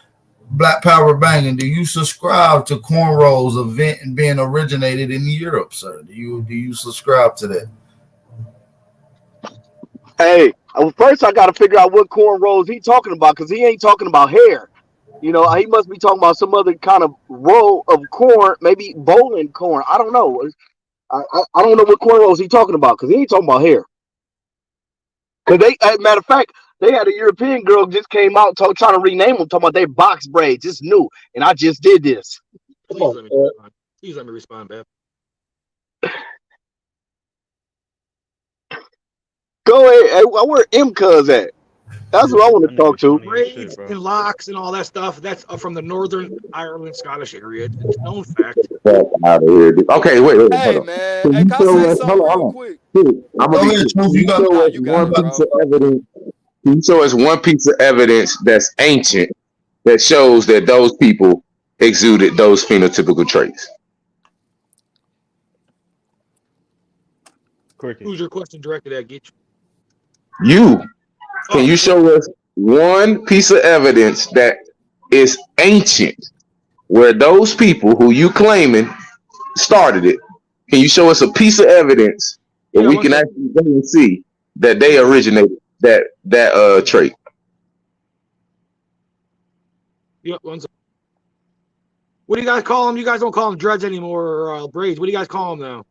Black Power Banging, do you subscribe to cornrows event and being originated in Europe, sir? Do you subscribe to that? Hey, first I got to figure out what cornrows he talking about, because he ain't talking about hair. You know, he must be talking about some other kind of row of corn, maybe bowling corn. I don't know. I don't know what cornrows he talking about, because he ain't talking about hair. Because matter of fact, they had a European girl just came out trying to rename them, talking about their box braids. It's new, and I just did this. Please let me respond, Beth. Go ahead. Hey, where M-Cuz at? That's what I want to talk to. Braids and locks and all that stuff. That's from the Northern Ireland, Scottish area. It's known fact. Out of here. Okay, wait. Hey, man. Hey, can I say something real quick? I'm going to show one piece of evidence. Can you show us one piece of evidence that's ancient that shows that those people exuded those phenotypical traits? Who's your question directed at, Gitch? You. Can you show us one piece of evidence that is ancient where those people who you claiming started it? Can you show us a piece of evidence that we can actually go and see that they originated that trait? Yep, one second. What do you guys call them? You guys don't call them dreads anymore, or braids. What do you guys call them now?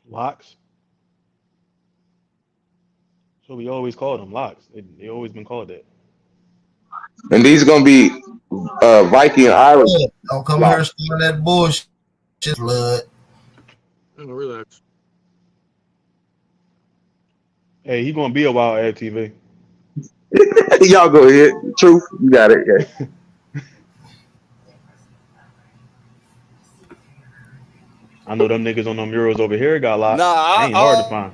Locks. So we always called them locks. They always been called that. And these gonna be Viking Irish. Don't come here stealing that bullshit, blood. Relax. Hey, he gonna be a while at TV. Y'all go ahead. Truth, you got it. Yeah. I know them niggas on them murals over here got locked. Nah, they ain't hard to find.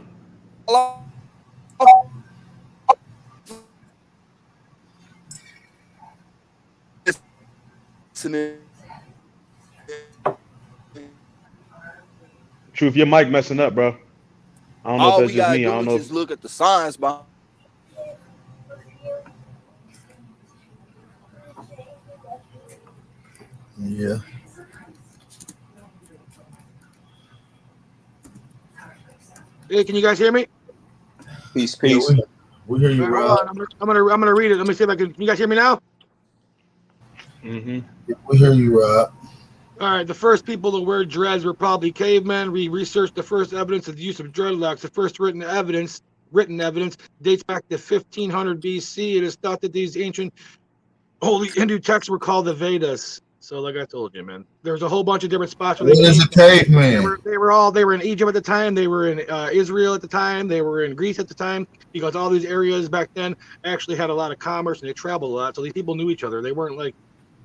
listening. Truth, your mic messing up, bro. I don't know All if we that's just gotta me. I do don't is know. just look at the science behind. Yeah. Hey, can you guys hear me? Peace. We hear you, Hold Rob. on, I'm gonna read it. Let me see if I can. Can you guys hear me now? Mm-hmm. We hear you, Rob. All right, the first people to wear dreads were probably cavemen. We researched the first evidence of the use of dreadlocks. The first written evidence dates back to 1500 BC. It is thought that these ancient holy Hindu texts were called the Vedas. So, like I told you, man, there's a whole bunch of different spots. What is a caveman? They were in Egypt at the time. They were in Israel at the time. They were in Greece at the time, because all these areas back then actually had a lot of commerce and they traveled a lot. So these people knew each other. They weren't like,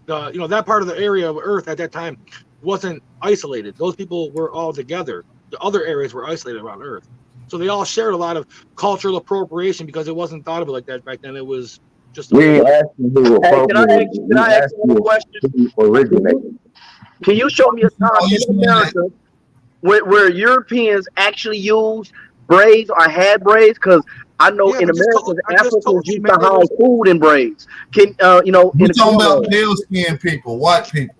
that part of the area of Earth at that time wasn't isolated. Those people were all together. The other areas were isolated around Earth. So they all shared a lot of cultural appropriation because it wasn't thought of it like that back then. It was just. We ain't asking who appropriated. Can I ask you a question? Originated. Can you show me a time in America where Europeans actually used braids or had braids? Because I know in America, Africans used to hide food in braids. Can We're talking about pale skinned people, white people.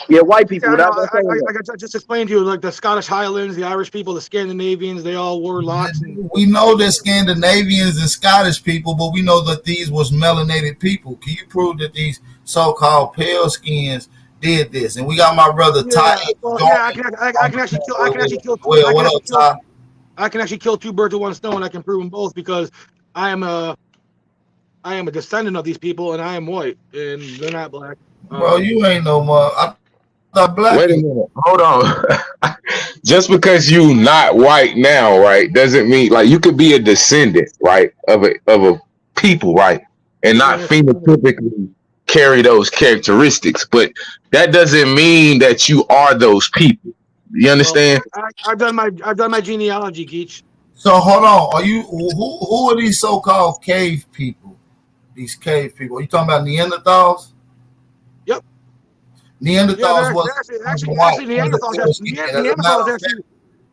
Yeah, white people. Yeah, I just explained to you, like the Scottish Highlands, the Irish people, the Scandinavians, they all wore locks. We know that Scandinavians and Scottish people, but we know that these was melanated people. Can you prove that these so-called pale skins did this? And we got my brother Ty. I can actually kill two birds with one stone. I can prove them both because I am a descendant of these people, and I am white, and they're not black. Bro, you ain't no more. I thought black. Wait a minute. Hold on. Just because you not white now, right, doesn't mean like you could be a descendant, right, of a people, right, and not phenotypically carry those characteristics. But that doesn't mean that you are those people. You understand? I've done my genealogy, Geach. So hold on. Are you who are these so-called cave people? These cave people. Are you talking about Neanderthals? Yep. Neanderthals was actually Neanderthals.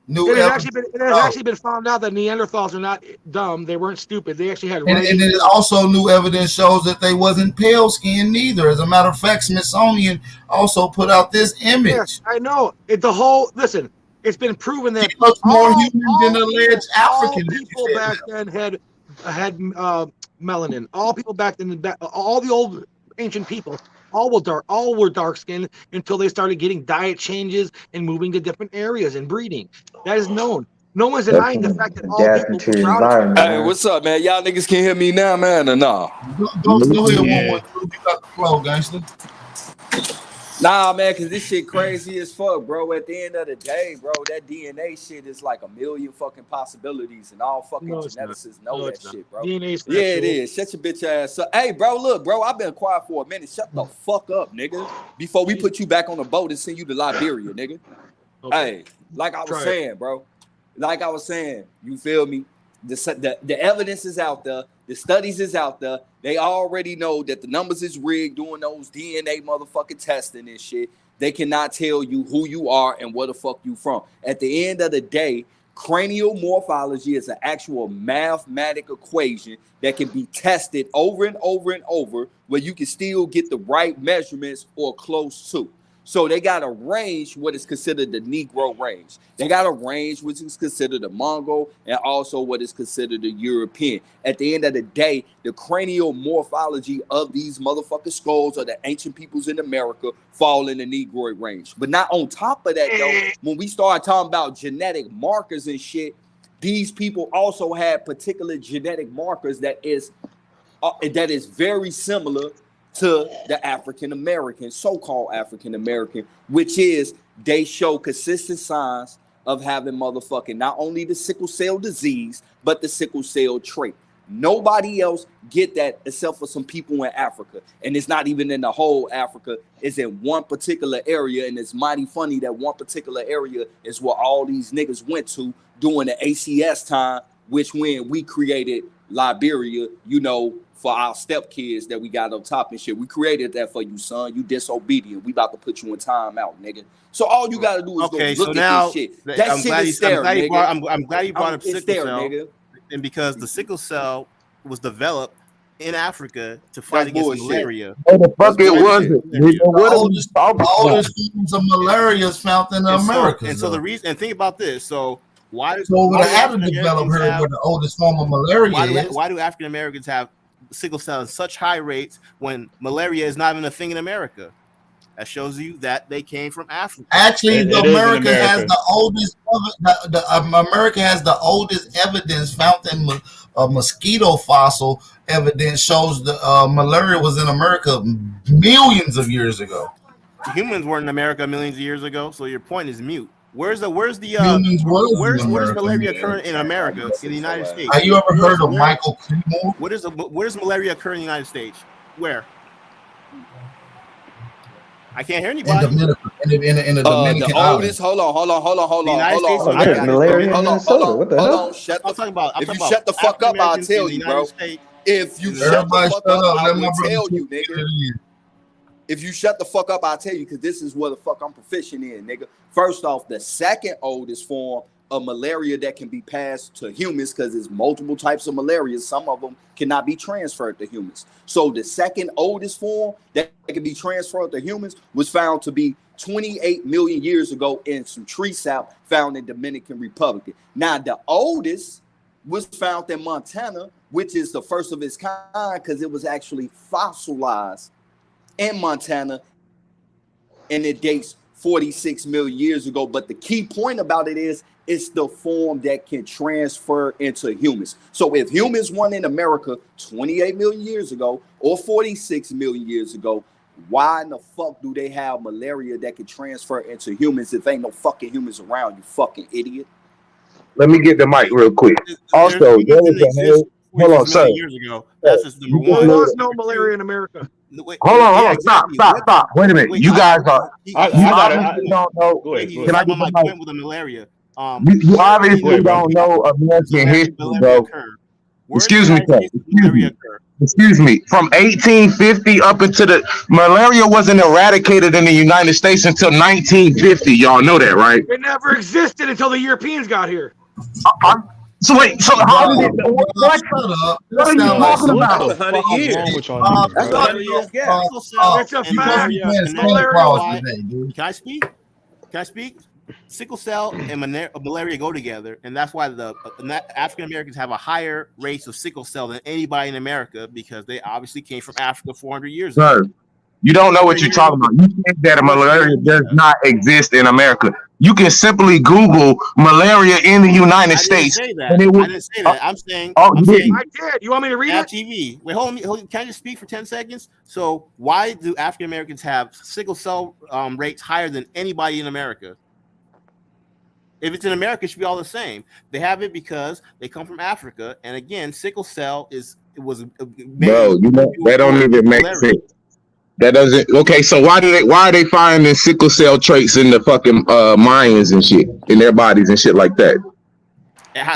It has actually been found out that Neanderthals are not dumb. They weren't stupid. They actually had. And it also new evidence shows that they wasn't pale skinned neither. As a matter of fact, Smithsonian also put out this image. Yes, I know. Listen, it's been proven that he looks more human than alleged African. All people back then had melanin. All people back then, all the old ancient people, all were dark skinned until they started getting diet changes and moving to different areas and breeding. That is known. No one's denying the fact that all people were brown. Hey, what's up, man? Y'all niggas can hear me now, man, or no? Go ahead, one. You got the flow, gangster. Nah, man, because this shit crazy as fuck, bro. At the end of the day, bro, that DNA shit is like a million fucking possibilities, and all fucking geneticists know that shit, bro. Yeah, it is. Shut your bitch ass up. Hey, bro, look, bro, I've been quiet for a minute. Shut the fuck up, nigga. Before we put you back on the boat and send you to Liberia, nigga. Okay. Hey, like I was saying, bro. Like I was saying, you feel me? The evidence is out there. The studies is out there. They already know that the numbers is rigged doing those DNA motherfucking testing and shit. They cannot tell you who you are and where the fuck you from. At the end of the day, cranial morphology is an actual mathematical equation that can be tested over and over and over where you can still get the right measurements or close to. So they got a range, what is considered the Negro range. They got a range, which is considered the Mongol, and also what is considered the European. At the end of the day, the cranial morphology of these motherfucking skulls of the ancient peoples in America fall in the Negroid range. But not on top of that, though, when we start talking about genetic markers and shit, these people also have particular genetic markers that is very similar to the African American, so-called African American, which is they show consistent signs of having motherfucking not only the sickle cell disease, but the sickle cell trait. Nobody else get that except for some people in Africa. And it's not even in the whole Africa. It's in one particular area. And it's mighty funny that one particular area is where all these niggas went to during the ACS time, which when we created Liberia, you know, for our stepkids that we got up top and shit. We created that for you, son. You disobedient. We about to put you in timeout, nigga. So all you gotta do is go look at this shit. That shit is there, nigga. I'm glad you brought up sickle there, cell, nigga. and because the sickle cell was developed in Africa to fight against malaria. Oh, the fuck it wasn't. The oldest forms of malaria is found in America. And so the reason, and think about this. So why? So we had to develop her where the oldest form of malaria is. Why do African Americans have sickle cell in such high rates when malaria is not even a thing in America? That shows you that they came from Africa. Actually, America has the oldest. America has the oldest evidence found in mosquito fossil evidence shows the malaria was in America millions of years ago. Humans weren't in America millions of years ago, so your point is mute. Where's malaria occurring in America, in the United States? Have you ever heard of Michael Creedmoor? Where does malaria occur in the United States? Where? I can't hear anybody. In the Dominican the oldest. Hold on. Malaria in Minnesota. What the hell? If you shut the fuck up, I'll tell you, bro. If you shut the fuck up, I will tell you, nigga. If you shut the fuck up, I'll tell you, because this is what the fuck I'm proficient in, nigga. First off, the second oldest form of malaria that can be passed to humans, because there's multiple types of malaria. Some of them cannot be transferred to humans. So the second oldest form that can be transferred to humans was found to be 28 million years ago in some tree sap found in Dominican Republic. Now, the oldest was found in Montana, which is the first of its kind because it was actually fossilized in Montana, and it dates 46 million years ago. But the key point about it is it's the form that can transfer into humans. So if humans won in America 28 million years ago or 46 million years ago, why in the fuck do they have malaria that can transfer into humans if ain't no fucking humans around, you fucking idiot? Let me get the mic real quick. Also, there was a whole, hold on, sir. Years ago. That's just number one. There was no malaria in America. Hold on. Stop. Wait a minute. You guys are. You don't know. Can I get the mic? With the malaria. You obviously don't know American history, bro. Excuse me, sir. Excuse me. From 1850 up into the malaria wasn't eradicated in the United States until 1950. Y'all know that, right? It never existed until the Europeans got here. So wait. So how did it? What are you talking about? 100 years. That's a fact. Can I speak? Sickle cell and malaria go together, and that's why the African Americans have a higher rates of sickle cell than anybody in America, because they obviously came from Africa 400 years ago. Sir, you don't know what you're talking about. You think that malaria does not exist in America. You can simply Google malaria in the United States. I didn't say that. I'm saying. I did. You want me to read it? TV. Wait, hold on. Can I just speak for 10 seconds? So why do African Americans have sickle cell rates higher than anybody in America? If it's in America, it should be all the same. They have it because they come from Africa, and again, sickle cell was. Bro, that don't even make sense. That doesn't. Okay, so why are they finding sickle cell traits in the fucking Mayans and shit in their bodies and shit like that?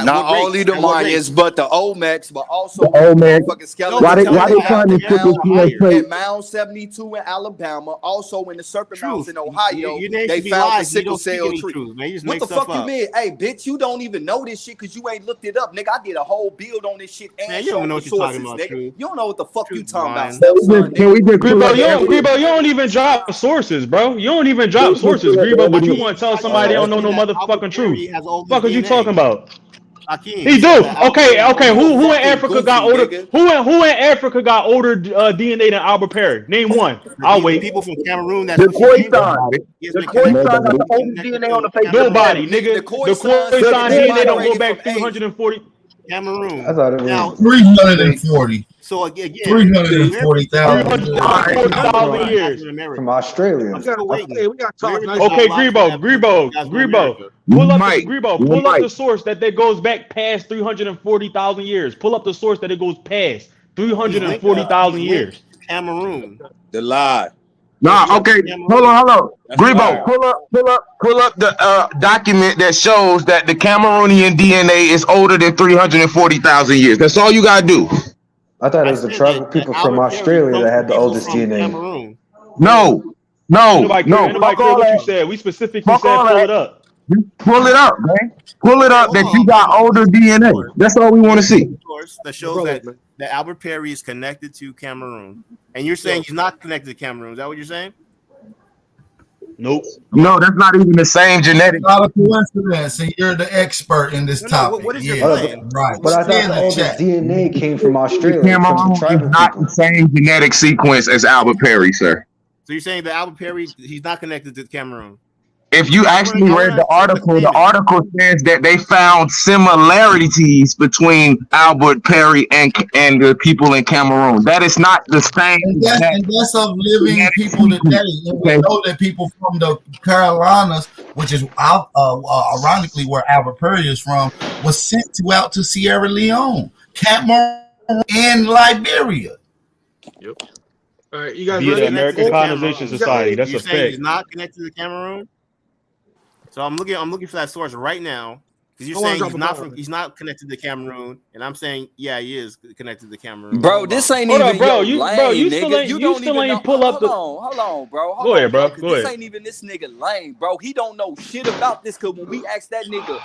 Not only the Mayans, but the Olmecs, but also the Olmecs. Why they finding sickle cell traits? In Mound 72 in Alabama, also in the Circle Mounds in Ohio, they found the sickle cell tree. What the fuck you mean? Hey, bitch, you don't even know this shit because you ain't looked it up, nigga. I did a whole build on this shit and you don't know what you're talking about, nigga. You don't know what the fuck you talking about. Grebo, you don't even drop sources, bro. You don't even drop sources, Grebo, but you want to tell somebody they don't know no motherfucking truth. Fuck are you talking about? He do. Okay. Who in Africa got older? Who in Africa got older DNA than Albert Perry? Name one. I'll wait. People from Cameroon. The Khoisan got the oldest DNA on the face. Nobody, nigga. The Khoisan DNA don't go back 340. Cameroon. I thought it was now 340. So again, 340,000 years from Australia. We got to talk. Okay, Grebo. Pull up the source that goes back past 340,000 years. Pull up the source that it goes past 340,000 years. Cameroon. The lie. Nah, okay. Hold on. Grebo, pull up the document that shows that the Cameroonian DNA is older than 340,000 years. That's all you gotta do. I thought it was the tribal people from Australia that had the oldest DNA. No. Nobody care what you said. We specifically said pull it up. Pull it up, man. Pull it up that you got older DNA. That's all we want to see. That shows that Albert Perry is connected to Cameroon, and you're saying he's not connected to Cameroon. Is that what you're saying? Nope. No, that's not even the same genetic. Not a coincidence, and you're the expert in this topic. What is your plan? Right. But I thought the oldest DNA came from Australia. Cameroon is not the same genetic sequence as Albert Perry, sir. So you're saying that Albert Perry, he's not connected to Cameroon? If you actually read the article says that they found similarities between Albert Perry and the people in Cameroon. That is not the same. And that's of living people today. And we know that people from the Carolinas, which is ironically where Albert Perry is from, was sent out to Sierra Leone, Cameroon, and Liberia. Yep. All right, you guys. Via the American Colonization Society. That's a fact. He's not connected to Cameroon. So I'm looking for that source right now because you're saying he's not connected to Cameroon, and I'm saying he is connected to Cameroon. Bro, this ain't even bro. You still ain't pull up. Hold on, bro. Go ahead, bro. This ain't even this nigga lame, bro. He don't know shit about this. Cause when we ask that nigga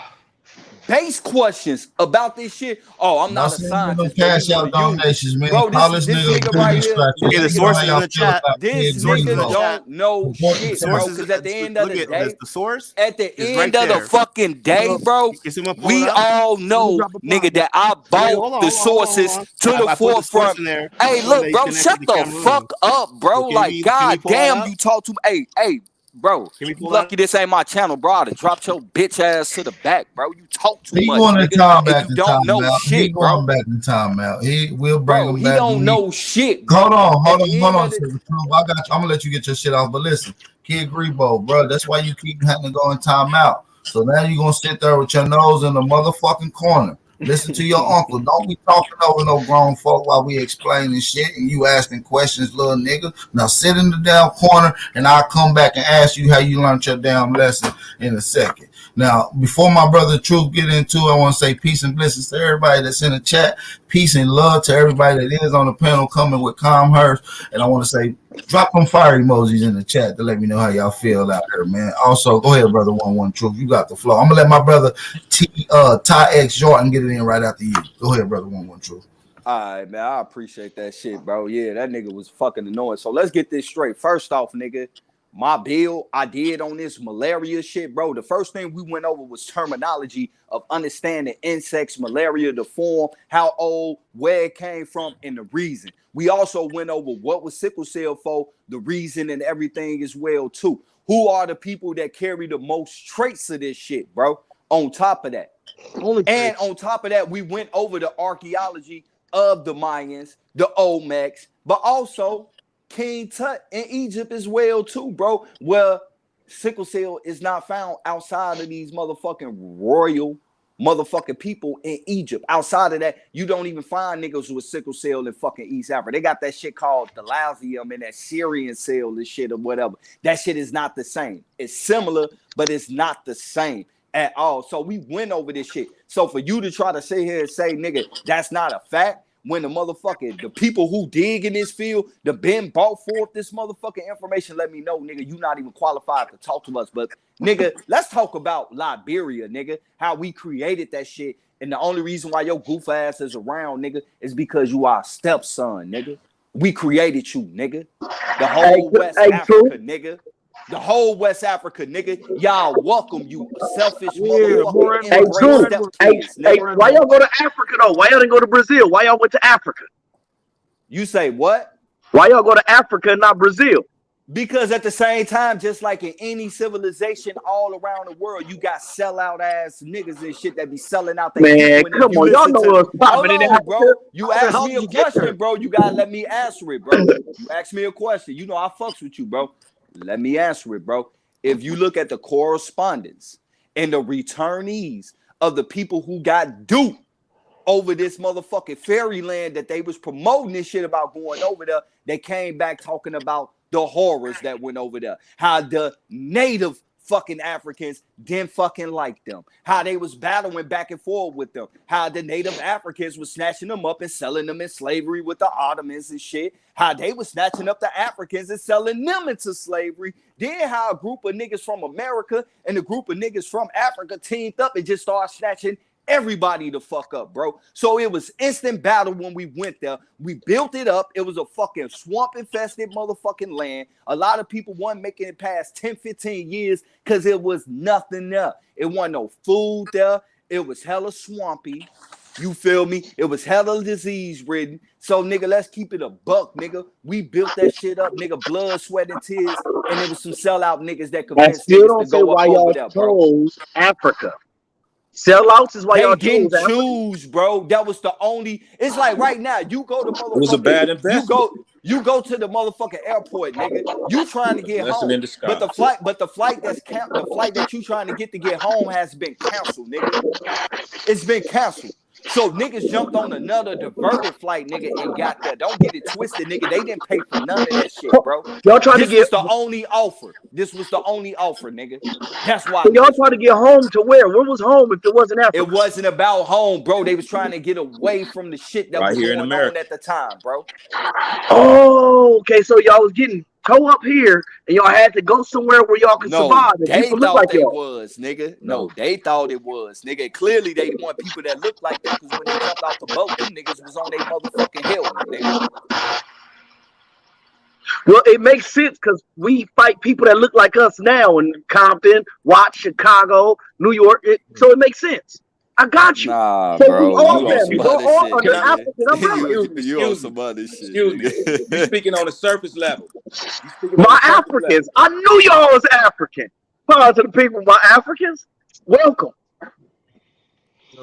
base questions about this shit, I'm not a scientist. Cash out donations, man. Bro, this nigga right here. The sources in the chat. This nigga don't know shit, bro. Because at the end of the day, the source. At the end of the fucking day, bro, we all know, nigga, that I bought the sources to the forefront. Hey, look, bro, shut the fuck up, bro. Like, goddamn, you talk to me. Hey. Bro, you lucky this ain't my channel, bro. I dropped your bitch ass to the back, bro. You talk too much. Nigga. You don't know shit, bro. He back in timeout. He will bring him back. He don't know shit. Hold on. I'm gonna let you get your shit off. But listen, Kid Grebo, bro, that's why you keep having to go in timeout. So now you're gonna sit there with your nose in the motherfucking corner. Listen to your uncle. Don't be talking over no grown folk while we explaining shit and you asking questions, little nigga. Now sit in the damn corner and I'll come back and ask you how you learned your damn lesson in a second. Now, before my brother Truth get into it, I want to say peace and blessings to everybody that's in the chat. Peace and love to everybody that is on the panel coming with Comhurst. And I want to say, drop them fire emojis in the chat to let me know how y'all feel out there, man. Also, go ahead, brother 11 Truth. You got the flow. I'm going to let my brother Ty X Jordan get it in right after you. Go ahead, brother 11 Truth. All right, man. I appreciate that shit, bro. Yeah, that nigga was fucking annoying. So let's get this straight. First off, nigga, my bill I did on this malaria shit, bro. The first thing we went over was terminology of understanding insects, malaria, the form, how old, where it came from, and the reason. We also went over what was sickle cell for, the reason, and everything as well, too. Who are the people that carry the most traits of this shit, bro? On top of that. On top of that, we went over the archaeology of the Mayans, the Olmecs, but also King Tut in Egypt as well too, bro. Where sickle cell is not found outside of these motherfucking royal motherfucking people in Egypt. Outside of that, you don't even find niggas with sickle cell in fucking East Africa. They got that shit called thalasseum and that Syrian cell and shit or whatever. That shit is not the same. It's similar, but it's not the same at all. So we went over this shit. So for you to try to sit here and say, nigga, that's not a fact, when the people who dig in this field, the been brought forth this motherfucking information, let me know, nigga, you not even qualified to talk to us. But nigga, let's talk about Liberia, nigga, how we created that shit. And the only reason why your goof ass is around, nigga, is because you are a stepson, nigga. We created you, nigga. The whole West Africa, nigga. The whole West Africa, nigga. Y'all welcome you, selfish motherfucker. Hey, why y'all go to Africa though? Why y'all didn't go to Brazil? Why y'all went to Africa? You say what? Why y'all go to Africa and not Brazil? Because at the same time, just like in any civilization all around the world, you got sellout ass niggas and shit that be selling out. Man, come on, y'all know what's popping in there, bro. You asked me a question, bro. You gotta let me answer it, bro. You asked me a question. You know I fucks with you, bro. Let me answer it, bro. If you look at the correspondence and the returnees of the people who got duped over this motherfucking fairyland that they was promoting this shit about going over there, they came back talking about the horrors that went over there, how the native fucking Africans didn't fucking like them, how they was battling back and forth with them, how the native Africans was snatching them up and selling them in slavery with the Ottomans and shit, how they was snatching up the Africans and selling them into slavery. Then how a group of niggas from America and a group of niggas from Africa teamed up and just started snatching everybody the fuck up, bro. So it was instant battle when we went there. We built it up. It was a fucking swamp infested motherfucking land. A lot of people weren't making it past 10, 15 years because it was nothing there. It wasn't no food there. It was hella swampy. You feel me? It was hella disease ridden. So nigga, let's keep it a buck, nigga. We built that shit up, nigga, blood, sweat, and tears. And it was some sellout niggas that convinced niggas to go up over there, bro. Chose Africa. Sellouts is why y'all didn't choose, bro. That was the only. It's like right now, you go to motherfucker. It was a bad investment. You go to the motherfucking airport, nigga. You trying to get home, but the flight that you trying to get home has been canceled, nigga. It's been canceled. So niggas jumped on another diverted flight, nigga, and got there. Don't get it twisted, nigga. They didn't pay for none of that shit, bro. Y'all trying to get This was the only offer, nigga. That's why. So y'all trying to get home to where? Where was home if it wasn't Africa? It wasn't about home, bro. They was trying to get away from the shit that was here in going America on at the time, bro. Oh, okay. So y'all was getting toe up here, and y'all had to go somewhere where y'all could survive. And They people thought look like they y'all. was, nigga. No, they thought it was, nigga. Clearly, they want people that look like that because when they jumped off the boat, them niggas was on their motherfucking helmet, nigga. Well, it makes sense because we fight people that look like us now in Compton, Watts, Chicago, New York. So it makes sense. I got you. Nah, so bro. we all You on family. some We're other all shit, under man. African umbrella. You on some other shit. Excuse me. nigga. You're speaking on the surface level. My Africans. I knew y'all was African. Pause to the people, my Africans. Welcome.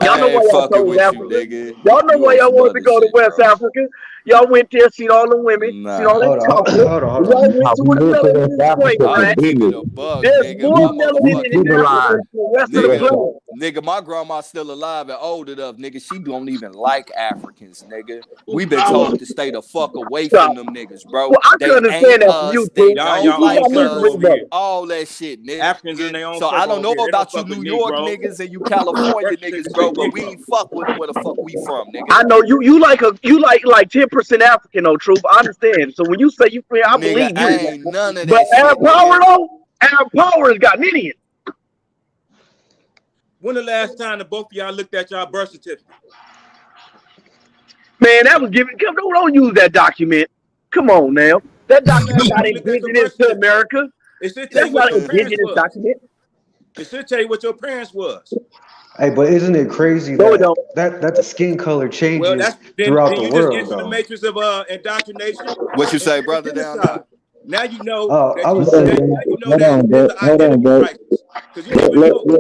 Y'all know I ain't why y'all fucking chose with you, Africa. nigga. Y'all know You why on y'all some wanted other to go to shit, West bro. Africa. Y'all went there, seen all the women, seen all Nah. that chocolate. Hold on. Y'all went to the melanin point, I'm right? keeping a bug, There's nigga. more My melanin in motherfucking Africa than the rest of the planet. nigga, my grandma's still alive and old enough, nigga. She don't even like Africans, nigga. We been told to stay the fuck away from them niggas, bro. Well, I They can understand ain't that from us. you, They too. Y'all don't like own circle us. over here. All that shit, nigga. Africans in their own So circle I don't over know here. They don't about you fuck with New York Negro. niggas and you California niggas, bro, but we ain't fuck with them where the fuck we from, nigga. I know you like 10% African, though, Truth. I understand. So when you say you free, I Nigga, believe I you. ain't none of But that Arab shit, Power, nigga. though, Arab Power has got Indian. When the last time the both of y'all looked at y'all birth certificate? Man, that was giving. Don't use that document. Come on now. That document not indigenous to America. It should tell That's you what not your an parents indigenous was. document. It should tell you what your parents was. Hey, but isn't it crazy No, it don't. that the skin color Well, changes that's then throughout the you just world, enter the though? matrix of indoctrination. What you say, brother, down there? Now you know Oh, that I was now saying, you know that there's an identity crisis because you don't even know. You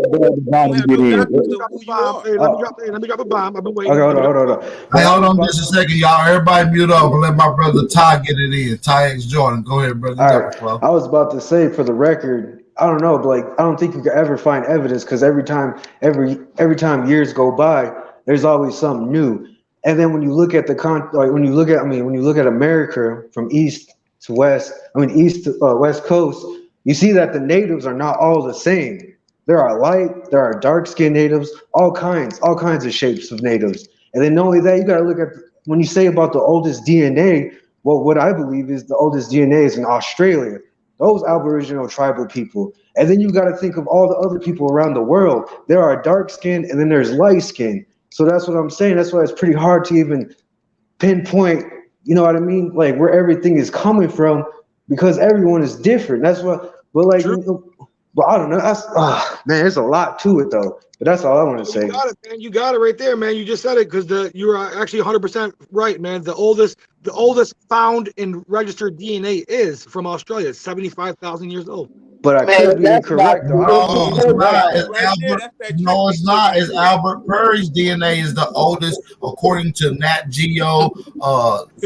don't have no documents of who you are. Hey, let me drop a bomb. I've been waiting. Okay, hold on. Hey, hold on just a second, y'all. Everybody mute up and let my brother Ty get it in. Ty X Jordan. Go ahead, brother. You All got right, the flow. I was about to say for the record, I don't know, but like I don't think you could ever find evidence because every time years go by, there's always something new. And then when you look at when you look at America from east to west, east to west coast, you see that the natives are not all the same. There are light, there are dark skinned natives, all kinds of shapes of natives. And then not only that, you got to look at when you say about the oldest DNA. Well, what I believe is the oldest DNA is in Australia. Those Aboriginal tribal people. And then you got to think of all the other people around the world. There are dark skinned and then there's light skinned. So that's what I'm saying. That's why it's pretty hard to even pinpoint, you know what I mean? Like where everything is coming from because everyone is different. That's what, but like, but I don't know. That's, man, there's a lot to it though. But that's all I want to say. You got it, man. You got it right there, man. You just said it because you are actually 100% right, man. The oldest found in registered DNA is from Australia. It's 75,000 years old. But I could be incorrect. No, it's not. It's Albert Perry's DNA is the oldest, according to Nat Geo,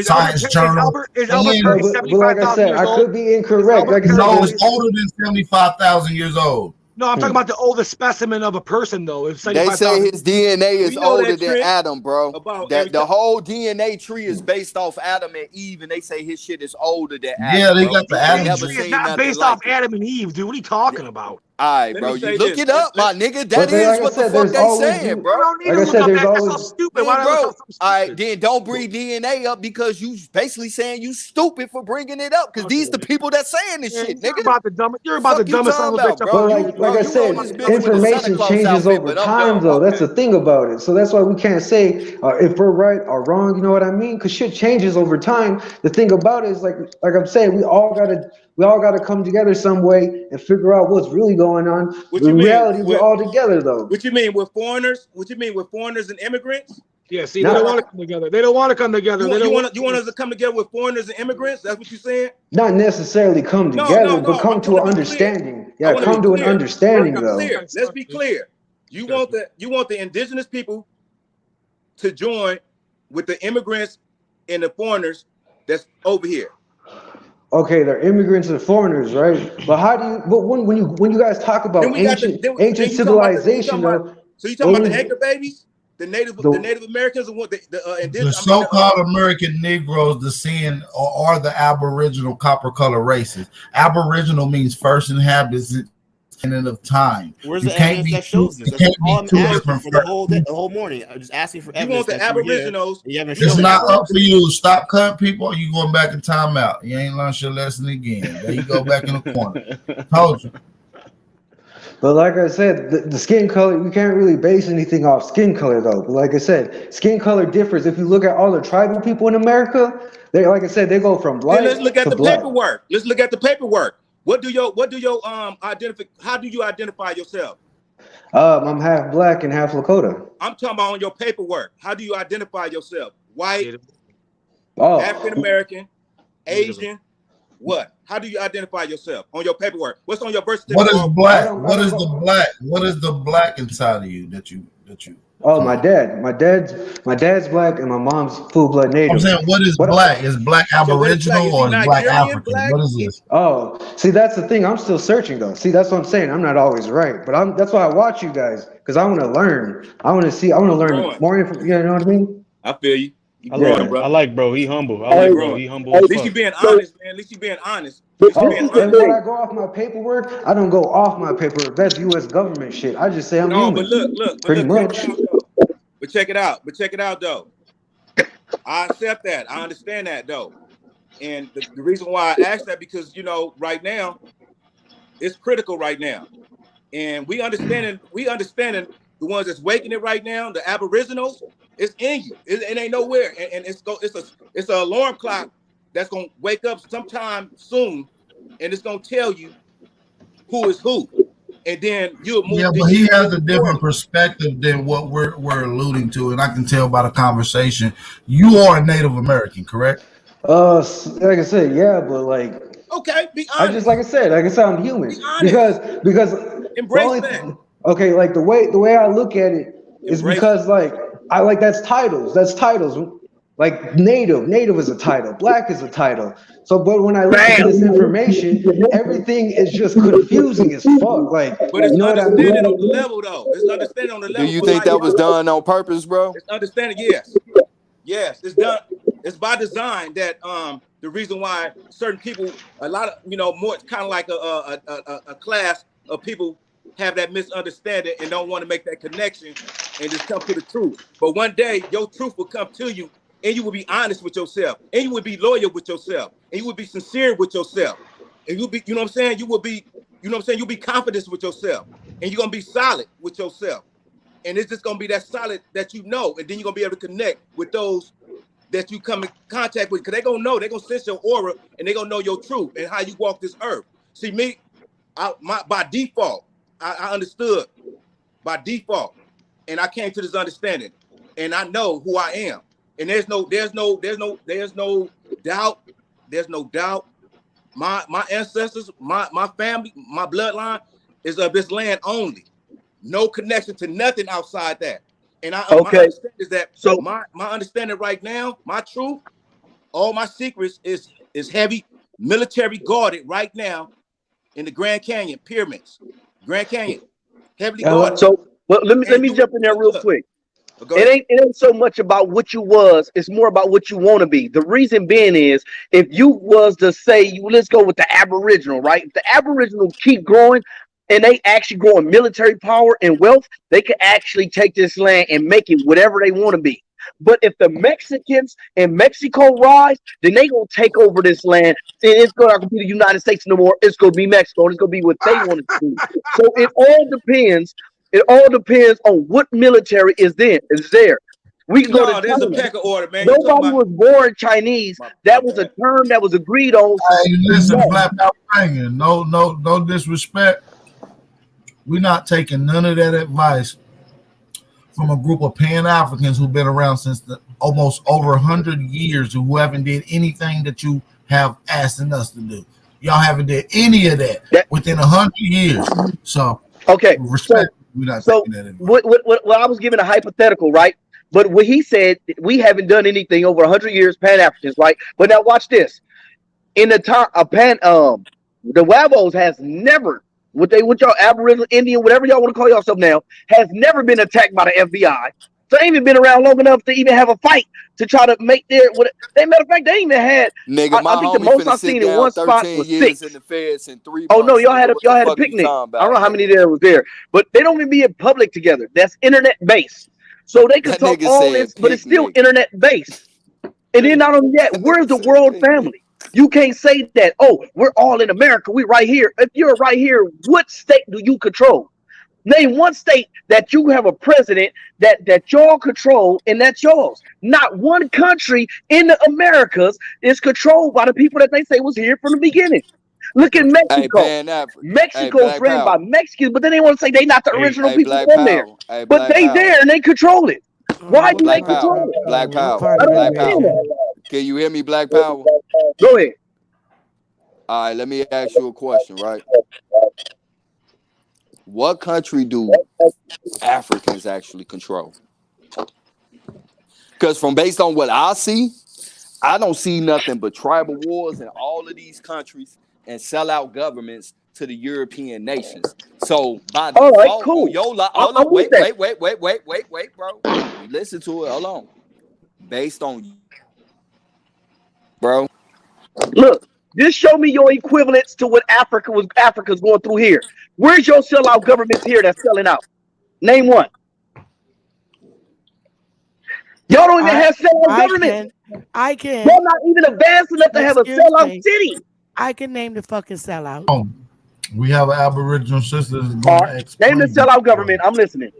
Science Journal. Is Albert Perry 75,000 like I said, years I old? could be incorrect. No, it's older than 75,000 years old. No, I'm talking about the oldest specimen of a person, though. If They say his DNA is older than Adam, bro. That the whole DNA tree is based off Adam and Eve, and they say his shit is older than Adam. Yeah, they got the Adam tree. It's not based off Adam and Eve, dude. What are you talking about? All right, bro. You look it up, my nigga. That is what the fuck they saying, bro. Like I said, there's always so stupid. Bro, all right, then don't bring DNA up because you basically saying you stupid for bringing it up because these the people that saying this shit, nigga. You're about the dumbest son of a bitch. But like I said, information changes over time, though. That's the thing about it. So that's why we can't say if we're right or wrong. You know what I mean? Because shit changes over time. The thing about it is, like I'm saying, we all gotta come together some way and figure out what's really going on. In reality, we're all together, though. What you mean with foreigners? What you mean with foreigners and immigrants? Yeah, see, they don't want to come together. They don't want to come together. You want us to come together with foreigners and immigrants? That's what you're saying? Not necessarily come together, but come to an understanding. Yeah, come to an understanding, though. Let's be clear. You want the indigenous people to join with the immigrants and the foreigners that's over here. Okay, they're immigrants and foreigners, right? But how do you? But when you guys talk about ancient civilization, so you talking about the anchor babies, the Native Americans, and what the indigenous, the so-called American Negroes, descend or are the Aboriginal copper color races. Aboriginal means first inhabitants of time. Where's the evidence that shows this? That's all I'm asking for the whole morning. I'm just asking for evidence. You want the Aboriginals? It's not up for you. Stop cutting people. Or you going back in timeout. You ain't learned your lesson again. There you go back in the corner. Told you. But like I said, the skin color, you can't really base anything off skin color, though. But like I said, skin color differs. If you look at all the tribal people in America, they, like I said, they go from light let's look at the black. paperwork. Let's look at the paperwork. What do your identify? How do you identify yourself? I'm half black and half Lakota. I'm talking about on your paperwork. How do you identify yourself? White, Oh. African American, Asian. What? How do you identify yourself on your paperwork? What's on your birth certificate? What is black? What is the black? What is the black inside of you that you? Oh, my dad. My dad's black and my mom's full blood Native. I'm saying, what is black? Is black Aboriginal or is black African? What is this? Oh, see, that's the thing. I'm still searching, though. See, that's what I'm saying. I'm not always right, but that's why I watch you guys, because I want to learn. I want to learn more information. You know what I mean? I feel you. I like, bro. He humble. I like, bro. He humble. At least you being honest, man. At least you being honest. And when I go off my paperwork, I don't go off my paperwork. That's U.S. government shit. I just say I'm human. But look, pretty much. But check it out. Though. I accept that. I understand that, though. And the reason why I asked that, because right now, it's critical right now, and we understanding the ones that's waking it right now, the Aboriginals. It's in you. It ain't nowhere, and it's an alarm clock that's gonna wake up sometime soon, and it's gonna tell you who is who, and then you'll move. Yeah, but he has a different perspective than what we're alluding to, and I can tell by the conversation. You are a Native American, correct? Like I said, yeah, but like. Okay, be honest. Like I said, I'm human. Because embrace that. Okay, like the way I look at it is because I like that's titles. Like Native is a title, Black is a title. So, but when I look at this information, everything is just confusing as fuck. Like, but it's understanding on the level, though. It's understanding on the level. Do you think that was done on purpose, bro? It's understanding, yes, it's done. It's by design that the reason why certain people, a lot of more kind of like a class of people have that misunderstanding and don't want to make that connection and just come to the truth. But one day your truth will come to you, and you will be honest with yourself, and you will be loyal with yourself, and you will be sincere with yourself, and you'll be, you know what I'm saying? You will be, you'll be confident with yourself, and you're gonna be solid with yourself, and it's just gonna be that solid that and then you're gonna be able to connect with those that you come in contact with, because they're gonna sense your aura, and they're gonna know your truth and how you walk this earth. See me, by default, I understood by default, and I came to this understanding, and I know who I am, and there's no doubt. My ancestors, my family, my bloodline is of this land only. No connection to nothing outside that. And my understanding is that my understanding right now, my truth, all my secrets is heavy military guarded right now in the Grand Canyon pyramids. Grand Canyon, heavily guarded. So, well, let me jump in there real quick. It ain't so much about what you was, it's more about what you want to be. The reason being is, if you was to say, let's go with the Aboriginal, right? If the Aboriginal keep growing and they actually grow in military power and wealth, they could actually take this land and make it whatever they want to be. But if the Mexicans and Mexico rise, then they gonna take over this land, and it's not gonna be the United States no more. It's gonna be Mexico. It's gonna be what they want to do. So it all depends. It all depends on what military is there. We can go to there's a pecking order, man. Nobody was born Chinese. That was a term that was agreed on. Hey, listen, Black Power banging. No disrespect. We're not taking none of that advice from a group of Pan-Africans who've been around since almost over 100 years, who haven't did anything that you have asking us to do. Y'all haven't did any of that within 100 years. So okay, respect. We're not taking that advice. What I was giving a hypothetical, right? But what he said, we haven't done anything over 100 years, Pan-Africans, right? But now watch this. In the time of the Wabos has never, what y'all Aboriginal, Indian, whatever y'all want to call yourself now, has never been attacked by the FBI. So they ain't even been around long enough to even have a fight to try to make their. Matter of fact, they even had. Nigga, I think the most I've seen in one spot was 6. In the feds in 3 oh no, months, y'all had a picnic. I don't know how many there was there, but they don't even be in public together. That's internet based, so they can talk all this, but it's still internet based. And then not only that, where's the world family? You can't say that. Oh, we're all in America. We right here. If you're right here, what state do you control? Name one state that you have a president that y'all control, and that's yours. Not one country in the Americas is controlled by the people that they say was here from the beginning. Look at Mexico. Mexico's ran by Mexicans, but then they want to say they not the original people from there. But they there and they control it. Why do they control it? Black Power. Black Power. Can you hear me, Black Power? Go ahead. All right, let me ask you a question, right? What country do Africans actually control? Because based on what I see, I don't see nothing but tribal wars in all of these countries and sellout governments to the European nations. So by default, right, cool. Wait, bro. Listen to it. Hold on. Based on, bro. Look. Just show me your equivalents to what Africa's going through here. Where's your sellout governments here that's selling out? Name one. Y'all don't even have sellout government. I can. Y'all not even advanced enough to have a sellout city. I can name the fucking sellout. We have an Aboriginal sisters. Name the sellout government. I'm listening.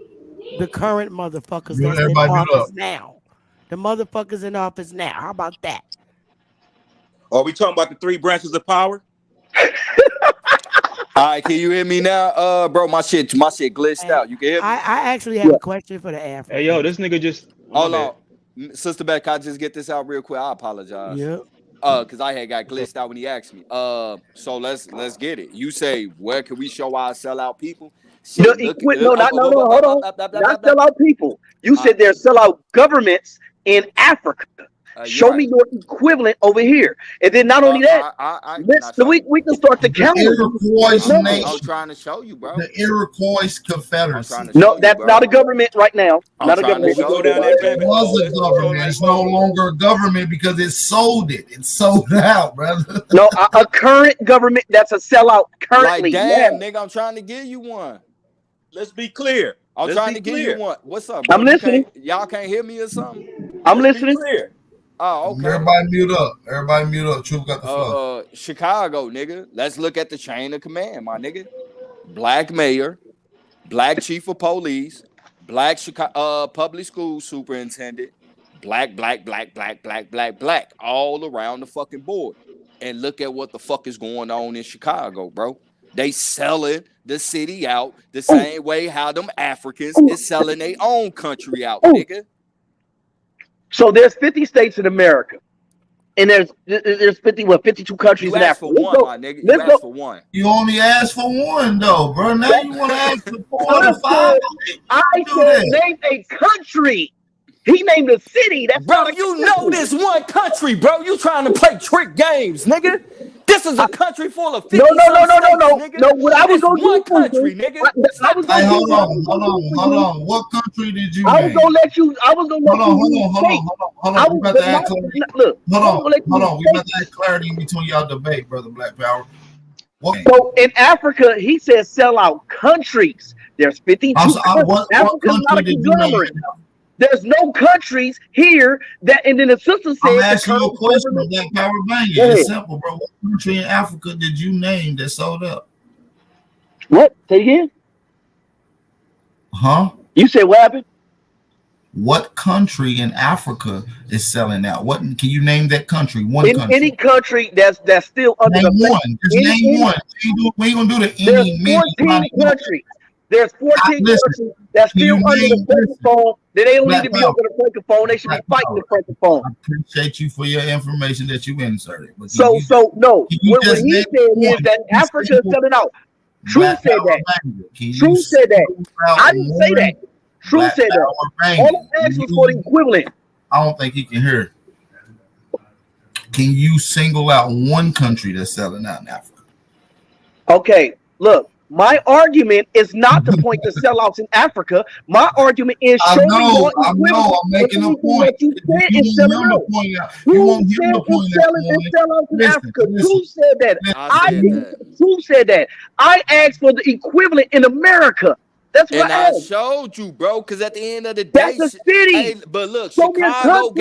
The current motherfuckers that's in office now. The motherfuckers in office now. How about that? Are we talking about the 3 branches of power? All right, can you hear me now? Bro, my shit glitched out. You can hear me? I actually have a question for the African. Hey, yo, this nigga just... Hold on. Sister Beck, can I just get this out real quick? I apologize. Yeah. Because I had got glitched out when he asked me. So let's get it. You say, where can we show our sellout people? No, hold on. Not sellout people. You said there's sellout governments in Africa. Show me your equivalent over here, and then not only that, we can start to count. I'm trying to show you, bro. The Iroquois Confederacy. No, that's not a government right now. Not a government. It was a government. It's no longer a government because it sold it. It sold out, brother. No, a current government that's a sellout currently. Like, damn, nigga, I'm trying to give you one. Let's be clear. I'm trying to give you one. What's up, bro? I'm listening. Y'all can't hear me or something? I'm listening. Oh, okay. Everybody mute up. Truth got the flow. Chicago, nigga. Let's look at the chain of command, my nigga. Black mayor, black chief of police, black public school superintendent, black, all around the fucking board. And look at what the fuck is going on in Chicago, bro. They selling the city out the same way how them Africans is selling their own country out, nigga. So there's 50 states in America, and there's 52 countries in Africa. You asked for one. You only asked for one, though, bro. Now you want to ask for 4 to 5. I said name a country. He named a city. That's bro. You know this one country, bro. You trying to play trick games, nigga. This is a country full of 50 No. nigga. No, what I was gonna one do, country, nigga. I was gonna hold on. What country did you I was name? gonna let you. I was gonna let Hold you. on. We about to add clarity. Look, Hold on. We about to add clarity in between y'all debate, brother Black Power. So in Africa, he says sell out countries. There's 52 countries. Africa's not a conglomerate. There's no countries here that, and then the sister said, I'm asking you a question, Black Power Banging. It's simple, bro. What country in Africa did you name that sold up? What? Say again? Huh? You said what happened? What country in Africa is selling out? What can you name that country? Any country that's still under name the one. Just name one. We ain't gonna do the There's 14 countries. There's 14 countries that's still under the francophone. They don't need to be over the francophone. They should be fighting the francophone. I appreciate you for your information that you inserted. But no. What he said is that Africa is selling out. True said that. True said that. I didn't say that. True said that. All I'm asking was for the equivalent. I don't think he can hear. Can you single out one country that's selling out in Africa? Okay, look. My argument is not to point to sellouts in Africa. My argument is showing your I know. I'm making a point. You said it's selling out. Who said it's sellouts in Africa? Who said that? Who said that? I asked for the equivalent in America. That's what I showed you, bro. Because at the end of the day, that's a city. Hey, but look, Chicago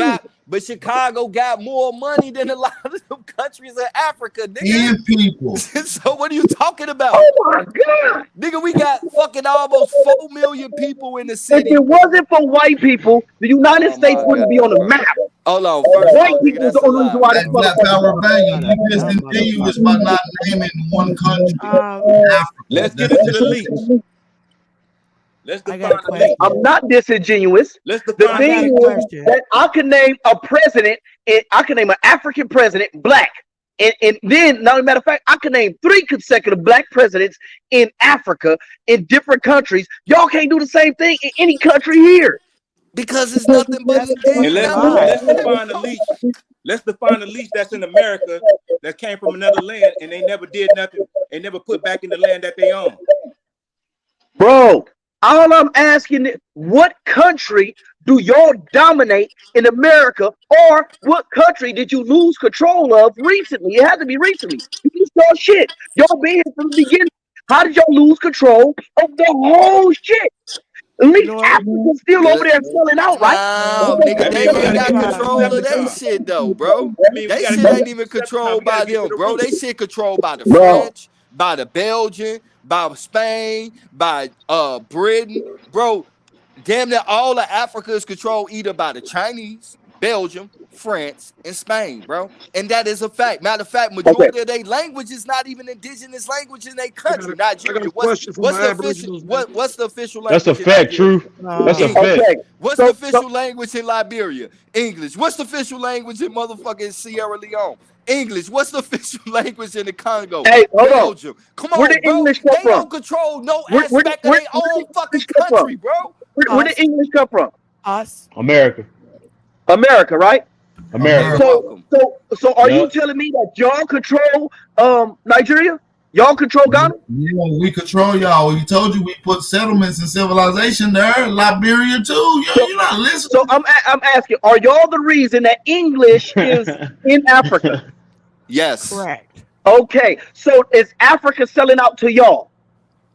got more money than a lot of them countries in Africa, nigga. And people. So what are you talking about? Oh my god, nigga, we got fucking almost 4 million people in the city. If it wasn't for white people, the United States wouldn't be on the map. Hold on, white people the only reason why Black Power Banging. You disingenuous by not naming one country. Africa. Let's get into the leaks. Let's define the leaks. I'm not disingenuous. Let's the define thing is that I can name a president, and I can name an African president black. And then, not a matter of fact, I can name 3 consecutive black presidents in Africa in different countries. Y'all can't do the same thing in any country here. Because it's nothing but and let's define the leech. Let's define the leech that's in America that came from another land and they never did nothing and never put back in the land that they own. Bro, all I'm asking is, what country do y'all dominate in America, or what country did you lose control of recently? It has to be recently. You start shit. Y'all been here from the beginning. How did y'all lose control of the whole shit? At least Africa's still over there selling out, right? Nigga, they ain't got control of that shit though, bro. They shit ain't even controlled by them, bro. They shit controlled by the French, by the Belgian, by Spain, by Britain, bro. Damn near all of Africa is controlled either by the Chinese, Belgium, France, and Spain, bro. And that is a fact. Matter of fact, majority of their language is not even indigenous language in their country. Nigeria. What's the official language? That's a fact, True. That's a fact. What's the official language in Liberia? English. What's the official language in motherfucking Sierra Leone? English. What's the official language in the Congo? Hey, hold Belgium. on. Come on, where did bro. English They come from? don't control no aspect of their own fucking country, bro. Where did English come from? Us. America, right? America. So are you telling me that y'all control Nigeria? Y'all control Ghana? Yeah, we control y'all. We told you we put settlements and civilization there. Liberia too. You're not listening. So I'm asking, are y'all the reason that English is in Africa? Yes. Correct. Okay. So is Africa selling out to y'all?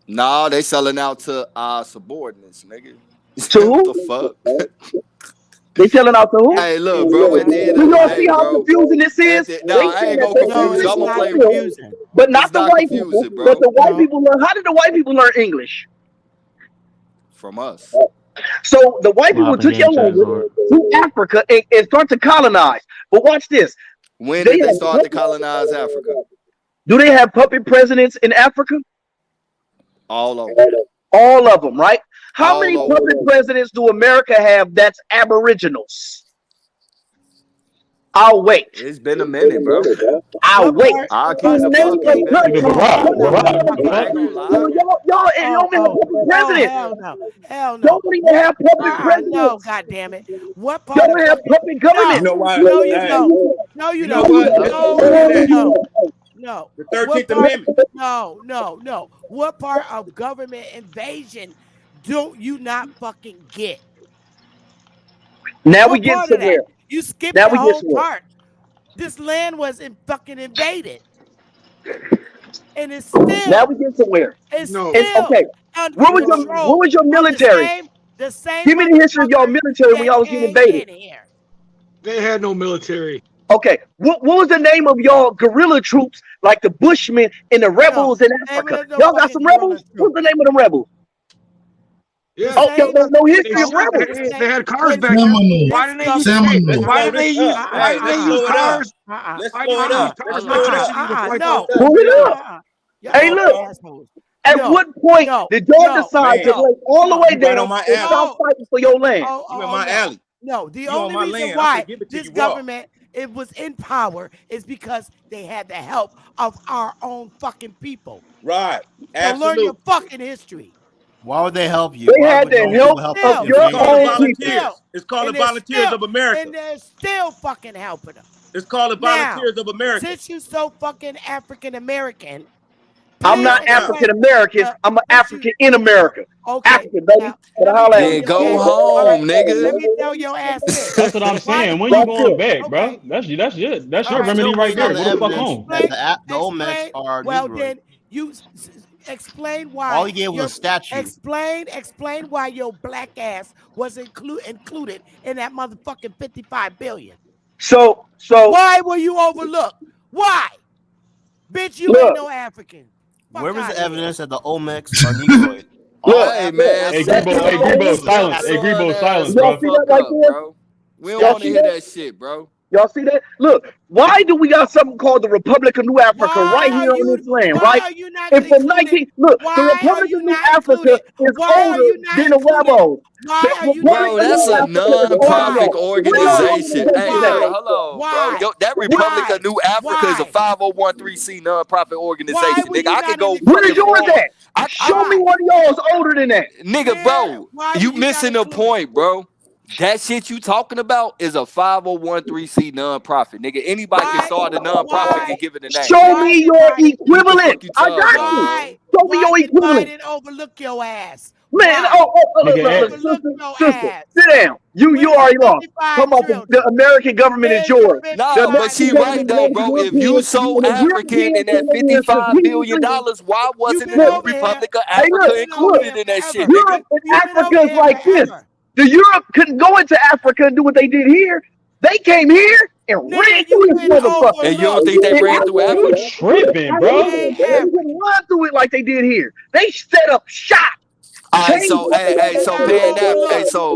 Nah, they selling out to our subordinates, nigga. To who? The fuck? They selling out to who? Hey, look, bro. At the end you of the don't day, see how bro, confusing this is? I ain't gonna confuse you. I'm gonna play with you. But not the white people. Bro. But the white people learn. How did the white people learn English? From us. So the white people took your language to Africa and start to colonize. But watch this. When did they start to colonize Africa? Do they have puppet presidents in Africa? All of them. All of them, right? How many puppet presidents do America have that's aboriginals? I'll wait. It's been a minute, bro. I'll wait. I'll keep it Y'all have puppet presidents. Hell no. Don't even have puppet presidents. No, God damn it. What part don't have puppet government? No, you don't. No, you don't. No, you don't. No. The 13th Amendment. No. What part of government invasion don't you not fucking get? Now what we get part of somewhere. that? You skipped Now the we get whole somewhere. part. This land was fucking invaded. And it's still Now we get somewhere. It's And, still okay. under What was control your of military? the same Give me the history of y'all military when y'all was getting invaded. They had no military. Okay, what was the name of y'all guerrilla troops, like the Bushmen and the rebels in Africa? Y'all got some rebels? What's the name of the rebels? Yeah. Oh, y'all got no history of rebels. They had cars back then. Why didn't they use Why didn't they use cars? Let's slow it up. Hey, look. At what point did y'all decide to lay all the way down and stop fighting for your land? You in my alley. No, the You on only my reason land. why I give it to this you raw. government it was in power is because they had the help of our own fucking people. Right. So learn your fucking history. Why would they help you? They had the help of your own people. It's called the Volunteers of America. And they're still fucking helping them. It's called the Volunteers of America. Since you so fucking African American. I'm not African American. I'm an African in America. Okay. African, baby. Then go home, nigga. Let me tell your ass this. That's what I'm saying. When you going back, bro? That's it. That's your remedy right there. Go the fuck home. The Olmecs are well, Negroid. then you explain why. All he gave was a statue. Explain why your black ass was included in that motherfucking 55 billion. So why were you overlooked? Why? Bitch, you ain't no African. Where was the evidence that the Olmecs are Negroid? Hey, man. Hey, Grebo, silence. Hey, Grebo, silence, bro. Y'all see that right there? We don't want to hear that shit, bro. Y'all see that? Look, why do we got something called the Republic of New Africa right here on this land, right? And from 19, look, the Republic of New Africa is older than the Rebels. Bro, that's a non-profit organization. Hey, hold on, bro. That Republic of New Africa is a 5013C non-profit organization. Nigga, I can go. Where is yours at? Show me one of y'all's older than that. Nigga, bro, you missing the point, bro. That shit you talking about is a 5013C non-profit, nigga. Anybody can start a non-profit and give it a name. Show me your equivalent. I got you. Show me your equivalent. Didn't overlook your ass. Man, sister, sit down. You already lost. Come on, the American government is yours. No, but she right though, bro. If you so African in that $55 billion, why wasn't the Republic of Africa included in that shit, Europe nigga? and Africa is like this. The Europe couldn't go into Africa and do what they did here. They came here and ran through this motherfucker. And you don't think they ran through Africa? Tripping, bro. They didn't run through it like they did here. They set up shop. All right, so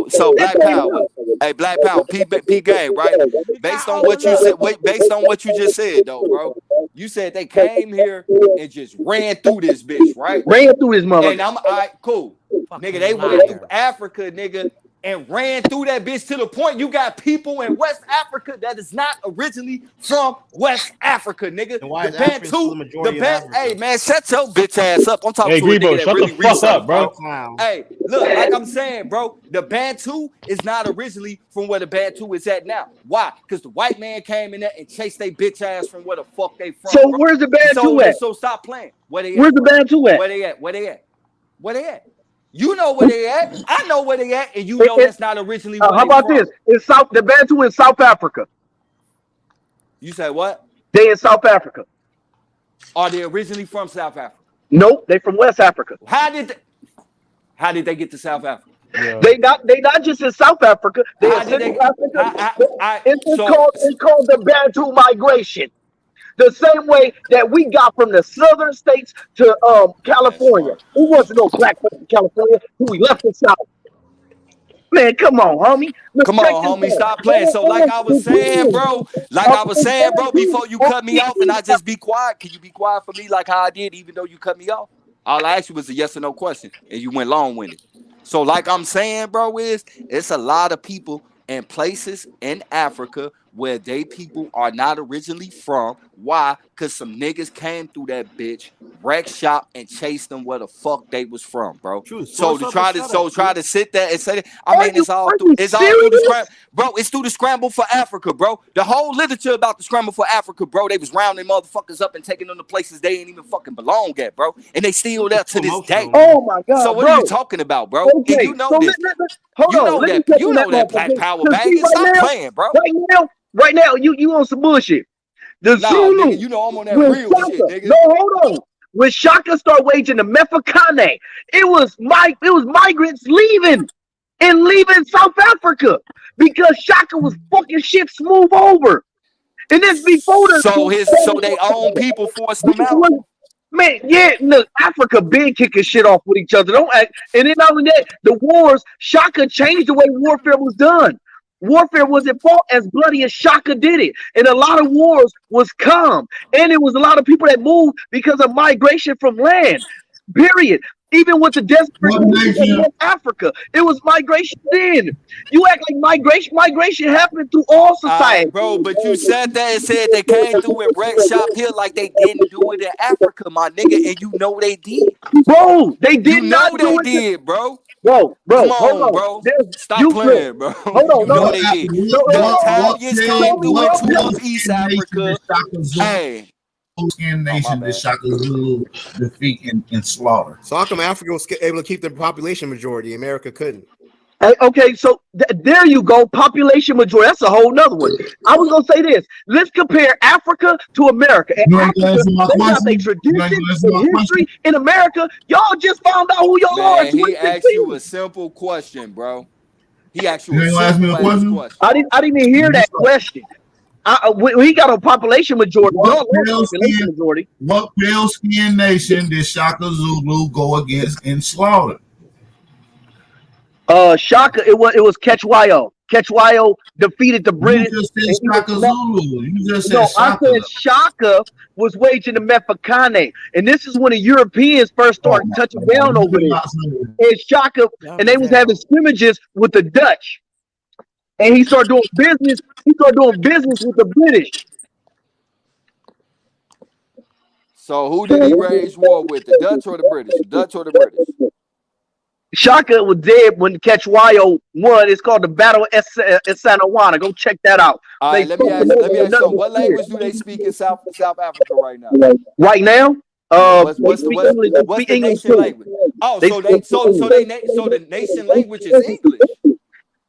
so Black Power, Black Power, P game, right? Based on what you said, based on what you just said, though, bro. You said they came here and just ran through this bitch, right? Ran through his mother. And I'm all right, cool, nigga. They went through Africa, nigga, and ran through that bitch to the point you got people in West Africa that is not originally from West Africa, nigga. And why the is Africa still the majority of Africa? Hey man, shut your bitch ass up. I'm talking to a nigga that really research, up, bro. Hey, look, like I'm saying, bro, the Bantu is not originally from where the Bantu is at now. Why? Because the white man came in there and chased they bitch ass from where the fuck they from. So bro. where's the Bantu at? So stop playing. Where they at? Where's the Bantu at? Where they at? Where they at? Where they at? You know where they at. I know where they at, and you know that's not originally where how about this? It's the Bantu in South Africa. You say what? They in South Africa. Are they originally from South Africa? Nope, they from West Africa. How did they get to South Africa? Yeah. They not just in South Africa. They in Central Africa. It's called the Bantu migration. The same way that we got from the southern states to California. Who wasn't no black person in California? Who we left the South. Man, come on, homie. Come on, homie, stop playing. So like I was saying, bro, before you cut me off and I just be quiet, can you be quiet for me like how I did, even though you cut me off? All I asked you was a yes or no question, and you went long-winded. So like I'm saying, bro, it's a lot of people and places in Africa where they people are not originally from, Why? Because some niggas came through that bitch, wrecked shop, and chased them where the fuck they was from, bro. True. So to try to sit there and say that, I mean, it's all through the scramble, bro. It's through the scramble for Africa, bro. The whole literature about the scramble for Africa, bro. They was rounding motherfuckers up and taking them to places they ain't even fucking belong at, bro. And they still there to this day. Oh my God! So what are you talking about, bro? Okay, And you know so this. Hold on. You know that black power bag. Stop playing, bro. Right now, you on some bullshit. The Zulu, nigga, you know I'm on that real shit, nigga. No, hold on. When Shaka started waging the Mefakane, it was migrants leaving South Africa because Shaka was fucking ships move over. And this before the so they own people forced them out. Man, yeah, look, Africa been kicking shit off with each other. Don't act. And then not only that, the wars, Shaka changed the way warfare was done. Warfare wasn't fought as bloody as Shaka did it. And a lot of wars was calm. And it was a lot of people that moved because of migration from land. Period. Even with the desperate of Africa, it was migration then. You act like migration happened through all society. Bro, but you said that and said they came through and wrecked shop here like they didn't do it in Africa, my nigga, and you know they did. Bro, they did not do it. Did, bro. Bro, come hold on, on, bro. Stop playing, bro. Hold on, you know they did. The Italians came through into East Africa. Hey. Skin nation that Shaka Zulu defeat and slaughter. So how come Africa was able to keep their population majority? America couldn't. Okay, so there you go. Population majority. That's a whole nother one. I was gonna say this. Let's compare Africa to America. And Africa, they got their traditions and history. In America, y'all just found out who y'all are. He asked you a simple question, bro. He asked you a simple question. I didn't even hear that question. We got a population majority. What pale skin nation did Shaka Zulu go against in slaughter? Shaka, it was Ketchwayo. Ketchwayo defeated the British. You just said Shaka Zulu. You just said Shaka. I said Shaka was waging the Mefakane, and this is when the Europeans first started touching down over there. And Shaka, and they was having scrimmages with the Dutch. And he started doing business. He started doing business with the British. So who did he wage war with? The Dutch or the British? The Dutch or the British? Shaka was dead when Ketchwayo won. It's called the Battle of Sanawana. Go check that out. All right, let me ask you something. What language do they speak in South Africa right now? Right now? What's the nation language? Oh, so the nation language is English.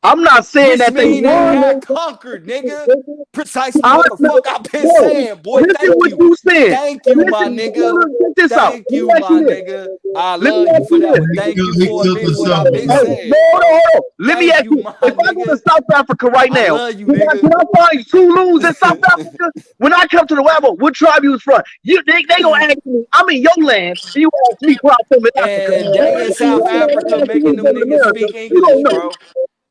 I'm not saying Which that they got conquered, nigga. Precisely what the fuck I've been saying, boy. Thank you, my nigga. Thank you, my nigga. I love you for that. Thank you for admitting what I've been saying. Hold on. Let me ask you, if I go to South Africa right now, can I find Zulus in South Africa? When I come to the Wabo, what tribe you was from? They gonna ask me, I'm in your land, you ask me where I'm from in Africa. And they in South Africa making them niggas speak English, bro.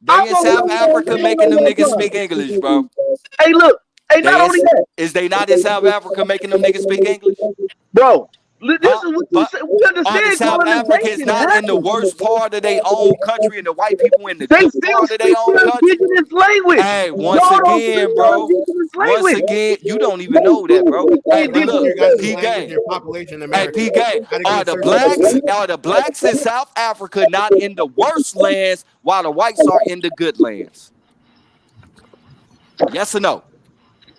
They in South Africa making them niggas speak English, bro. Hey, look. Hey, not only that. Is they not in South Africa making them niggas speak English? Bro, this is what you said. We understand. South Africa is not in the worst part of their own country, and the white people in the good part of their own country. Indigenous language. Hey, once again, bro. Once again, you don't even know that, bro. Hey, but look, PK. Hey, PK. Are the blacks in South Africa not in the worst lands while the whites are in the good lands? Yes or no?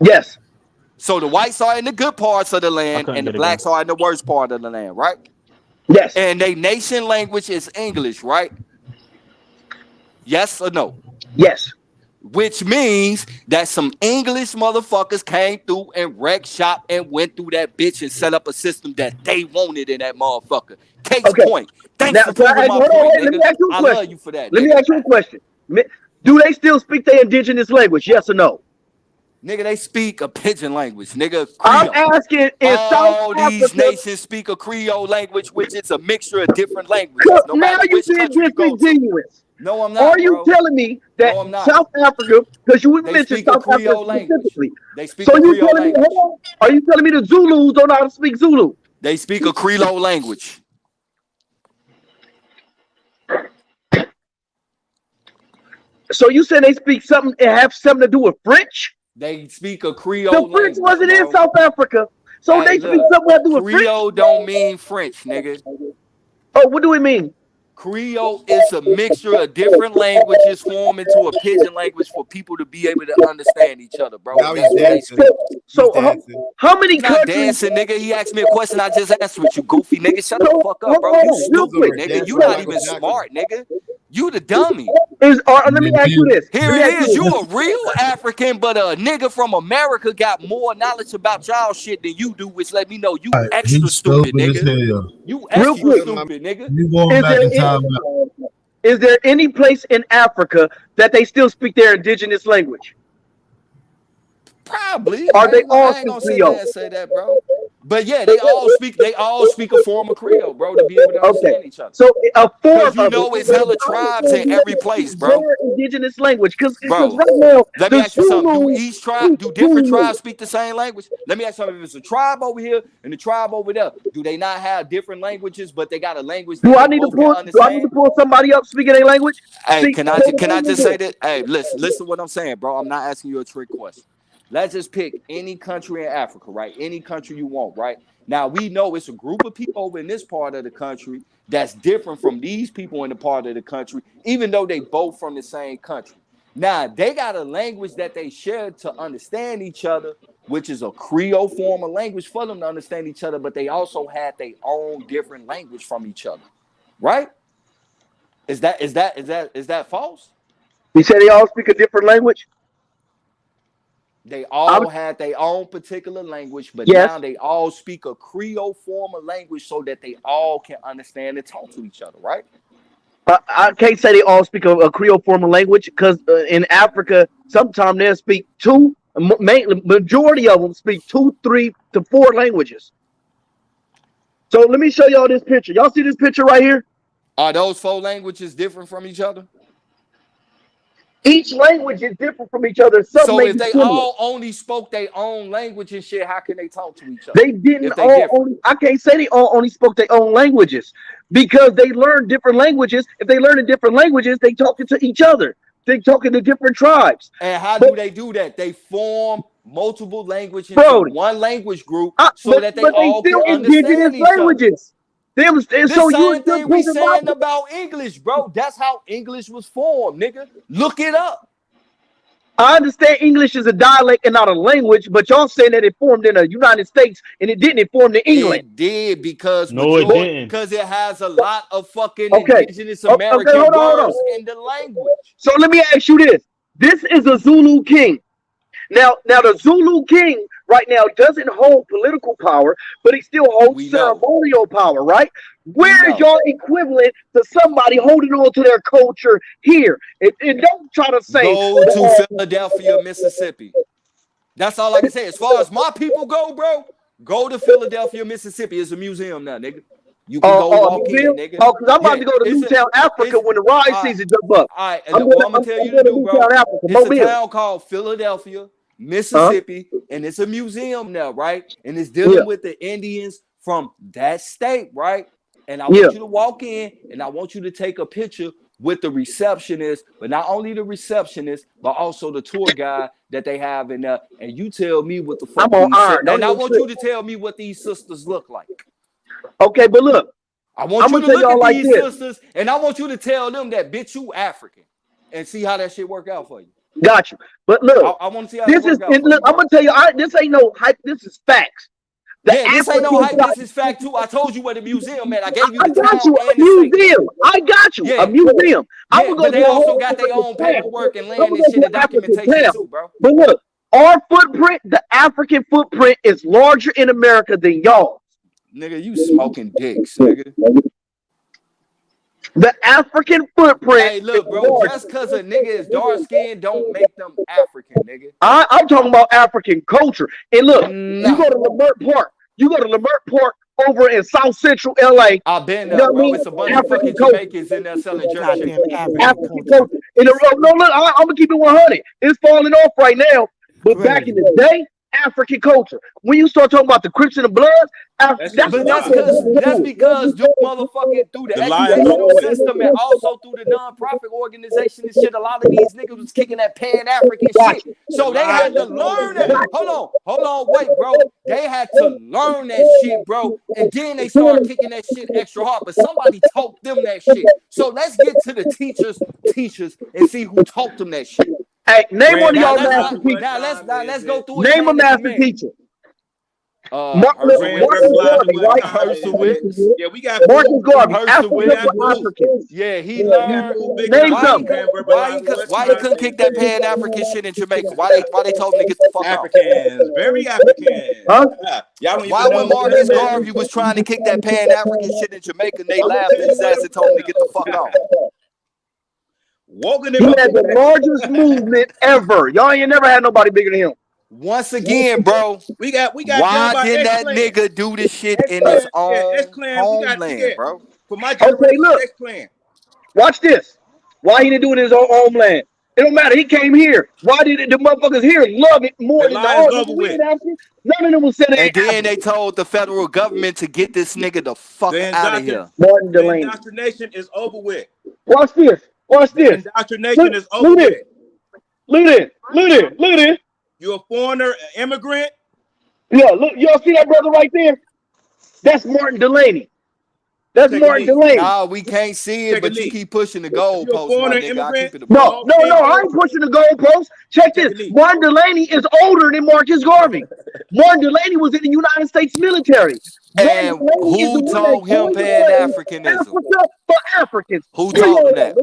Yes. So the whites are in the good parts of the land and the blacks are in the worst part of the land, right? Yes. And their nation language is English, right? Yes or no? Yes. Which means that some English motherfuckers came through and wrecked shop and went through that bitch and set up a system that they wanted in that motherfucker. Case point. Thanks for proving my point, nigga. I love you for that. Let me ask you a question. Do they still speak their indigenous language? Yes or no? Nigga, they speak a pidgin language, nigga. Creole. I'm asking if all these nations speak a Creole language, which is a mixture of different languages. No now you being disingenuous. No, I'm not. Are you telling me that South Africa, because you mentioned South Africa specifically, they speak a Creole language. Are you telling me the Zulus don't know how to speak Zulu? They speak a Creole language. So you said they speak something, it have something to do with French? They speak a Creole The language. French wasn't bro. in South Africa, so Hey, they speak look, something to do with Creole French. don't mean French, nigga. Oh, what do we mean? Creole is a mixture of different languages formed into a pidgin language for people to be able to understand each other, bro. Now That's he's what they dancing. speak. So He's dancing. how many He's not countries? dancing, nigga. He asked me a question. I just answered it. You goofy nigga. Shut the So fuck up, bro. hold You on, real stupid, quick. nigga. Dancing You like not Michael even Jackson. smart, nigga. You the dummy. Let me ask you this. Here Let me it ask is. you You this. a real African, but a nigga from America got more knowledge about y'all shit than you do, which let me know you extra He's stupid, stupid as nigga. hell. You Real extra quick. stupid, nigga. You going Is back there in time now. Is there any place in Africa that they still speak their indigenous language? Probably. Are they all I ain't gonna speak sit there Creole? and say that, bro. But yeah, they all speak a form of Creole, bro, to be able to understand Okay. each other. So a form Because you of know it. it's hella tribes in every place, bro. Their indigenous language, because Bro, right now let me the ask you something. Do Zulu each tribe, do different Zulu. tribes speak the same language? Let me ask you something. If it's a tribe over here and a tribe over there, do they not have different languages, but they got a language that Do I they need to both can pull? Do I need to understand? pull somebody up speaking their language? Hey, See, can I just say that? Hey, listen what I'm saying, bro. I'm not asking you a trick question. Let's just pick any country in Africa, right? Any country you want, right? Now we know it's a group of people over in this part of the country that's different from these people in the part of the country, even though they both from the same country. Now they got a language that they share to understand each other, which is a Creole form of language for them to understand each other, but they also had their own different language from each other, right? Is that false? You said they all speak a different language. They all had their own particular language, but Yes. now they all speak a Creole form of language so that they all can understand and talk to each other, right? I can't say they all speak a Creole form of language because in Africa, sometimes they'll speak two. Majority of them speak 2, 3 to 4 languages. So let me show y'all this picture. Y'all see this picture right here? Are those 4 languages different from each other? Each language is different from each other. Some So may if be they similar. all only spoke their own language and shit, how can they talk to each other? They didn't if they all different? only. I can't say they all only spoke their own languages because they learned different languages. If they learn in different languages, they talking to each other. They talking to different tribes. And how do they do that? They form multiple languages into Brody, one language group so but that they they all still can indigenous understand each other. languages. Them, and The so you same thing we saying about English, bro. That's how English was formed, nigga. Look it up. I understand English is a dialect and not a language, but y'all saying that it formed in the United States and it didn't. It formed in England. It did because No, it didn't. Because it has a lot of fucking Okay. indigenous American hold on. words in the language. So let me ask you this: this is a Zulu king. Now the Zulu king right now doesn't hold political power, but he still holds ceremonial power, right? Where is y'all equivalent to somebody holding on to their culture here? And don't try to say Go to Philadelphia, Mississippi. That's all I can say. As far as my people go, bro, go to Philadelphia, Mississippi. It's a museum now, nigga. You can go walk in, nigga. Oh, because I'm about to go to Newtown, Africa when the ride season jump up. All right, and what I'm gonna tell you to do, bro. It's a town called Philadelphia, Mississippi, and it's a museum now, right? And it's dealing with the Indians from that state, right? And I want you to walk in, and I want you to take a picture with the receptionist, but not only the receptionist, but also the tour guide that they have in there. And you tell me what the fuck. And I want you to tell me what these sisters look like. Okay, but look, I want you to look at these sisters, and I want you to tell them that, bitch, you African, and see how that shit work out for you. Got you. But look, I want to see how this that is. work out. Look, I'm gonna tell you, this ain't no hype. This is facts. This ain't no hype. This is fact too. I told you what the museum, man. I gave you the I got town you and a the museum. I got you a museum. I'm gonna go but they to a also whole got their own African paperwork and town. land and shit and documentation too, bro. But look, our footprint, the African footprint, is larger in America than y'all. Nigga, you smoking dicks, nigga. The African footprint. Hey, look, bro. Just because a nigga is dark skinned don't make them African, nigga. I'm talking about African culture. And look, you go to Lamert Park. You go to Lamert Park over in South Central LA. I've been there, bro. It's a bunch of fucking Jamaicans in there selling jerk chicken. African culture. No, look, I'm gonna keep it 100. It's falling off right now. But back in the day, African culture. When you start talking about the Crips and the Bloods, that's because you motherfucking through the educational system and also through the non-profit organization and shit, a lot of these niggas was kicking that Pan-African shit. So they had to learn it. Hold on, wait, bro. They had to learn that shit, bro. And then they started kicking that shit extra hard. But somebody taught them that shit. So let's get to the teachers and see who taught them that shit. Hey, name one of y'all master teachers. Now let's go through it. Name a master teacher. Marcus Garvey, right? Yeah, we got Marcus Garvey, African. Yeah, he learned. Name something. Why he couldn't kick that Pan-African shit in Jamaica? Why they told him to get the fuck out? Africans, very African. Huh? Why when Marcus Garvey was trying to kick that Pan-African shit in Jamaica, they laughed at his ass and told him to get the fuck out? Walking he had the largest movement ever. Y'all ain't never had nobody bigger than him. Once again, bro, we got. Why did that nigga do this shit in his own homeland, bro? For my okay, look. Watch this. Why he didn't do it in his own homeland? It don't matter. He came here. Why did the motherfuckers here love it more than the others? None of them was saying. And then they told the federal government to get this nigga the fuck out of here. Martin Delaney. Indoctrination is over with. Watch this. Watch this. Indoctrination is over with. Look at it. You're a foreigner, an immigrant. Yeah, look, y'all see that brother right there? That's Martin Delaney. That's Martin Delaney. Nah, we can't see it, but you keep pushing the goalpost. No, I ain't pushing the goalpost. Check this. Martin Delaney is older than Marcus Garvey. Martin Delaney was in the United States military. And who told him Pan-Africanism? Africa for Africans. Who told him that?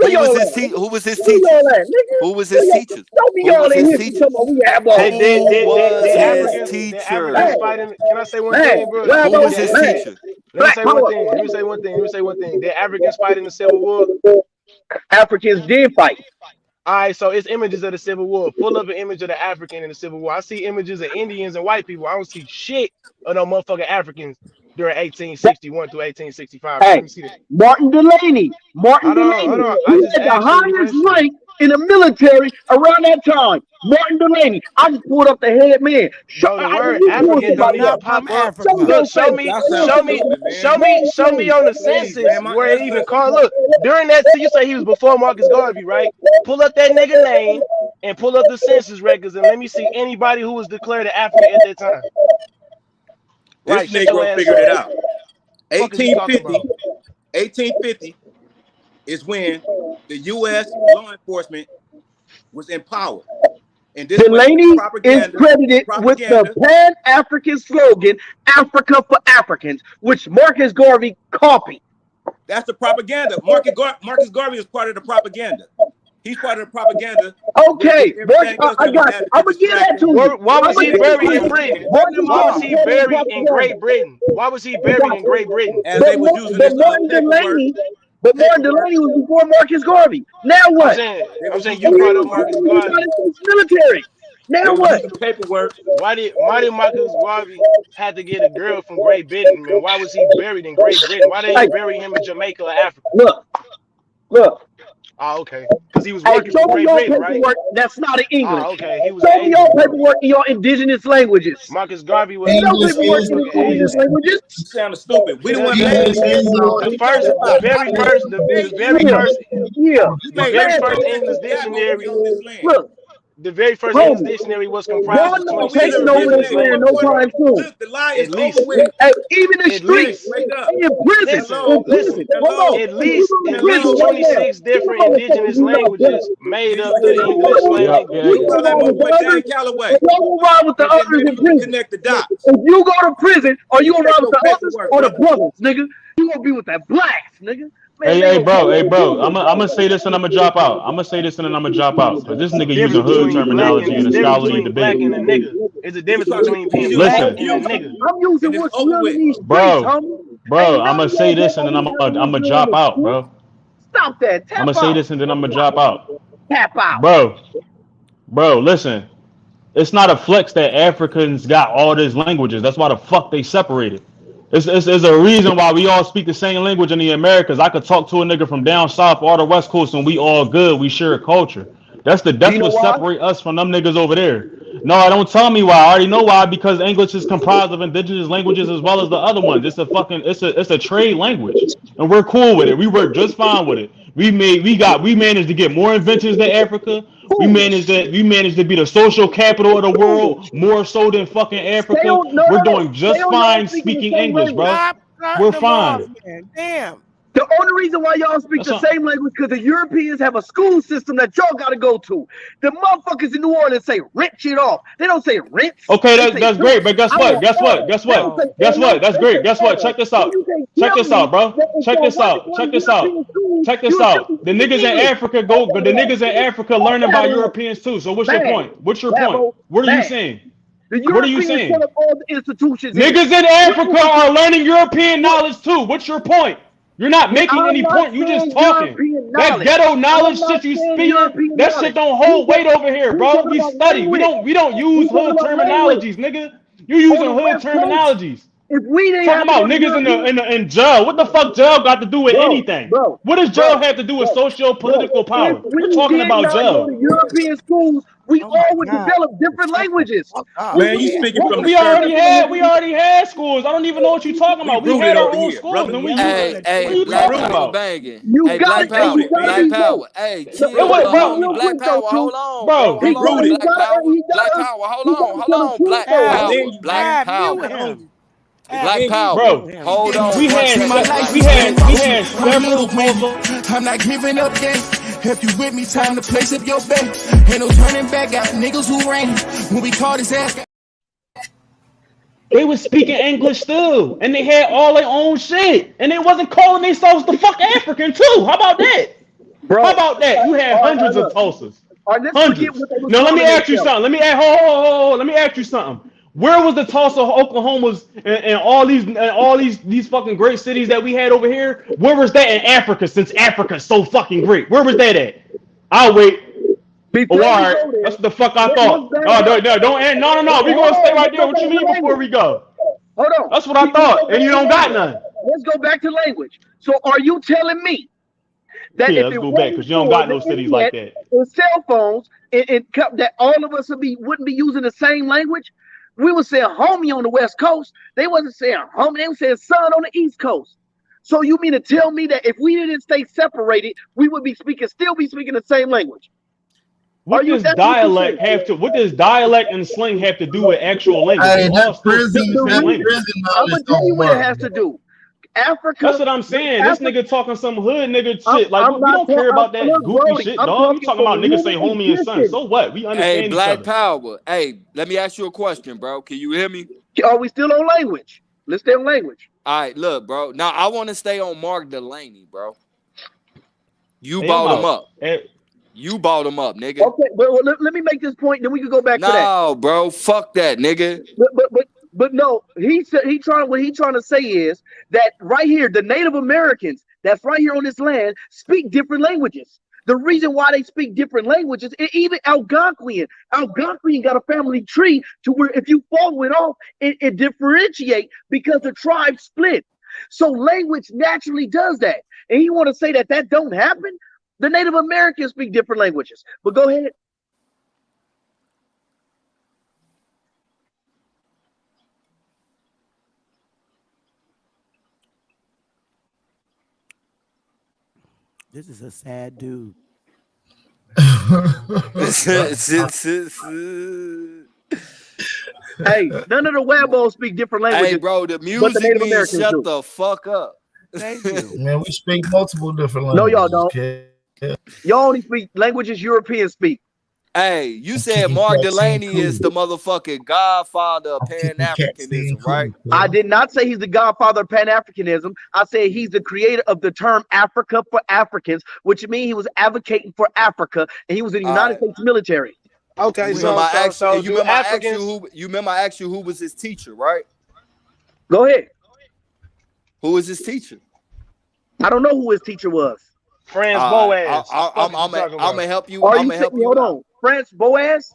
Who was his teacher? Who was his teacher? Who was his teacher? Who was his teacher? Can I say one thing, bro? Who was his teacher? Let me say one thing. Did Africans fight in the Civil War? Africans did fight. All right, so it's images of the Civil War, full of an image of the African in the Civil War. I see images of Indians and white people. I don't see shit of no motherfucking Africans during 1861 through 1865. Hey, Let me see that. Martin Delaney. Hold on. He had the highest rank in the military around that time. Martin Delaney. I just pulled up the head man. Show me on the census where it even called. Look, during that, you say he was before Marcus Garvey, right? Pull up that nigga name and pull up the census records and let me see anybody who was declared an African at that time. This nigga figured it out. 1850 is when the U.S. law enforcement was in power. And this Delaney is credited with the Pan-African slogan, Africa for Africans, which Marcus Garvey copied. That's the propaganda. Marcus Garvey is part of the propaganda. He's part of the propaganda. Okay, I got you. I'm gonna get that to you. Why was he buried in Britain? Why was he buried in Great Britain? Why was he buried in Great Britain? As they were using this paperwork. But Martin Delaney was before Marcus Garvey. Now what? I'm saying you brought up Marcus Garvey. Military. Now what? Paperwork. Why did Marcus Garvey have to get a girl from Great Britain, man? Why was he buried in Great Britain? Why didn't they bury him in Jamaica or Africa? Look. Oh, okay. Because he was working for Great Britain, right? That's not in English. Oh, okay. He was show me your paperwork in your indigenous languages. Marcus Garvey was English paperwork in indigenous languages. You sound stupid. We don't want the very first English dictionary. Look. The very first English dictionary was comprised of 26 taking over this land no time soon. Look, the lie is at least over with. Even the streets, in prison, at least 26 different indigenous languages made up the English language. You call that motherfucker Dan Calloway. You gonna ride with the others in prison. Connect the dots. If you go to prison, or you gonna ride with the others or the brothers, nigga? You gonna be with that blacks, nigga. Hey, bro. I'm gonna say this and I'm gonna drop out. Cause this nigga using hood terminology in a scholarly debate. It's a difference between being listen, black and a nigga. I'm using what's real in these streets, bro. I'm gonna say this and then I'm gonna drop out, bro. Stop that. I'm gonna say this and then I'm gonna drop out. Tap out, bro. Listen, it's not a flex that Africans got all these languages. That's why the fuck they separated. It's a reason why we all speak the same language in the Americas. I could talk to a nigga from down south or the West Coast and we all good. We share a culture. That's what separate us from them niggas over there. No, don't tell me why. I already know why, because English is comprised of indigenous languages as well as the other ones. It's a trade language, and we're cool with it. We work just fine with it. We managed to get more inventions than Africa. We managed to be the social capital of the world more so than fucking Africa. We're doing just fine speaking English, bro. We're fine. Damn. The only reason why y'all speak the same language because the Europeans have a school system that y'all got to go to. The motherfuckers in New Orleans say rent shit off. They don't say rent. Okay, that's great. But guess what? That's great. Guess what? Check this out. Check this out, bro. Check this out. The niggas in Africa learn about Europeans too. So what's your point? What are you saying? What are you saying? Niggas in Africa are learning European knowledge too. What's your point? You're not making any point. You just talking. That ghetto knowledge shit you speaking, that shit don't hold weight over here, bro. We study. We don't use hood terminologies, nigga. You using hood terminologies. If we didn't talking about niggas in jail, what the fuck jail got to do with anything? What does jail have to do with socio-political power? We're talking about jail. European schools, we all would develop different languages. Man, you speaking from we already had schools. I don't even know what you're talking about. We had our own schools. Hey, Black Power banging. Hey, Black Power. Hey, chill, Black Power. Hold on, bro. Black Power. Hold on. Black Power. Black Power, bro. Hold on. We had several. I'm not giving up yet. If you with me, time to place up your bet. Ain't no turning back. Got niggas who ran when we caught his ass. They was speaking English still, and they had all their own shit, and they wasn't calling themselves the fuck African too. How about that? Bro, how about that? You had hundreds of Tulsas. Hundreds. Now let me ask you something. Let me ask you something. Where was the Tulsa, Oklahomas, and all these fucking great cities that we had over here? Where was that in Africa? Since Africa's so fucking great, where was that at? I'll wait. All right, that's what the fuck I thought. No. We gonna stay right there. What you mean before we go? Hold on. That's what I thought, and you don't got none. Let's go back to language. So, are you telling me that let's go back because you don't got no cities like that. With cell phones, that all of us wouldn't be using the same language? We were saying homie on the West Coast. They wasn't saying homie. They were saying son on the East Coast. So you mean to tell me that if we didn't stay separated, we would still be speaking the same language? What does dialect and slang have to do with actual language? Hey, that's prison. I'm gonna tell you what it has to do. Africa. That's what I'm saying. This nigga talking some hood nigga shit. Like we don't care about that goofy shit, dog. You talking about niggas say homie and son. So what? We understand. Hey, Black Power. Hey, let me ask you a question, bro. Can you hear me? Are we still on language? Let's stay on language. All right, look, bro. Now I want to stay on Mark Delaney, bro. You bought him up. You bought him up, nigga. Okay, well, let me make this point, then we can go back to that. No, bro. Fuck that, nigga. But no, what he's trying to say is that right here, the Native Americans that's right here on this land speak different languages. The reason why they speak different languages, even Algonquian got a family tree to where if you follow it off, it differentiate because the tribe split. So language naturally does that. And you want to say that don't happen? The Native Americans speak different languages. But go ahead. This is a sad dude. Hey, none of the Wabos speak different languages. Hey, bro, the music means shut the fuck up. Thank you. Man, we speak multiple different languages. No, y'all don't. Y'all only speak languages Europeans speak. Hey, you said Mark Delaney is the motherfucking godfather of Pan-Africanism, right? I did not say he's the godfather of Pan-Africanism. I said he's the creator of the term Africa for Africans, which means he was advocating for Africa, and he was in the United States military. Okay, you remember I asked you who was his teacher, right? Go ahead. Who was his teacher? I don't know who his teacher was. Franz Boas. I'm gonna help you. Hold on. Franz Boas?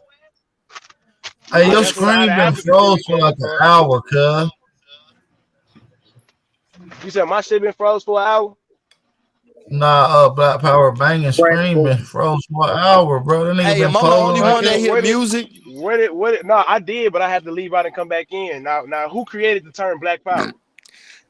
Hey, your screen been froze for like an hour, cuz. You said my shit been froze for an hour? Nah, Black Power banging screen been froze for an hour, bro. That nigga been am I the only one that hear music? No, I did, but I had to leave out and come back in. Now, who created the term Black Power?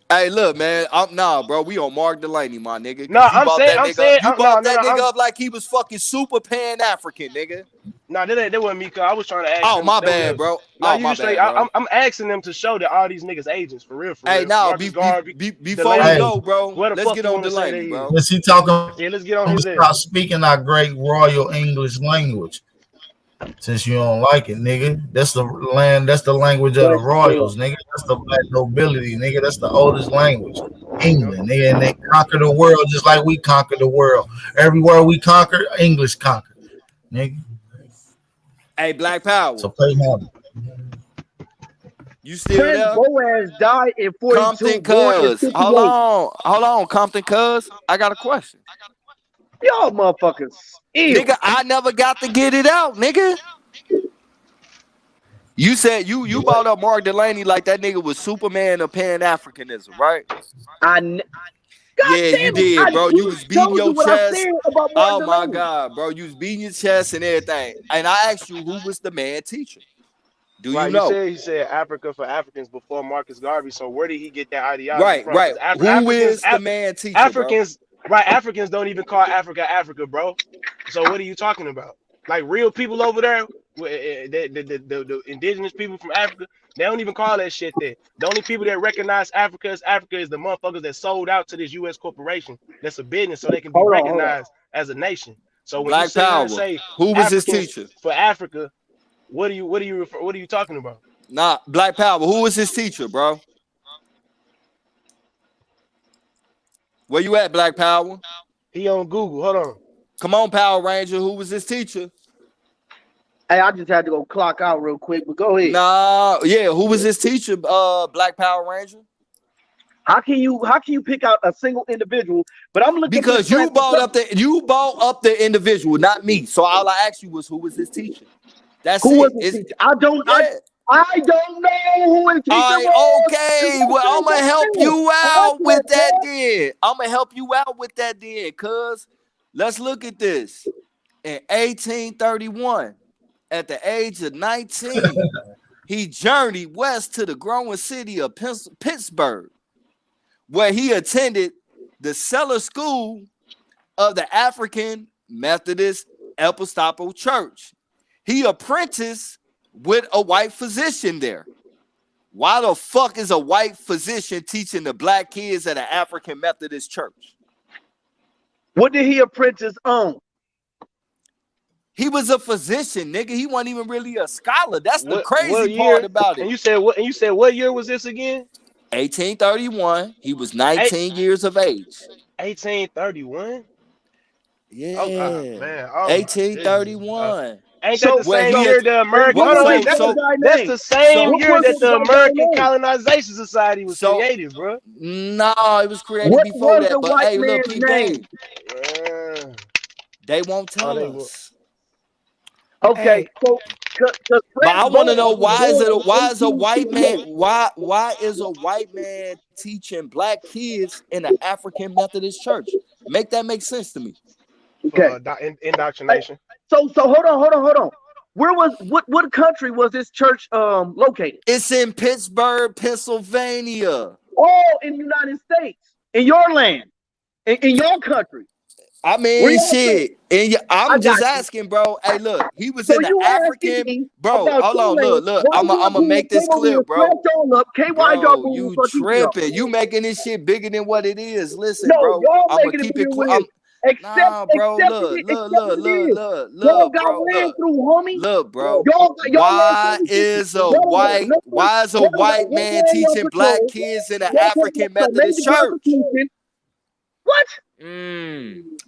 Hey, look, man. Bro. We on Mark Delaney, my nigga. No, I'm saying, you brought that nigga up like he was fucking super Pan-African, nigga. No, that wasn't me, cause I was trying to ask. Oh, my bad, bro. No, you straight. I'm asking them to show that all these niggas agents for real. Hey, now before we go, bro, let's get on Delaney, bro. Let's see talking. Yeah, let's get on his stop speaking our great royal English language. Since you don't like it, nigga, that's the language of the royals, nigga. That's the black nobility, nigga. That's the oldest language, England, nigga. And they conquer the world just like we conquer the world. Everywhere we conquer, English conquer, nigga. Hey, Black Power. So play hard. You still there? Boaz died in 42. Compton Cuz. Hold on, Compton Cuz. I got a question. Y'all motherfuckers. Ew. Nigga, I never got to get it out, nigga. You said you brought up Mark Delaney like that nigga was Superman of Pan-Africanism, right? Yeah, you did, bro. You was beating your chest. Oh my God, bro. You was beating your chest and everything. And I asked you who was the man teacher. Do you know? He said Africa for Africans before Marcus Garvey. So where did he get that ideology from? Right. Who is the man teacher? Africans, bro? Right? Africans don't even call Africa, bro. So what are you talking about? Like real people over there, the indigenous people from Africa, they don't even call that shit there. The only people that recognize Africa is the motherfuckers that sold out to this U.S. corporation. That's a business, so they can be recognized as a nation. So when Black Power, say who was his teacher for Africa? What are you talking about? Nah, Black Power. Who was his teacher, bro? Where you at, Black Power? He on Google. Hold on. Come on, Power Ranger. Who was his teacher? Hey, I just had to go clock out real quick, but go ahead. Nah, yeah. Who was his teacher? Black Power Ranger. How can you pick out a single individual? But I'm looking because you brought up the individual, not me. So all I asked you was who was his teacher. That's who was his teacher? I don't know who his teacher was. Okay, well, I'm gonna help you out with that then. Cuz let's look at this. In 1831, at the age of 19, he journeyed west to the growing city of Pittsburgh, where he attended the cellar school of the African Methodist Episcopal Church. He apprenticed with a white physician there. Why the fuck is a white physician teaching the black kids at an African Methodist church? What did he apprentice on? He was a physician, nigga. He wasn't even really a scholar. That's the crazy part about it. And you said what year was this again? 1831. He was 19 years of age. 1831? Yeah. Oh, man. 1831. Ain't that the same year the American? That's the same year that the American Colonization Society was created, bro. No, it was created before that. But hey, look, they won't tell us. Okay, so but I want to know why is a white man teaching black kids in an African Methodist church? Make that make sense to me. Okay, indoctrination. So hold on. What country was this church located? It's in Pittsburgh, Pennsylvania. Oh, in the United States, in your land, in your country. I mean, shit. And I'm just asking, bro. Hey, look, he was in the African, bro. Hold on, look. I'm gonna make this clear, bro. Bro, you tripping? You making this shit bigger than what it is? Listen, bro. I'm gonna keep it clear. Nah, bro. Look, bro. Why is a white man teaching black kids in an African Methodist church? What?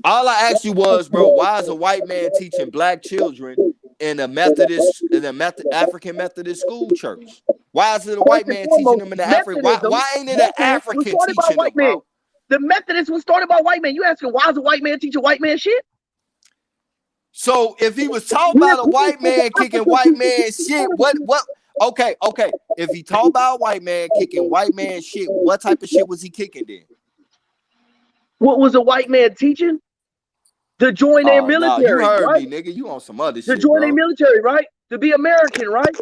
All I asked you was, bro, why is a white man teaching black children in a African Methodist school church? Why is it a white man teaching them in the African? Why ain't it an African teaching them, bro? The Methodist was started by white man. You asking why is a white man teaching white man shit? So if he was talking about a white man kicking white man shit, what? Okay. If he talked about a white man kicking white man shit, what type of shit was he kicking then? What was a white man teaching? To join their military. You heard right? me, nigga. You on some other shit. To join their military, right? to be American, right?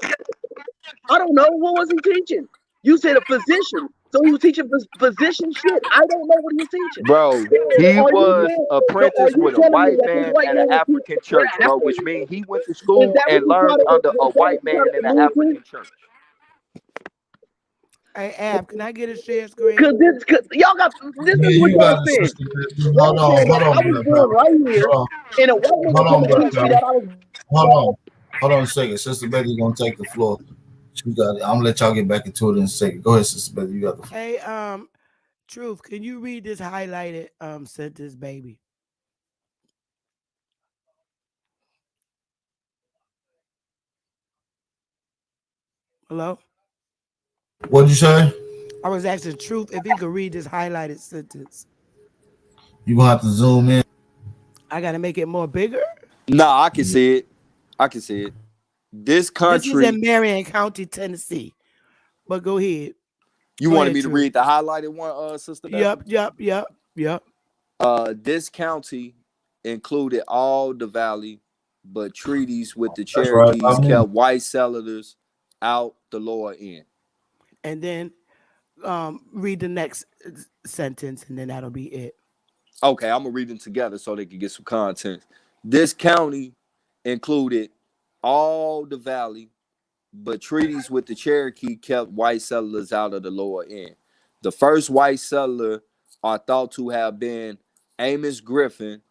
I don't know. What was he teaching? You said a physician. So he was teaching physician shit. I don't know what he was teaching. Bro, he was apprenticed with a white man at an African church, bro, which means he went to school and learned under a white man in an African church. Hey, Ab, can I get a share screen? Cause y'all got this is what y'all said. Hold on. I was born right here, and a white man teach me that I was. Hold on a second. Sister Betty's gonna take the floor. She got it. I'm gonna let y'all get back into it in a second. Go ahead, Sister Betty. You got the floor. Hey, Truth, can you read this highlighted sentence, baby? Hello? What'd you say? I was asking Truth if he could read this highlighted sentence. You gonna have to zoom in. I gotta make it more bigger? Nah, I can see it. I can see it. This country. This is in Marion County, Tennessee. But go ahead. You wanted me to read the highlighted one, Sister Betty? Yep. This county included all the valley, but treaties with the Cherokees kept white settlers out the lower end. And then read the next sentence, and then that'll be it. Okay, I'm gonna read them together so they can get some content. This county included all the valley, but treaties with the Cherokee kept white settlers out of the lower end. The first white settler are thought to have been Amos Griffin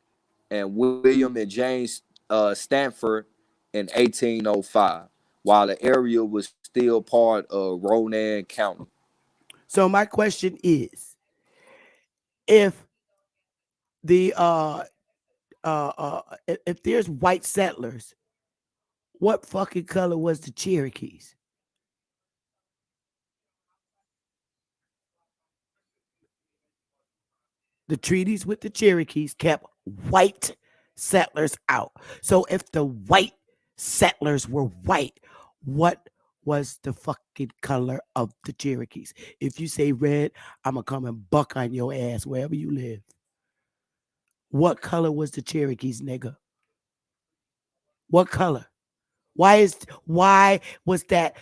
and William and James Stanford in 1805, while the area was still part of Ronan County. So my question is, if the if there's white settlers, what fucking color was the Cherokees? The treaties with the Cherokees kept white settlers out. So if the white settlers were white, what was the fucking color of the Cherokees? If you say red, I'm gonna come and buck on your ass wherever you live. What color was the Cherokees, nigga? What color? Why was that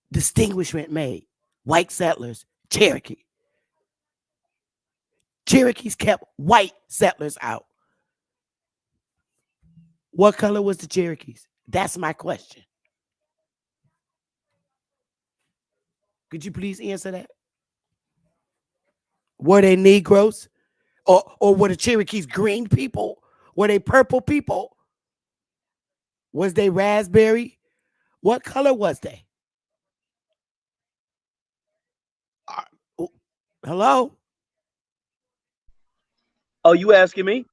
distinguishment made? White settlers, Cherokee. Cherokees kept white settlers out. What color was the Cherokees? That's my question. Could you please answer that? Were they Negroes? Or were the Cherokees green people? Were they purple people? Was they raspberry? What color was they? Hello? Oh, you asking me?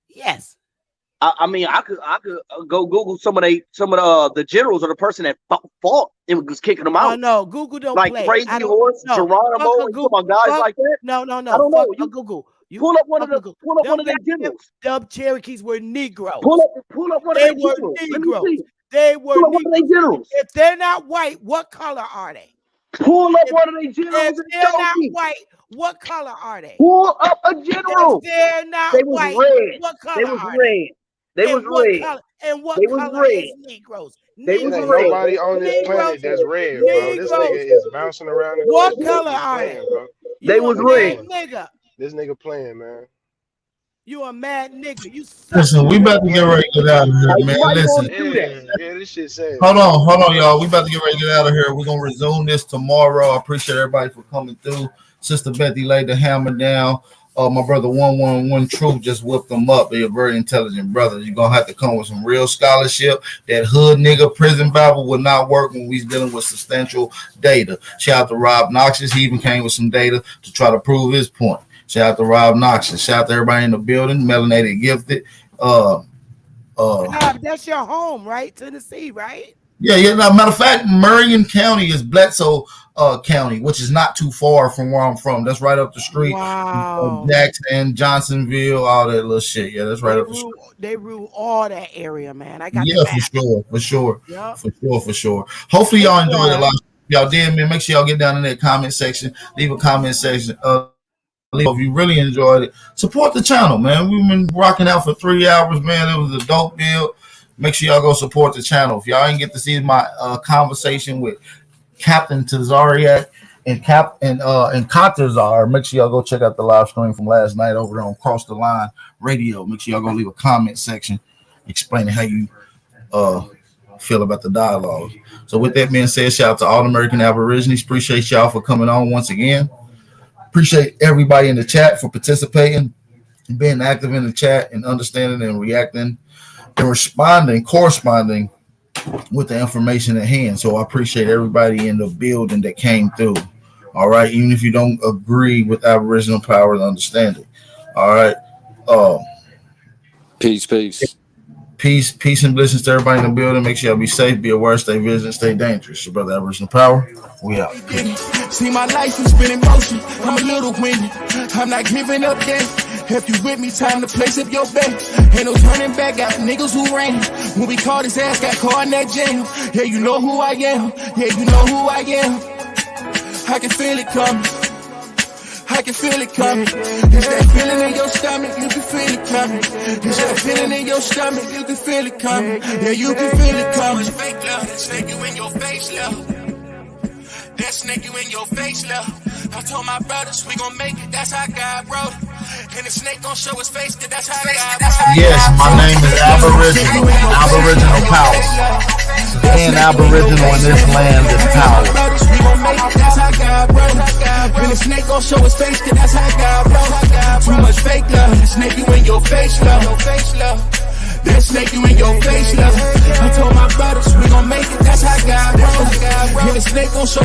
Yes. I mean, I could go Google some of the generals or the person that fought and was kicking them out. Oh, no, Google don't like play. Crazy Horse, Geronimo, and some guys like that. No. I don't know. You Google. You pull up one of their generals. Them Cherokees were Negroes. Pull up one of their generals. Negroes. They were Pull up one of their generals. If they're not white, what color are they? Pull up one of their generals. If they're not white, what color are they? Pull up a general. If they're not white, red. What color they was are red. They was red. And what they was color red. is Negroes? They was red. Nobody on this planet that's red, bro. This nigga is bouncing around. What color are they? Bro. They was red. Nigga. This nigga playing, man. You a mad nigga. You suck. Listen, we about to get ready to get out of here, man. Listen. Yeah, this shit sad. Hold on, y'all. We about to get ready to get out of here. We're gonna resume this tomorrow. I appreciate everybody for coming through. Sister Betty laid the hammer down. My brother 111 Truth just whipped them up. They're a very intelligent brother. You're gonna have to come with some real scholarship. That hood nigga prison Bible will not work when we're dealing with substantial data. Shout out to Rob Noxious. He even came with some data to try to prove his point. Shout out to Rob Noxious. Shout out to everybody in the building. Melanated Gifted. That's your home, right? Tennessee, right? Yeah. Matter of fact, Marion County is Bledsoe County, which is not too far from where I'm from. That's right up the street. Wow. Jackson, Johnsonville, all that little shit. Yeah, that's right up the street. They rule all that area, man. I got for sure. Yep. For sure. Hopefully y'all enjoyed it. Like y'all did, man. Make sure y'all get down in that comment section. Leave a comment section. If you really enjoyed it, support the channel, man. We've been rocking out for 3 hours, man. It was a dope build. Make sure y'all go support the channel. If y'all didn't get to see my conversation with Captain Tazariak and Katazar, make sure y'all go check out the live stream from last night over there on Cross the Line Radio. Make sure y'all go leave a comment section explaining how you feel about the dialogue. So with that being said, shout out to all American Aborigines. Appreciate y'all for coming on once again. Appreciate everybody in the chat for participating, being active in the chat and understanding and reacting and responding, corresponding with the information at hand. So I appreciate everybody in the building that came through. All right, even if you don't agree with Aboriginal power and understanding. All right. Peace. Peace and blessings to everybody in the building. Make sure y'all be safe, be aware, stay vigilant, stay dangerous. Your brother Aboriginal Power. We out. See, my life has been in motion. I'm a little windy. I'm not giving up yet. If you with me, time to place up your bet. Ain't no turning back, got niggas who ran. When we caught his ass, got caught in that jam. Yeah, you know who I am. Yeah, you know who I am. I can feel it coming. I can feel it coming. Is that feeling in your stomach? You can feel it coming. Is that feeling in your stomach? You can feel it coming. Yeah, you can feel it coming. Fake love, that snake you in your face, love. That snake you in your face, love. I told my brothers we gon' make it. That's how God wrote it. And the snake gon' show his face, cause that's how God wrote it. Yes, my name is Aboriginal. Aboriginal Power. Being Aboriginal in this land is power. We gon' make it. That's how God wrote it. And the snake gon' show his face, cause that's how God wrote it. Too much fake love. The snake you in your face, love. That snake you in your face, love. I told my brothers we gon' make it. That's how God wrote it. And the snake gon' show